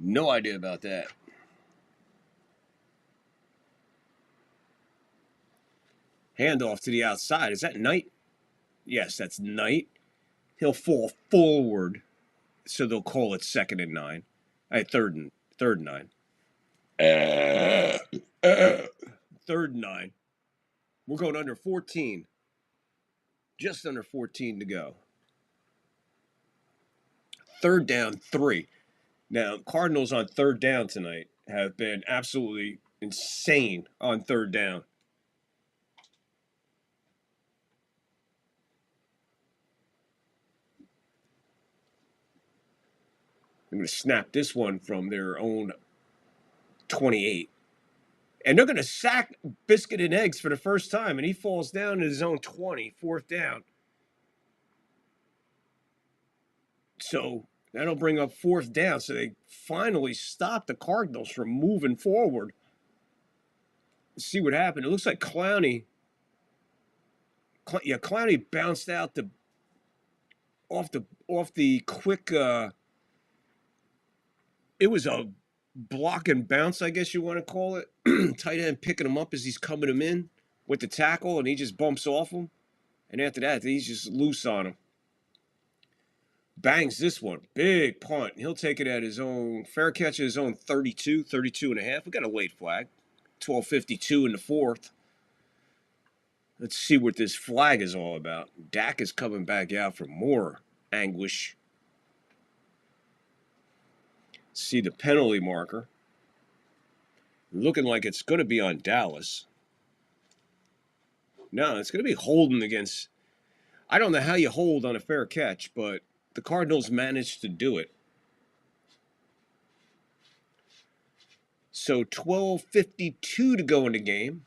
No idea about that. Handoff to the outside. Is that Knight? Yes, that's Knight. He'll fall forward, so they'll call it 2nd and 9. Third and 9. 3rd and 9. We're going under 14. Just under 14 to go. 3rd down, 3. Now, Cardinals on 3rd down tonight have been absolutely insane on 3rd down. I'm going to snap this one from their own 28. And they're going to sack Biscuit and Eggs for the first time, and he falls down in his own 20, 4th down. So that'll bring up 4th down. So they finally stop the Cardinals from moving forward. Let's see what happened. It looks like Clowney bounced out off the quick. It was a block and bounce, I guess you want to call it. Tight end picking him up as he's coming him in with the tackle, and he just bumps off him. And after that, he's just loose on him. Bangs this one. Big punt. He'll take it at his own, fair catch at his own 32 and a half. We got a late flag. 12:52 in the 4th. Let's see what this flag is all about. Dak is coming back out for more anguish. See the penalty marker. Looking like it's going to be on Dallas. No, it's going to be holding against. I don't know how you hold on a fair catch, but the Cardinals managed to do it. So 12:52 to go in the game.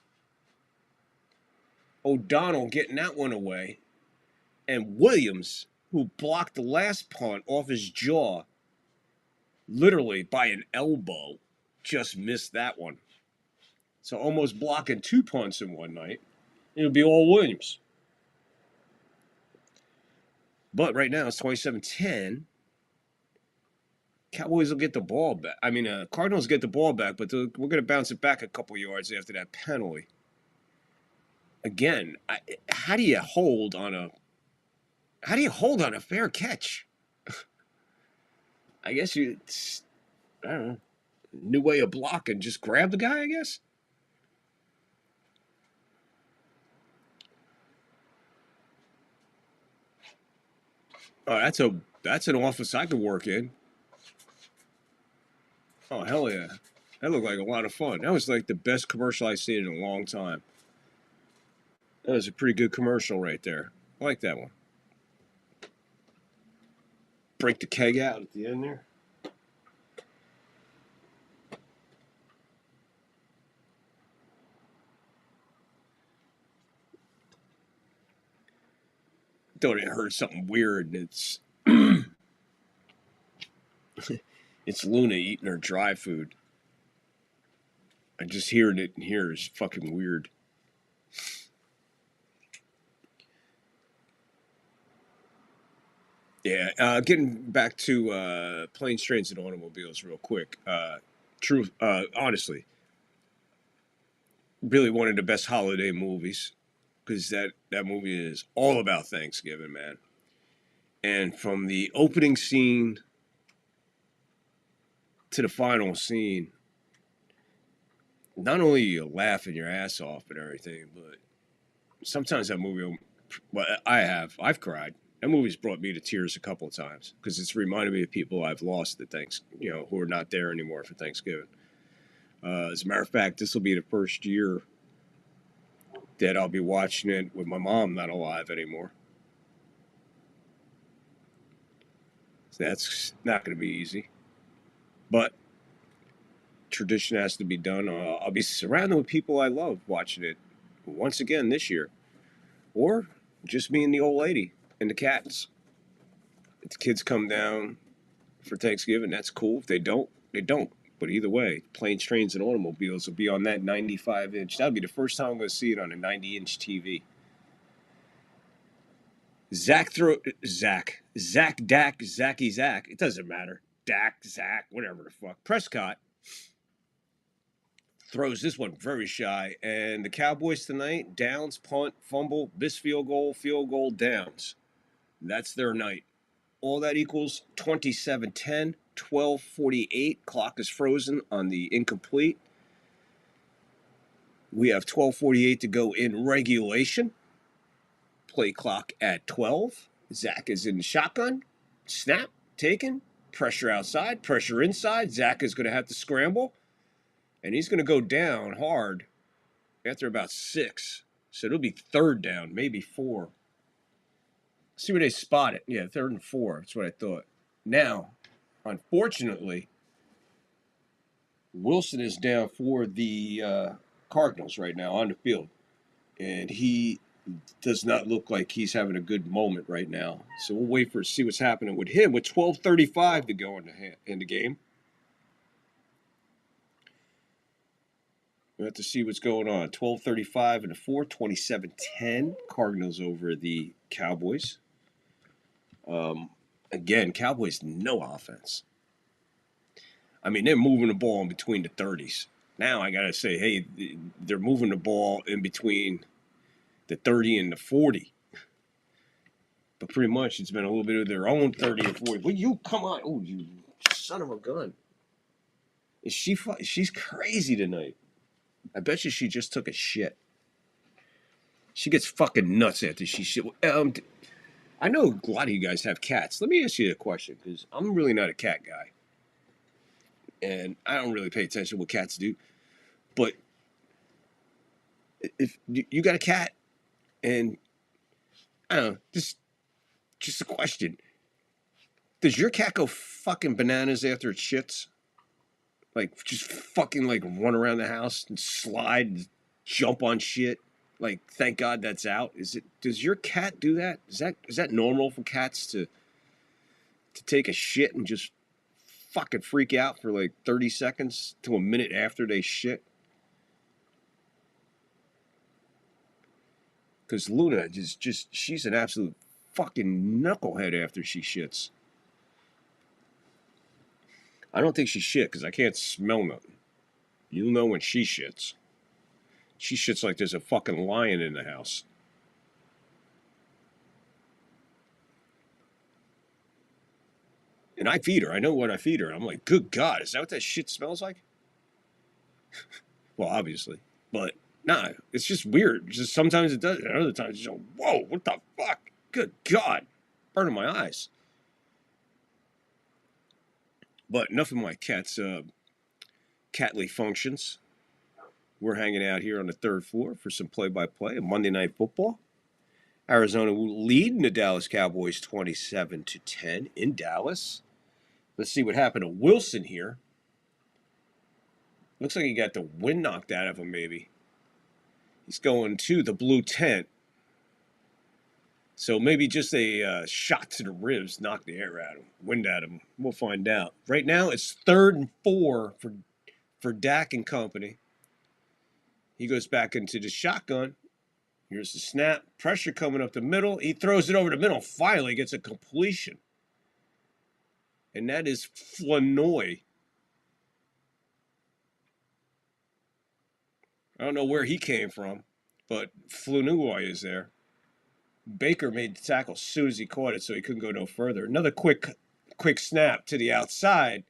O'Donnell getting that one away. And Williams, who blocked the last punt off his jaw, literally by an elbow, just missed that one. So almost blocking 2 punts in one night. It'll be all Williams. But right now it's 27-10. Cowboys will get the ball back. Cardinals get the ball back, but we're going to bounce it back a couple yards after that penalty. Again, how do you hold on a fair catch? I guess I don't know, new way of blocking. Just grab the guy, I guess. Oh, that's an office I could work in. Oh, hell yeah. That looked like a lot of fun. That was like the best commercial I've seen in a long time. That was a pretty good commercial right there. I like that one. Break the keg out at the end there. Thought it heard something weird, and it's it's Luna eating her dry food. I just hearing it in here is fucking weird. Yeah, getting back to Planes, Trains, and Automobiles real quick. Honestly, really one of the best holiday movies, because that movie is all about Thanksgiving, man. And from the opening scene to the final scene, not only you laughing your ass off and everything, but sometimes that movie, I've cried. That movie's brought me to tears a couple of times because it's reminded me of people I've lost at who are not there anymore for Thanksgiving. As a matter of fact, this will be the first year that I'll be watching it with my mom not alive anymore. So that's not going to be easy. But tradition has to be done. I'll be surrounded with people I love watching it once again this year. Or just me and the old lady and the cats. If the kids come down for Thanksgiving, that's cool. If they don't, they don't. But either way, Planes, Trains, and Automobiles will be on that 95-inch. That'll be the first time I'm going to see it on a 90-inch TV. Zach, Dak, Zachy, Zach. It doesn't matter. Dak, Zach, whatever the fuck. Prescott throws this one very shy. And the Cowboys tonight, downs, punt, fumble, missed field goal, downs. That's their night. All that equals 27-10, 12:48. Clock is frozen on the incomplete. We have 12:48 to go in regulation. Play clock at 12. Zach is in the shotgun. Snap, taken. Pressure outside, pressure inside. Zach is going to have to scramble. And he's going to go down hard after about 6. So it'll be 3rd down, maybe 4. See where they spot it. Yeah, 3rd and 4. That's what I thought. Now, unfortunately, Wilson is down for the Cardinals right now on the field. And he does not look like he's having a good moment right now. So we'll wait to see what's happening with him with 12:35 to go in the game. We have to see what's going on. 12:35 and a 4, 27-10. Cardinals over the Cowboys. Again, Cowboys no offense. I mean, they're moving the ball in between the 30s. Now I got to say, hey, they're moving the ball in between the 30 and the 40. But pretty much it's been a little bit of their own 30 and 40. But you, come on. Oh, you son of a gun. She's crazy tonight. I bet you she just took a shit. She gets fucking nuts after she shit. I know a lot of you guys have cats. Let me ask you a question, because I'm really not a cat guy. And I don't really pay attention to what cats do. But if you got a cat, and I don't know, just a question. Does your cat go fucking bananas after it shits? Like, just fucking, like, run around the house and slide and jump on shit? Like, thank God that's out. Does your cat do that? Is that normal for cats to take a shit and just fucking freak out for like 30 seconds to a minute after they shit? Because Luna she's an absolute fucking knucklehead after she shits. I don't think she shit because I can't smell nothing. You'll know when she shits. She shits like there's a fucking lion in the house. And I feed her. I know what I feed her. I'm like, good God, is that what that shit smells like? Well, obviously. But, nah, it's just weird. Just sometimes it does. And other times it's just, whoa, what the fuck? Good God. Burning my eyes. But enough of my cat's catly functions. We're hanging out here on the 3rd floor for some play-by-play of Monday Night Football. Arizona leading the Dallas Cowboys 27-10 in Dallas. Let's see what happened to Wilson here. Looks like he got the wind knocked out of him, maybe. He's going to the blue tent. So maybe just a shot to the ribs knocked the air out of him, wind out of him. We'll find out. Right now it's 3rd and 4 for Dak and company. He goes back into the shotgun. Here's the snap. Pressure coming up the middle. He throws it over the middle. Finally gets a completion. And that is Flanoy. I don't know where he came from, but Flanoy is there. Baker made the tackle as soon as he caught it, so he couldn't go no further. Another quick snap to the outside.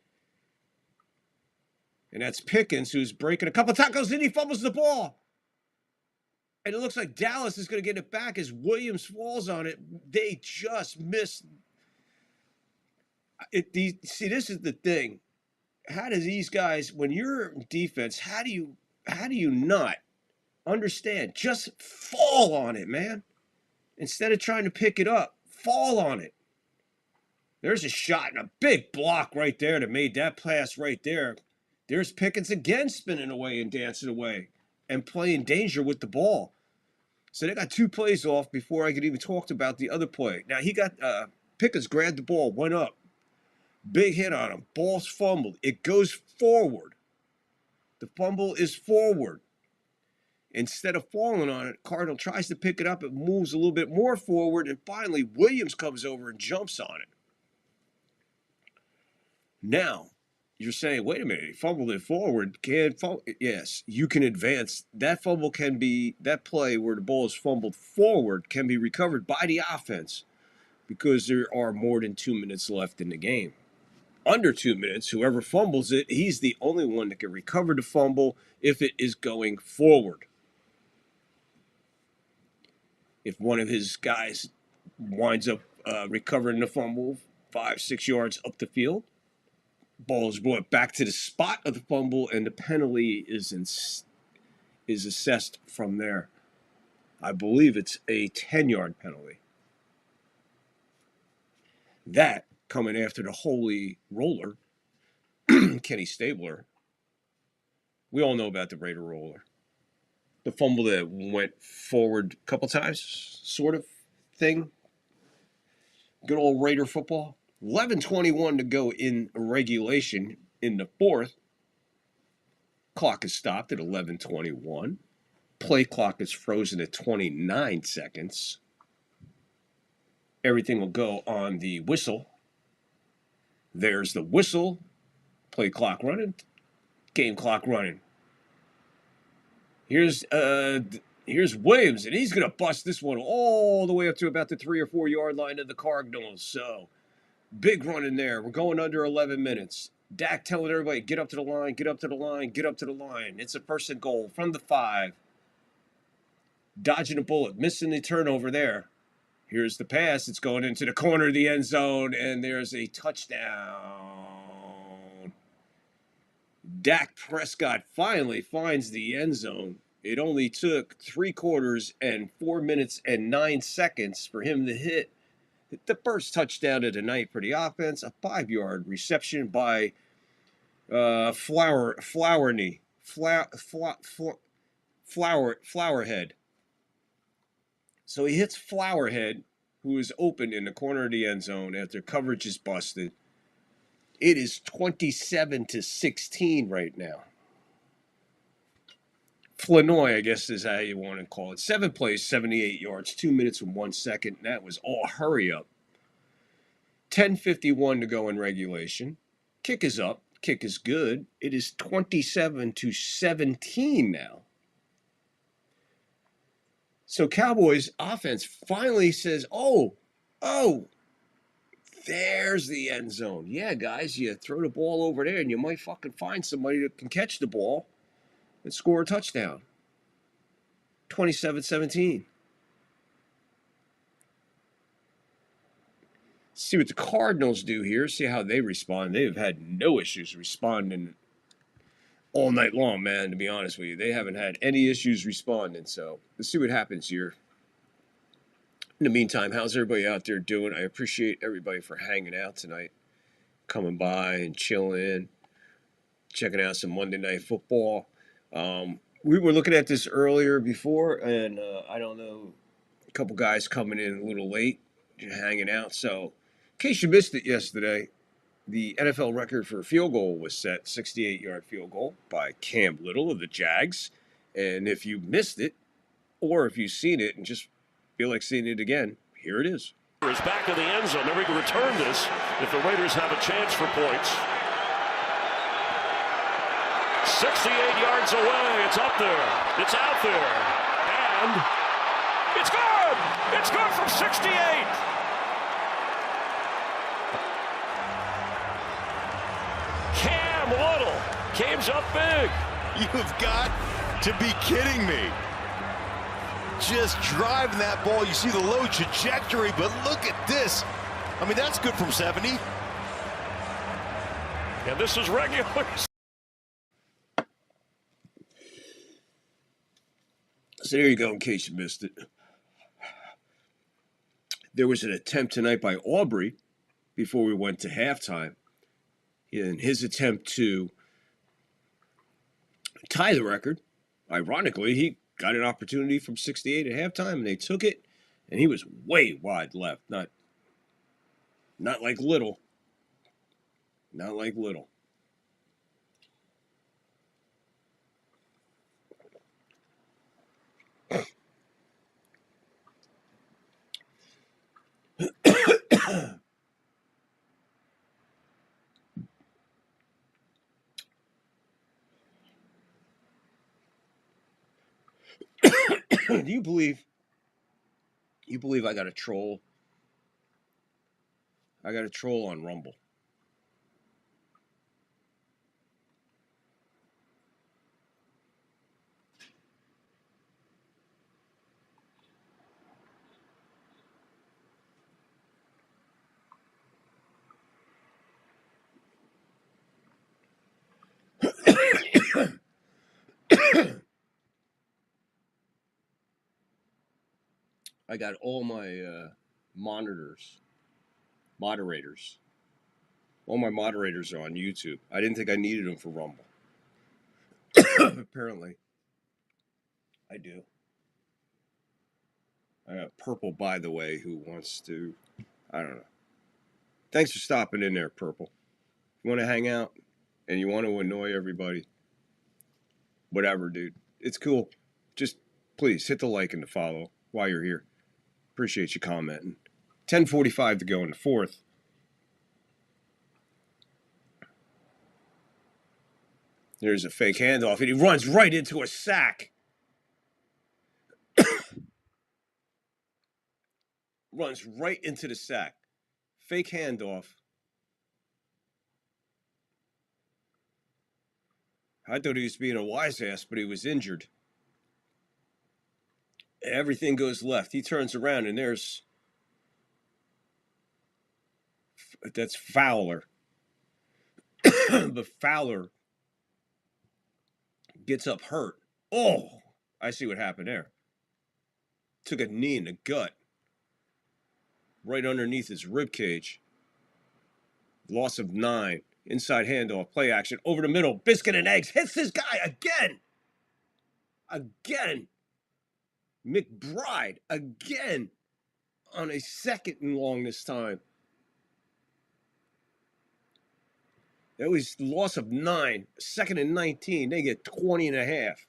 And that's Pickens, who's breaking a couple tackles, and he fumbles the ball. And it looks like Dallas is going to get it back as Williams falls on it. They just missed. See, this is the thing. How do these guys, when you're defense, how do you not understand? Just fall on it, man. Instead of trying to pick it up, fall on it. There's a shot and a big block right there that made that pass right there. There's Pickens again spinning away and dancing away and playing danger with the ball. So they got 2 plays off before I could even talk about the other play. Now he got Pickens grabbed the ball, went up. Big hit on him. Ball's fumbled. It goes forward. The fumble is forward. Instead of falling on it, Cardinal tries to pick it up. It moves a little bit more forward, and finally Williams comes over and jumps on it. Now, you're saying, wait a minute, he fumbled it forward. Yes, you can advance. That fumble can be, that play where the ball is fumbled forward can be recovered by the offense because there are more than 2 minutes left in the game. Under 2 minutes, whoever fumbles it, he's the only one that can recover the fumble if it is going forward. If one of his guys winds up recovering the fumble 5-6 yards up the field, ball is brought back to the spot of the fumble, and the penalty is assessed from there. I believe it's a 10-yard penalty. That coming after the holy roller, Kenny Stabler. We all know about the Raider roller. The fumble that went forward a couple times, sort of thing. Good old Raider football. 11:21 to go in regulation in the fourth. Clock is stopped at 11:21. Play clock is frozen at 29 seconds. Everything will go on the whistle. There's the whistle. Play clock running. Game clock running. Here's Williams, and he's going to bust this one all the way up to about the 3 or 4 yard line of the Cardinals. So, big run in there. We're going under 11 minutes. Dak telling everybody, get up to the line, get up to the line, get up to the line. It's a first and goal from the 5. Dodging a bullet, missing the turnover there. Here's the pass. It's going into the corner of the end zone, and there's a touchdown. Dak Prescott finally finds the end zone. It only took 3 quarters and 4 minutes and 9 seconds for him to hit the first touchdown of the night for the offense. A 5-yard reception by Flowerhead. So he hits Flowerhead, who is open in the corner of the end zone after coverage is busted. It is 27-16 right now. Flanoy, I guess is how you want to call it. 7 plays, 78 yards, 2 minutes and 1 second. And that was all hurry up. 10:51 to go in regulation. Kick is up. Kick is good. It is 27-17 now. So Cowboys offense finally says, oh, there's the end zone. Yeah, guys, you throw the ball over there and you might fucking find somebody that can catch the ball and score a touchdown. 27-17. See what the Cardinals do here. See how they respond. They've had no issues responding all night long, man, to be honest with you. They haven't had any issues responding. So let's see what happens here. In the meantime, how's everybody out there doing? I appreciate everybody for hanging out tonight, coming by and chilling, checking out some Monday Night Football. We were looking at this earlier before, and I don't know, a couple guys coming in a little late, hanging out. So in case you missed it yesterday, the NFL record for a field goal was set, 68-yard field goal by Cam Little of the Jags. And if you missed it, or if you've seen it and just feel like seeing it again, here it is. Is back in the end zone. They're going to return this if the Raiders have a chance for points. 68 yards away. It's up there. It's out there. And it's good. It's good from 68. Cam Little comes up big. You've got to be kidding me. Just driving that ball. You see the low trajectory, but look at this. I mean, that's good from 70. And this is regular. So there you go, in case you missed it. There was an attempt tonight by Aubrey before we went to halftime. In his attempt to tie the record, ironically, he got an opportunity from 68 at halftime, and they took it, and he was way wide left. Not like Little. Not like Little. Do you believe I got a troll? I got a troll on Rumble. I got all my moderators. All my moderators are on YouTube. I didn't think I needed them for Rumble. Apparently, I do. I got Purple, by the way, who wants to, I don't know. Thanks for stopping in there, Purple. You want to hang out and you want to annoy everybody, whatever, dude. It's cool. Just please hit the like and the follow while you're here. Appreciate you commenting. 10:45 to go in the fourth. There's a fake handoff, and he runs right into a sack. Runs right into the sack. Fake handoff. I thought he was being a wise ass, but he was injured. Everything goes left. He turns around, and that's Fowler. But Fowler gets up hurt. Oh, I see what happened there. Took a knee in the gut. Right underneath his rib cage. Loss of 9. Inside handoff. Play action. Over the middle. Biscuit and eggs. Hits this guy again. Again. McBride. Again. On a 2nd and long this time. That was loss of 9. 2nd and 19. They get 20 and a half.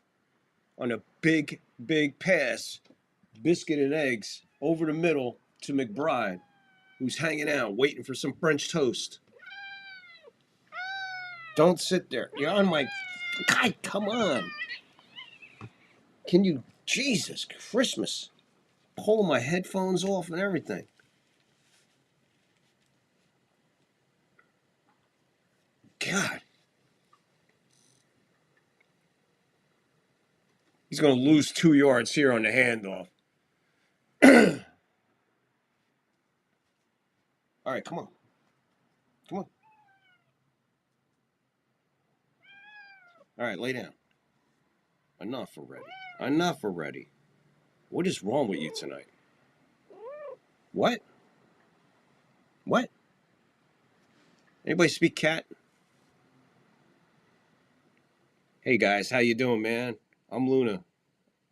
On a big, big pass. Biscuit and eggs. Over the middle to McBride, who's hanging out, waiting for some French toast. Don't sit there. You're on my... God, come on. Can you... Jesus Christmas. Pull my headphones off and everything. God. He's going to lose 2 yards here on the handoff. All right, come on. Come on. All right, lay down. Enough already. Enough already. What is wrong with you tonight? What? What? Anybody speak cat? Hey guys, how you doing, man? I'm Luna.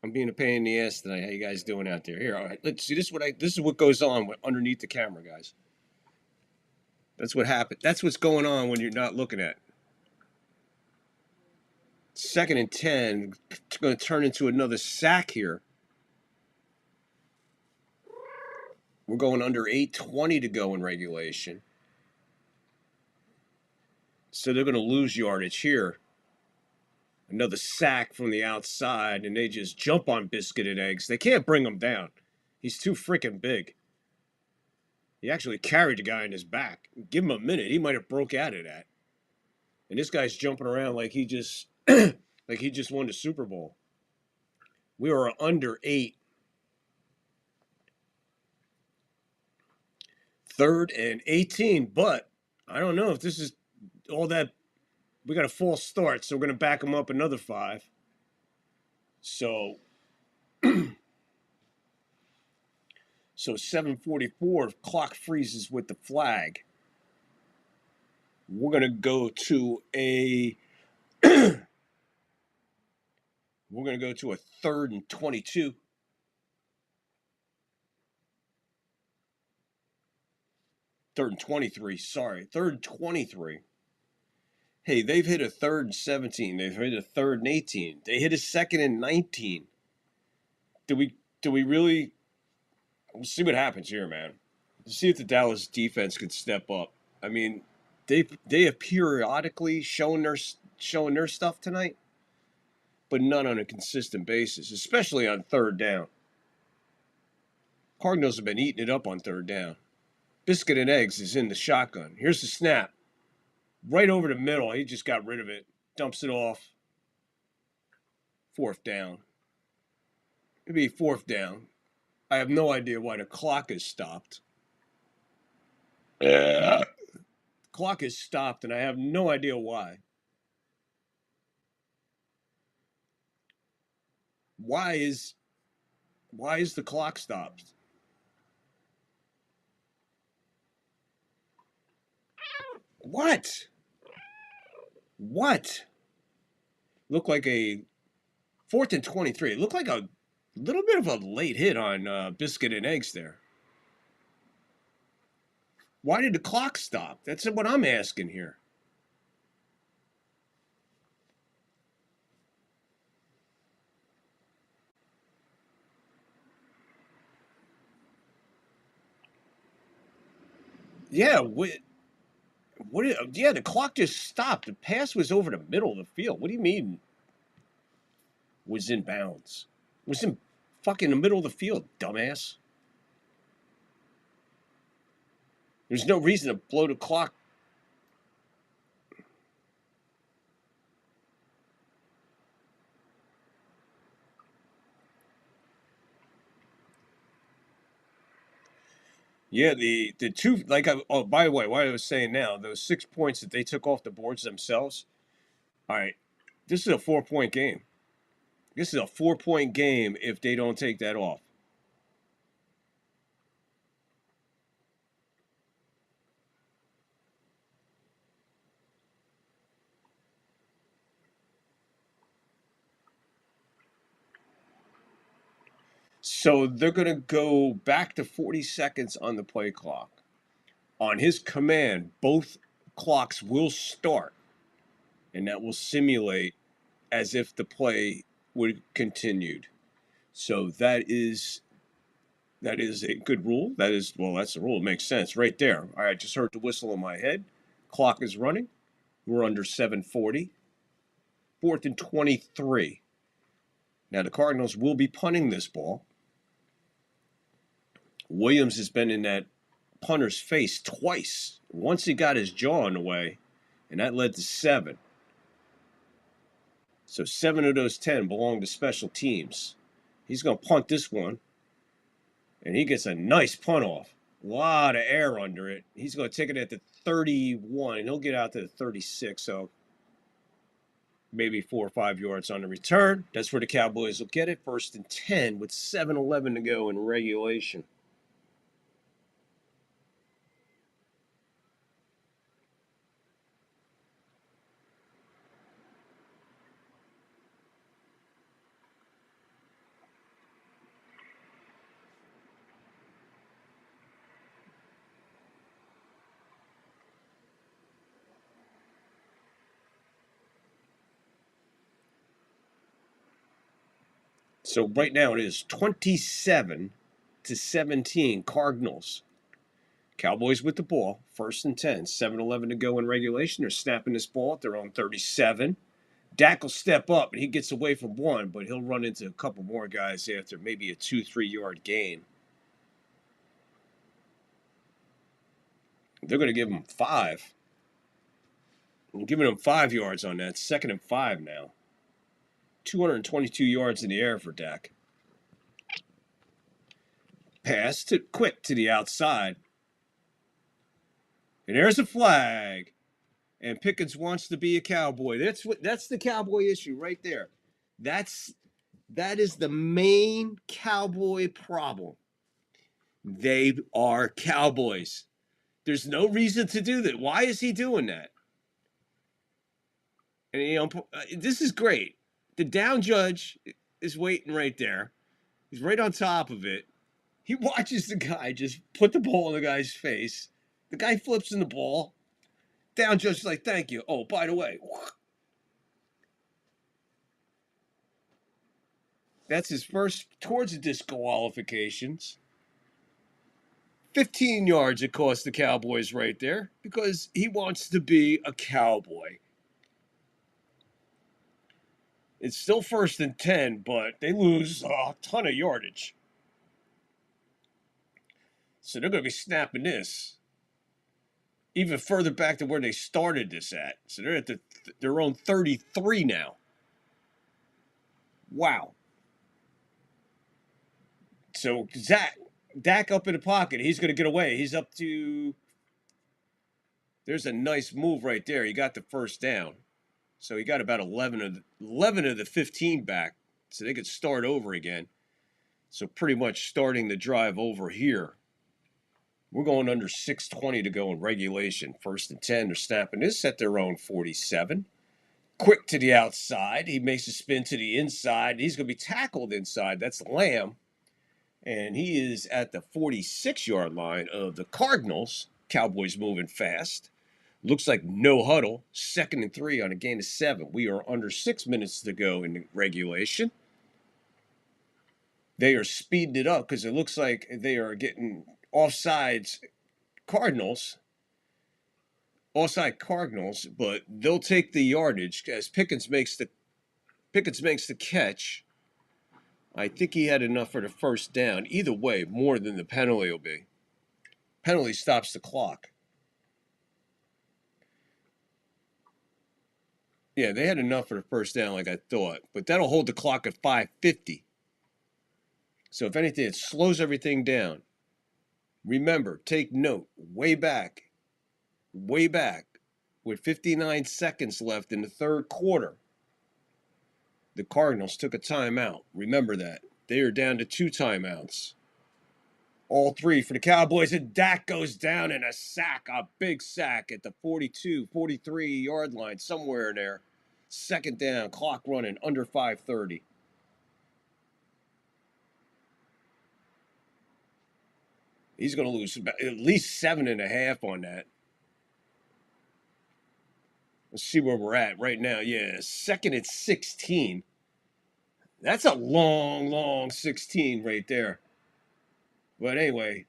I'm being a pain in the ass tonight. How you guys doing out there? Here, all right. Let's see. This is what goes on underneath the camera, guys. That's what happened. That's what's going on when you're not looking at. 2nd and 10. It's going to turn into another sack here. We're going under 8:20 to go in regulation. So they're going to lose yardage here. Another sack from the outside, and they just jump on Biscuit and Eggs. They can't bring him down. He's too freaking big. He actually carried the guy in his back. Give him a minute. He might have broke out of that. And this guy's jumping around like he just won the Super Bowl. We were under 8. 3rd and 18, but I don't know if this is all that. We got a false start, so we're going to back them up another 5. So 7:44, clock freezes with the flag. We're going to go to a 3rd and 22. 3rd and 23, sorry. 3rd and 23. Hey, they've hit a 3rd and 17. They've hit a 3rd and 18. They hit a 2nd and 19. Do we really... We'll see what happens here, man. We'll see if the Dallas defense could step up. I mean, they have periodically shown their stuff tonight. but not on a consistent basis, especially on third down. Cardinals have been eating it up on third down. Biscuit and Eggs is in the shotgun. Here's the snap. Right over the middle. He just got rid of it. Dumps it off. Fourth down. It'd be fourth down. I have no idea why the clock is stopped. The clock is stopped, and I have no idea why. Why is the clock stopped? What? Looked like a 4th and 23. It looked like a little bit of a late hit on Biscuit and Eggs there. Why did the clock stop? That's what I'm asking here. Yeah, yeah, the clock just stopped. The pass was over the middle of the field. What do you mean was in bounds? It was in fucking the middle of the field, dumbass. There's no reason to blow the clock. Yeah, the two, like, oh, by the way, what I was saying now, those 6 points that they took off the boards themselves, all right, this is a 4-point game. This is a 4-point game if they don't take that off. So they're going to go back to 40 seconds on the play clock. On his command, both clocks will start, and that will simulate as if the play would continued. So that is a good rule. That's the rule. It makes sense right there. All right, just heard the whistle in my head. Clock is running. We're under 7:40. 4th and 23. Now the Cardinals will be punting this ball. Williams has been in that punter's face twice. Once he got his jaw in the way, and that led to 7. So 7 of those 10 belong to special teams. He's going to punt this one, and he gets a nice punt off. A lot of air under it. He's going to take it at the 31, and he'll get out to the 36, so maybe 4 or 5 yards on the return. That's where the Cowboys will get it. 1st and 10 with 7:11 to go in regulation. So right now it is 27-17 Cardinals. Cowboys with the ball, 1st and 10, 7:11 to go in regulation. They're snapping this ball at their own 37. Dak will step up, and he gets away from one, but he'll run into a couple more guys after maybe a 2-3 yard gain. They're going to give him 5. I'm giving him 5 yards on that. 2nd and 5 now. 222 yards in the air for Dak. Pass quick to the outside. And there's a flag. And Pickens wants to be a Cowboy. That's the Cowboy issue right there. That is the main Cowboy problem. They are Cowboys. There's no reason to do that. Why is he doing that? And this is great. The down judge is waiting right there. He's right on top of it. He watches the guy just put the ball in the guy's face. The guy flips in the ball. Down judge is like, thank you. Oh, by the way. That's his first towards the disqualifications. 15 yards it cost the Cowboys right there because he wants to be a Cowboy. It's still 1st and 10, but they lose a ton of yardage. So they're going to be snapping this even further back to where they started this at. So they're at their own 33 now. Wow. So Dak up in the pocket. He's going to get away. He's up to... There's a nice move right there. He got the first down. So he got about 11 of the 15 back. So they could start over again. So pretty much starting the drive over here. We're going under 6:20 to go in regulation. 1st and 10. They're snapping this at their own 47. Quick to the outside. He makes a spin to the inside. He's going to be tackled inside. That's Lamb. And he is at the 46-yard line of the Cardinals. Cowboys moving fast. Looks like no huddle. 2nd and 3 on a gain of 7. We are under 6 minutes to go in regulation. They are speeding it up because it looks like they are getting offside Cardinals, but they'll take the yardage as Pickens makes the catch. I think he had enough for the first down. Either way, more than the penalty will be. Penalty stops the clock. Yeah, they had enough for the first down like I thought, but that'll hold the clock at 5:50. So if anything, it slows everything down. Remember, take note, way back, with 59 seconds left in the third quarter, the Cardinals took a timeout. Remember that. They are down to 2 timeouts. All 3 for the Cowboys, and Dak goes down in a sack, a big sack at the 42, 43-yard line, somewhere in there. 2nd down, clock running, under 5:30. He's going to lose at least 7.5 on that. Let's see where we're at right now. Yeah, 2nd and 16. That's a long 16 right there. But anyway,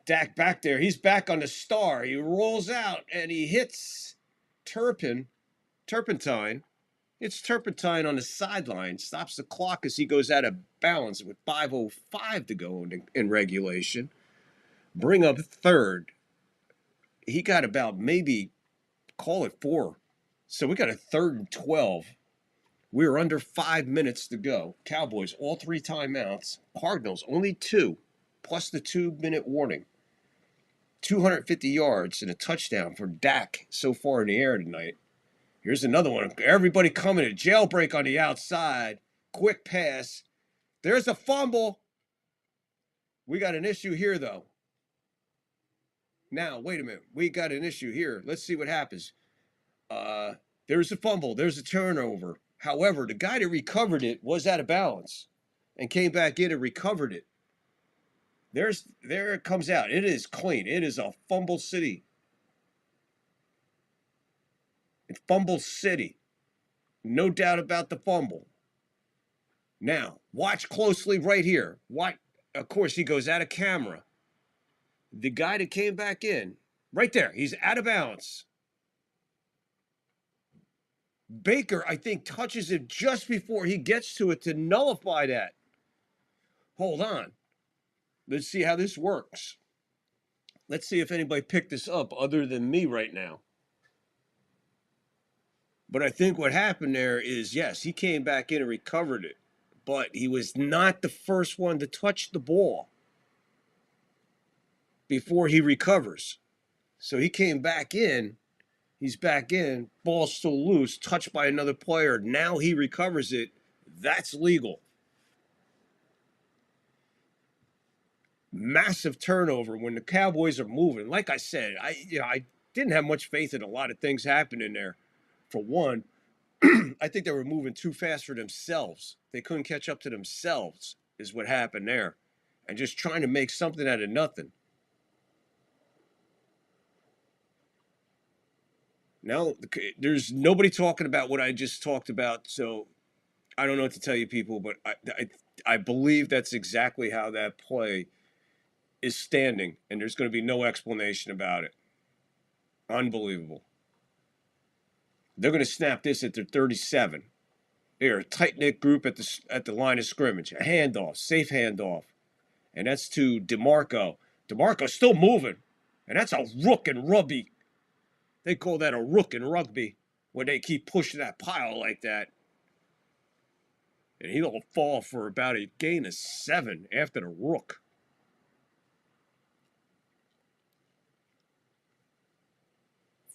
Dak back there. He's back on the star. He rolls out and he hits Turpentine. It's Turpentine on the sideline. Stops the clock as he goes out of bounds with 5:05 to go in regulation. Bring up 3rd. He got about maybe, call it 4. So we got a 3rd and 12. We're under 5 minutes to go. Cowboys, all 3 timeouts. Cardinals, only 2, plus the 2-minute warning. 250 yards and a touchdown for Dak so far in the air tonight. Here's another one. Everybody coming. A jailbreak on the outside. Quick pass. There's a fumble. We got an issue here, though. Now, wait a minute. We got an issue here. Let's see what happens. There's a fumble. There's a turnover. However, the guy that recovered it was out of balance and came back in and recovered it. There it comes out. It is clean. It is a fumble city. It's fumble city. No doubt about the fumble. Now, watch closely right here. Of course, he goes out of camera. The guy that came back in, right there, he's out of bounds. Baker, I think, touches it just before he gets to it to nullify that. Hold on. Let's see how this works. Let's see if anybody picked this up other than me right now. But I think what happened there is, yes, he came back in and recovered it. But he was not the first one to touch the ball before he recovers. So he came back in. He's back in. Ball's still loose. Touched by another player. Now he recovers it. That's legal. Massive turnover when the Cowboys are moving. Like I said, I didn't have much faith in a lot of things happening there. For one, I think they were moving too fast for themselves. They couldn't catch up to themselves is what happened there. And just trying to make something out of nothing. Now, there's nobody talking about what I just talked about, so I don't know what to tell you people, but I believe that's exactly how that play is standing, and there's going to be no explanation about it. Unbelievable. They're going to snap this at their 37. They're a tight-knit group at the line of scrimmage. A handoff, safe handoff. And that's to DeMarco. DeMarco's still moving. And that's a rook and rugby. They call that a rook and rugby when they keep pushing that pile like that. And he'll fall for about a gain of 7 after the rook.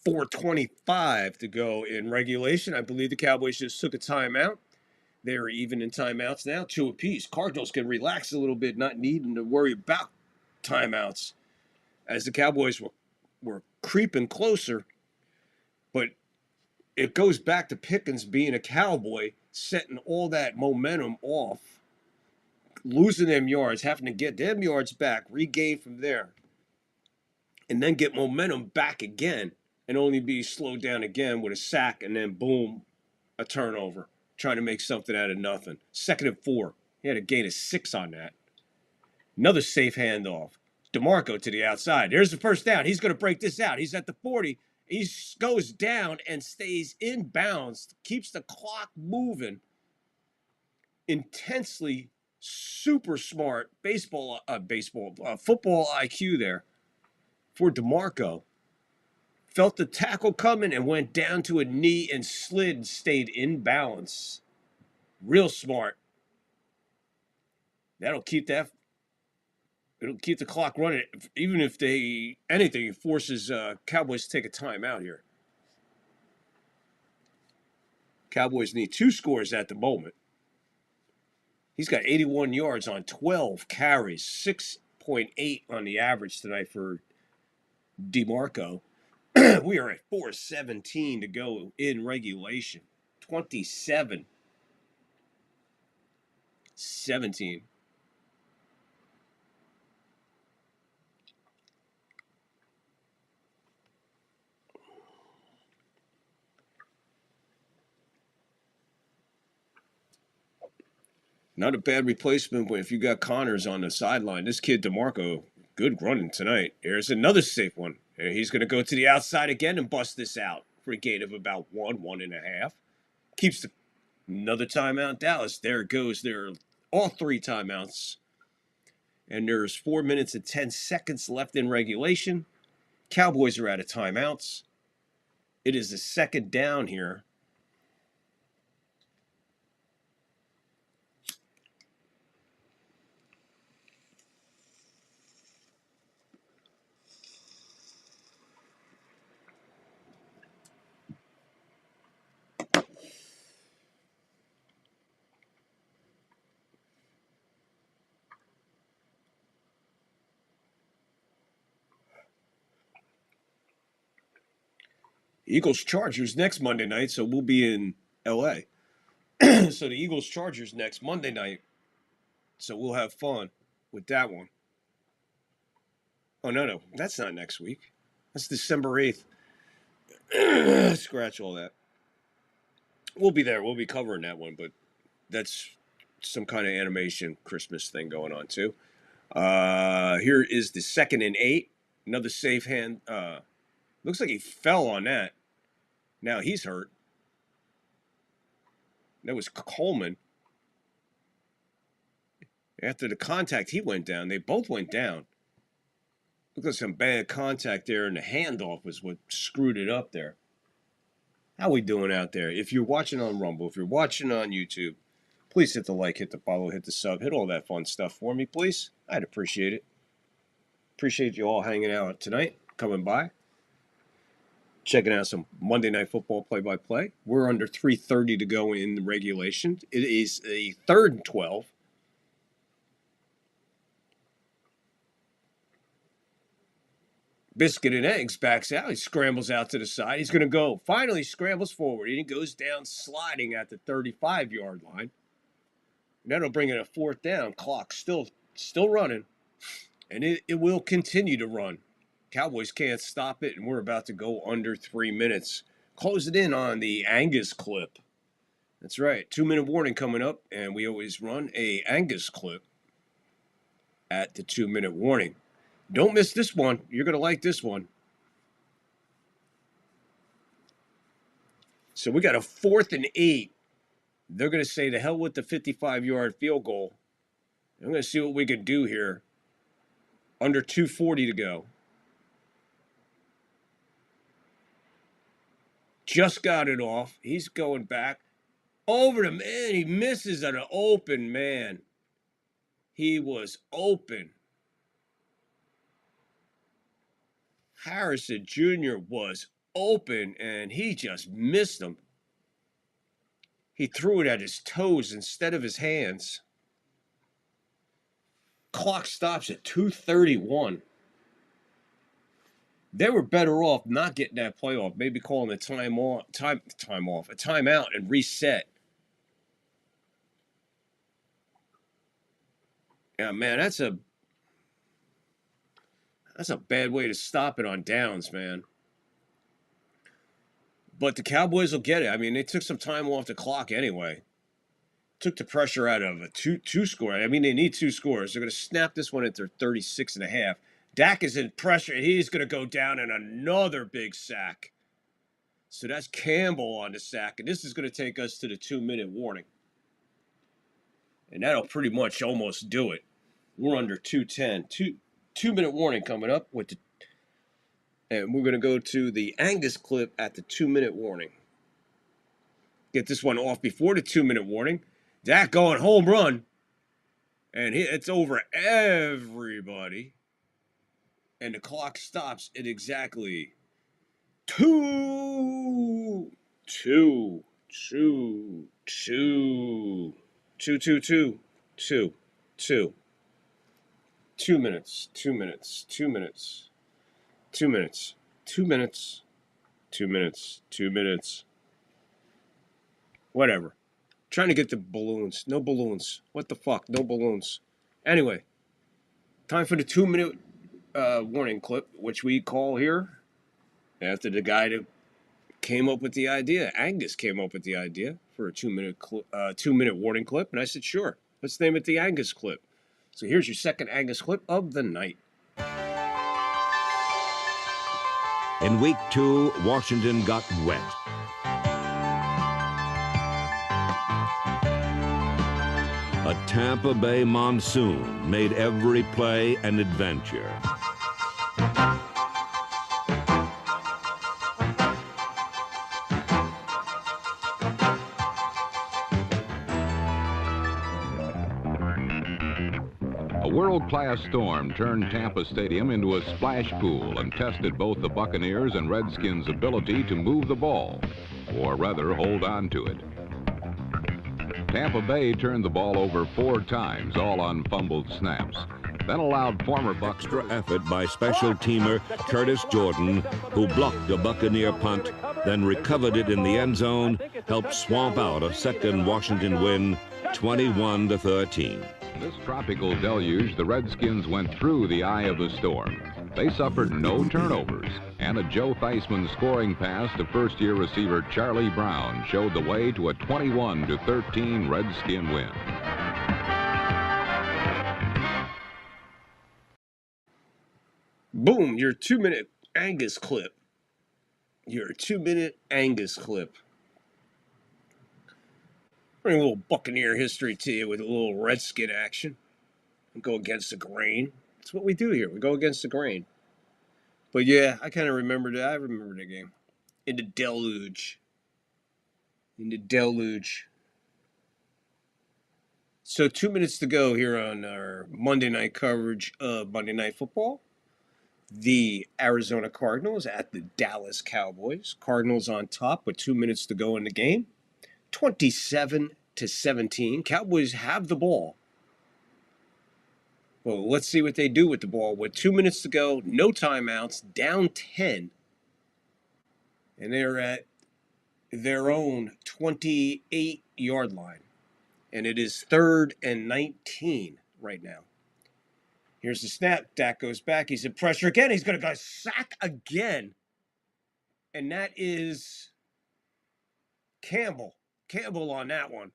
.425 to go in regulation. I believe the Cowboys just took a timeout. They're even in timeouts now, 2 apiece. Cardinals can relax a little bit, not needing to worry about timeouts as the Cowboys were creeping closer. But it goes back to Pickens being a Cowboy, setting all that momentum off, losing them yards, having to get them yards back, regain from there, and then get momentum back again and only be slowed down again with a sack and then, boom, a turnover, trying to make something out of nothing. 2nd and 4. He had a gain of 6 on that. Another safe handoff. DeMarco to the outside. There's the first down. He's going to break this out. He's at the 40. He goes down and stays in bounds, keeps the clock moving. Intensely super smart football IQ there for DeMarco. Felt the tackle coming and went down to a knee and slid and stayed in balance. Real smart. It'll keep the clock running, even if anything forces Cowboys to take a timeout here. Cowboys need 2 scores at the moment. He's got 81 yards on 12 carries, 6.8 on the average tonight for DeMarco. We are at 4:17 to go in regulation. 27-17. Not a bad replacement, but if you got Connors on the sideline, this kid DeMarco, good running tonight. Here's another safe one. He's going to go to the outside again and bust this out for a gain of about 1.5. Keeps another timeout. Dallas, there it goes. There are all 3 timeouts. And there's 4 minutes and 10 seconds left in regulation. Cowboys are out of timeouts. It is the 2nd down here. Eagles-Chargers next Monday night, so we'll be in L.A. So the Eagles-Chargers next Monday night, so we'll have fun with that one. Oh, no, that's not next week. That's December 8th. Scratch all that. We'll be there. We'll be covering that one, but that's some kind of animation Christmas thing going on, too. Here is the 2nd and 8. Another safe hand. Looks like he fell on that. Now he's hurt. That was Coleman. After the contact, he went down. They both went down. Looked like some bad contact there, and the handoff was what screwed it up there. How we doing out there? If you're watching on Rumble, if you're watching on YouTube, please hit the like, hit the follow, hit the sub, hit all that fun stuff for me, please. I'd appreciate it. Appreciate you all hanging out tonight, coming by. Checking out some Monday Night Football play-by-play. We're under 3:30 to go in the regulation. It is a 3rd and 12. Biscuit and Eggs backs out. He scrambles out to the side. He's going to go. Finally scrambles forward. And he goes down sliding at the 35-yard line. And that'll bring it a 4th down. Clock still running. And it will continue to run. Cowboys can't stop it, and we're about to go under 3 minutes. Close it in on the Angus clip. That's right. 2-minute warning coming up, and we always run a Angus clip at the 2-minute warning. Don't miss this one. You're going to like this one. So we got a 4th and 8 they're going to say, to hell with the 55-yard field goal. I'm going to see what we can do here. Under 2:40 to go. Just got it off. He's going back. Over the man. He misses an open man. He was open. Harrison Jr. was open, and he just missed him. He threw it at his toes instead of his hands. Clock stops at 2:31. They were better off not getting that play off, maybe calling a timeout and reset. Yeah, man, that's a bad way to stop it on downs, man. But the Cowboys will get it. I mean, they took some time off the clock anyway. Took the pressure out of a two score. I mean, they need 2 scores. They're going to snap this one at their 36.5. Dak is in pressure. He's going to go down in another big sack. So that's Campbell on the sack. And this is going to take us to the 2-minute warning. And that'll pretty much almost do it. We're under 2:10. 2-minute warning coming up with the, and we're going to go to the Angus clip at the 2-minute warning. Get this one off before the 2-minute warning. Dak going home run. And it's over everybody. And the clock stops at exactly 2. 2 minutes. 2 minutes. 2 minutes. 2 minutes. 2 minutes. 2 minutes. 2 minutes. Whatever. Trying to get the balloons. No balloons. What the fuck? No balloons. Anyway, time for the 2-minute warning clip, which we call here after the guy that came up with the idea. Angus came up with the idea for a 2-minute warning clip, and I said, sure. Let's name it the Angus clip. So here's your second Angus clip of the night. In week 2, Washington got wet. A Tampa Bay monsoon made every play an adventure. A world-class storm turned Tampa Stadium into a splash pool and tested both the Buccaneers and Redskins' ability to move the ball, or rather hold on to it. Tampa Bay turned the ball over 4 times, all on fumbled snaps, then allowed former Bucs extra effort by special teamer Curtis Jordan, who blocked a Buccaneer punt, then recovered it in the end zone, helped swamp out a second Washington win, 21-13. This tropical deluge, the Redskins went through the eye of the storm. They suffered no turnovers, and a Joe Theismann scoring pass to first-year receiver Charlie Brown showed the way to a 21-13 Redskin win. Boom, your 2-minute Angus clip. Your 2-minute Angus clip. Bring a little Buccaneer history to you with a little Redskin action. And go against the grain. That's what we do here. We go against the grain. But yeah, I kind of remember that. I remember the game. In the deluge. So 2 minutes to go here on our Monday night coverage of Monday Night Football. The Arizona Cardinals at the Dallas Cowboys. Cardinals on top with 2 minutes to go in the game. 27-17. Cowboys have the ball. Well, let's see what they do with the ball. With 2 minutes to go, no timeouts, down 10. And they're at their own 28-yard line. And it is 3rd and 19 right now. Here's the snap. Dak goes back. He's in pressure again. He's going to go sack again. And that is Campbell. Campbell on that one.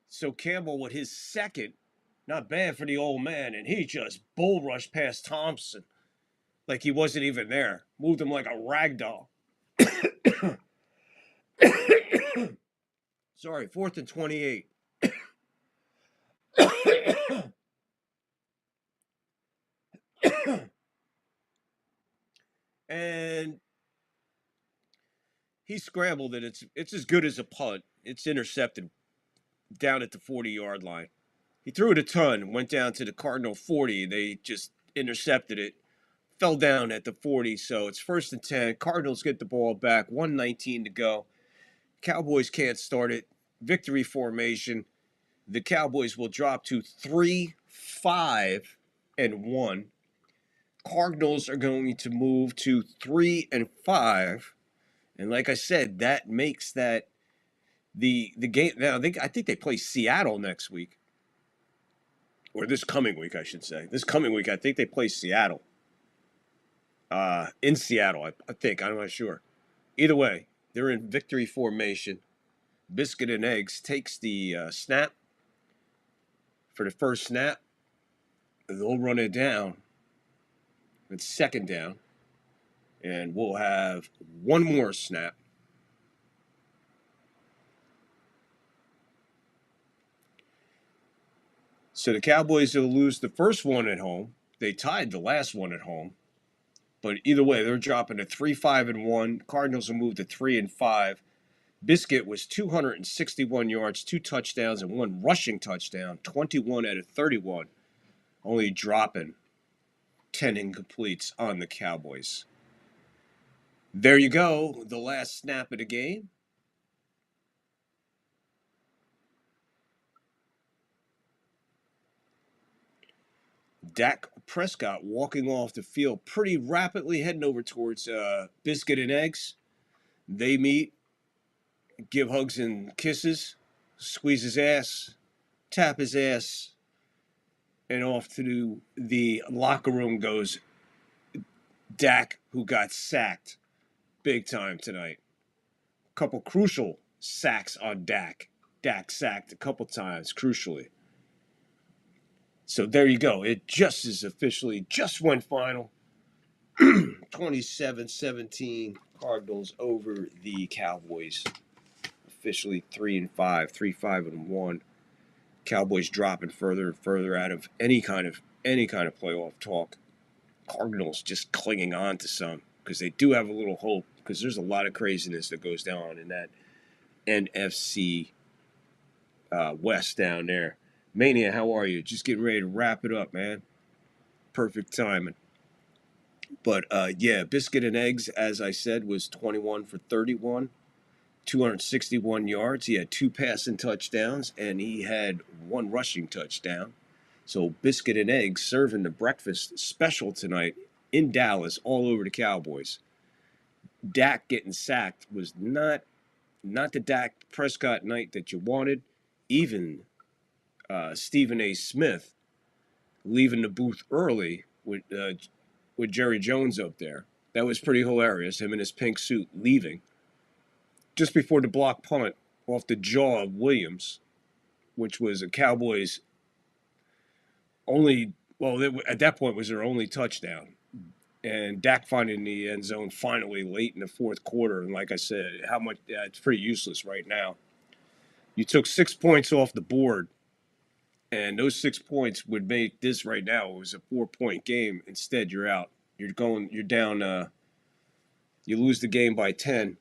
So Campbell with his second, not bad for the old man, and he just bull rushed past Thompson like he wasn't even there. Moved him like a rag doll. Sorry, 4th and 28. And he scrambled it. It's as good as a punt. It's intercepted down at the 40-yard line. He threw it a ton, went down to the Cardinal 40. They just intercepted it, fell down at the 40. So it's 1st and 10. Cardinals get the ball back, 1:19 to go. Cowboys can't start it. Victory formation. The Cowboys will drop to 3-5-1. Cardinals are going to move to 3-5. And like I said, that makes that the game. Now I think they play Seattle next week. Or this coming week, I should say. This coming week, I think they play Seattle. In Seattle, I think. I'm not sure. Either way, they're in victory formation. Biscuit and Eggs takes the snap for the first snap. They'll run it down. It's 2nd down. And we'll have one more snap. So the Cowboys will lose the first one at home. They tied the last one at home. But either way, they're dropping to 3-5-1. Cardinals will move to 3-5. Biscuit was 261 yards, 2 touchdowns, and 1 rushing touchdown, 21 out of 31. Only dropping 10 incompletes on the Cowboys. There you go, the last snap of the game. Dak Prescott walking off the field pretty rapidly, heading over towards Biscuit and Eggs. They meet, give hugs and kisses, squeeze his ass, tap his ass, and off to the locker room goes Dak, who got sacked big time tonight. A couple crucial sacks on Dak. Dak sacked a couple times, crucially. So there you go. It just is officially just went final. 27-17 Cardinals over the Cowboys. Officially 3-5, 3-5-1. Cowboys dropping further and further out of any kind of playoff talk. Cardinals just clinging on to some because they do have a little hope because there's a lot of craziness that goes down in that NFC West down there. Mania, how are you? Just getting ready to wrap it up, man. Perfect timing. But, yeah, Biscuit and Eggs, as I said, was 21 for 31, 261 yards. He had 2 passing touchdowns, and he had 1 rushing touchdown. So Biscuit and Eggs serving the breakfast special tonight in Dallas all over the Cowboys. Dak getting sacked was not the Dak Prescott night that you wanted. Even Stephen A. Smith leaving the booth early with Jerry Jones up there. That was pretty hilarious, him in his pink suit leaving just before the block punt off the jaw of Williams, which was a Cowboys only, well, at that point was their only touchdown. And Dak finding the end zone finally late in the 4th quarter. And like I said, it's pretty useless right now. You took 6 points off the board, and those 6 points would make this right now. It was a 4-point game. Instead, you're out. You're down. You lose the game by 10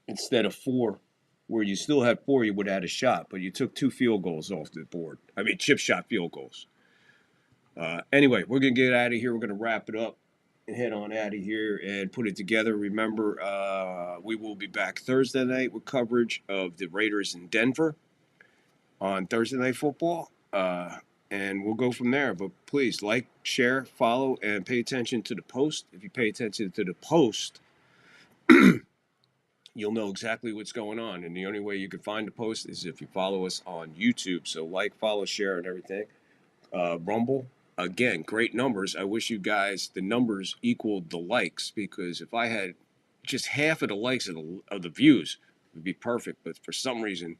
instead of 4, where you still had 4. You would have had a shot, but you took 2 field goals off the board. I mean, chip shot field goals. Anyway, we're gonna get out of here. We're gonna wrap it up and head on out of here and put it together. Remember, we will be back Thursday night with coverage of the Raiders in Denver on Thursday Night Football, and we'll go from there. But please like, share, follow, and pay attention to the post. If you pay attention to the post, you'll know exactly what's going on. And the only way you can find the post is if you follow us on YouTube. So like, follow, share, and everything. Rumble, again, great numbers. I wish you guys, the numbers equaled the likes, because if I had just half of the likes of the views, it would be perfect. But for some reason,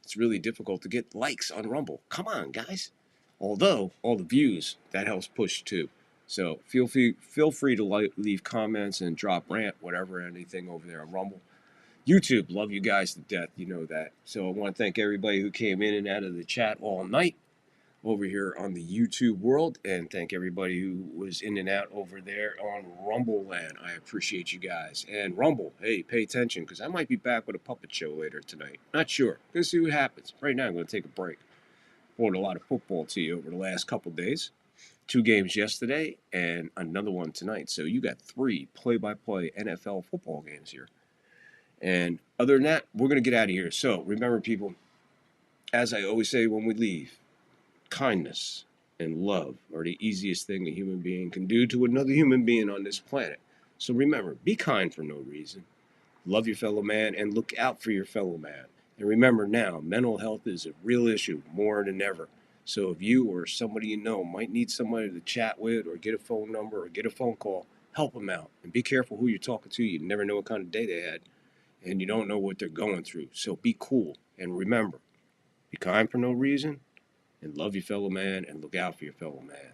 it's really difficult to get likes on Rumble. Come on, guys. Although, all the views, that helps push too. So feel free to leave comments and drop rant, whatever, anything over there on Rumble. YouTube, love you guys to death. You know that. So I want to thank everybody who came in and out of the chat all night over here on the YouTube world, and thank everybody who was in and out over there on Rumble land. I appreciate you guys. And Rumble, hey, pay attention, because I might be back with a puppet show later tonight. Not sure. Gonna see what happens. Right now, I'm going to take a break. Brought a lot of football to you over the last couple days. 2 games yesterday and another one tonight. So you got 3 play-by-play NFL football games here. And other than that, we're going to get out of here. So remember, people, as I always say when we leave, kindness and love are the easiest thing a human being can do to another human being on this planet. So remember, be kind for no reason. Love your fellow man and look out for your fellow man. And remember now, mental health is a real issue more than ever. So if you or somebody you know might need somebody to chat with or get a phone number or get a phone call, help them out. And be careful who you're talking to. You never know what kind of day they had. And you don't know what they're going through. So be cool. And remember, be kind for no reason. And love your fellow man and look out for your fellow man.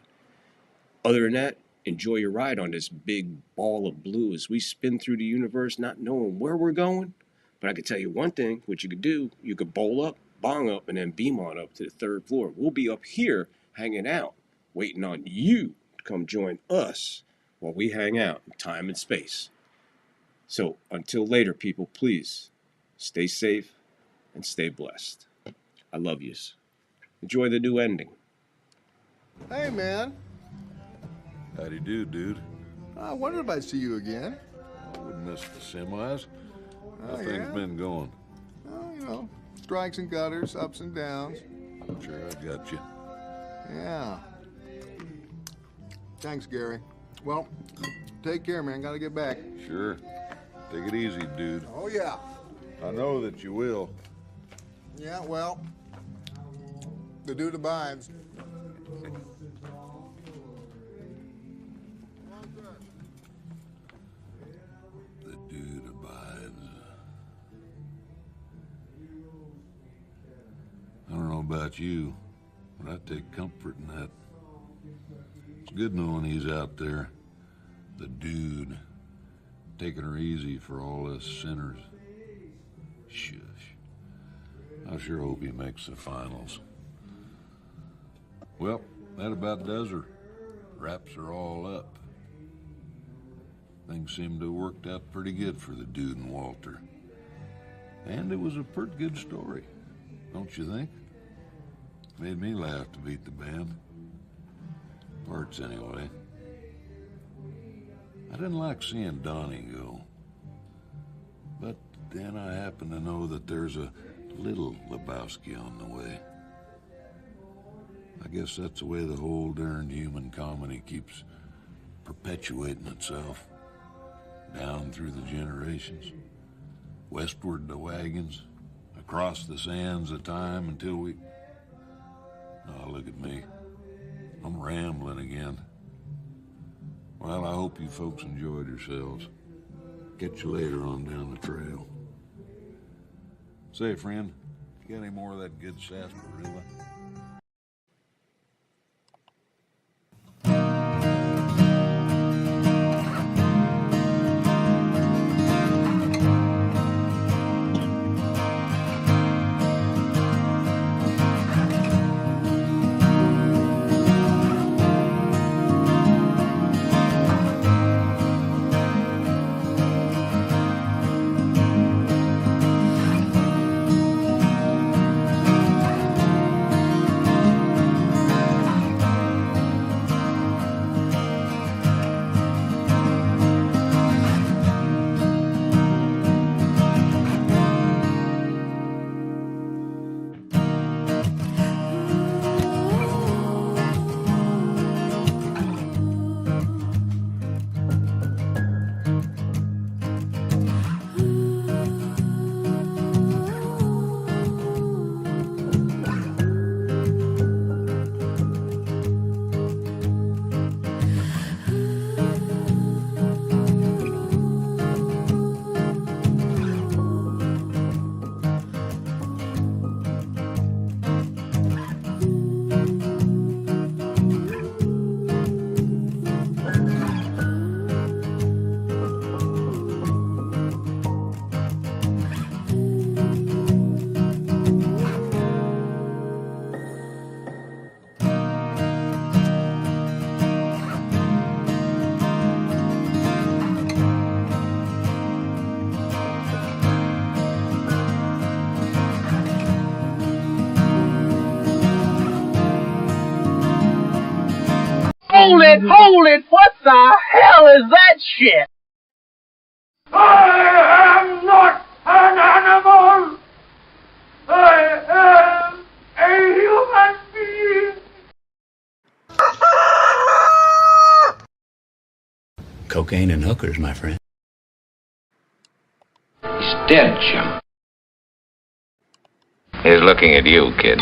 Other than that, enjoy your ride on this big ball of blue as we spin through the universe, not knowing where we're going. But I can tell you one thing, what you could do, you could bowl up, bong up, and then beam on up to the 3rd floor. We'll be up here hanging out, waiting on you to come join us while we hang out in time and space. So until later, people, please stay safe and stay blessed. I love yous. Enjoy the new ending. Hey, man. Howdy do, dude. I wondered if I'd see you again. I wouldn't miss the semis. How Oh, things yeah? been going? Oh, you know, strikes and gutters, ups and downs. Sure, I got you. Yeah. Thanks, Gary. Well, take care, man. Gotta get back. Sure. Take it easy, dude. Oh, yeah. I know that you will. Yeah, well, the dude abides. The dude abides. I don't know about you, but I take comfort in that. It's good knowing he's out there, the dude, taking her easy for all us sinners. Shush. I sure hope he makes the finals. Well, that about does her. Wraps her all up. Things seem to have worked out pretty good for the dude and Walter. And it was a pretty good story, don't you think? Made me laugh to beat the band. Parts, anyway. I didn't like seeing Donnie go. But then I happen to know that there's a little Lebowski on the way. I guess that's the way the whole darn human comedy keeps perpetuating itself. Down through the generations. Westward the wagons. Across the sands of time until we... Oh, look at me. I'm rambling again. Well, I hope you folks enjoyed yourselves. Catch you later on down the trail. Say, friend, you got any more of that good sarsaparilla? it! What the hell is that shit? I am not an animal! I am a human being! Cocaine and hookers, my friend. He's dead, Jim. He's looking at you, kid.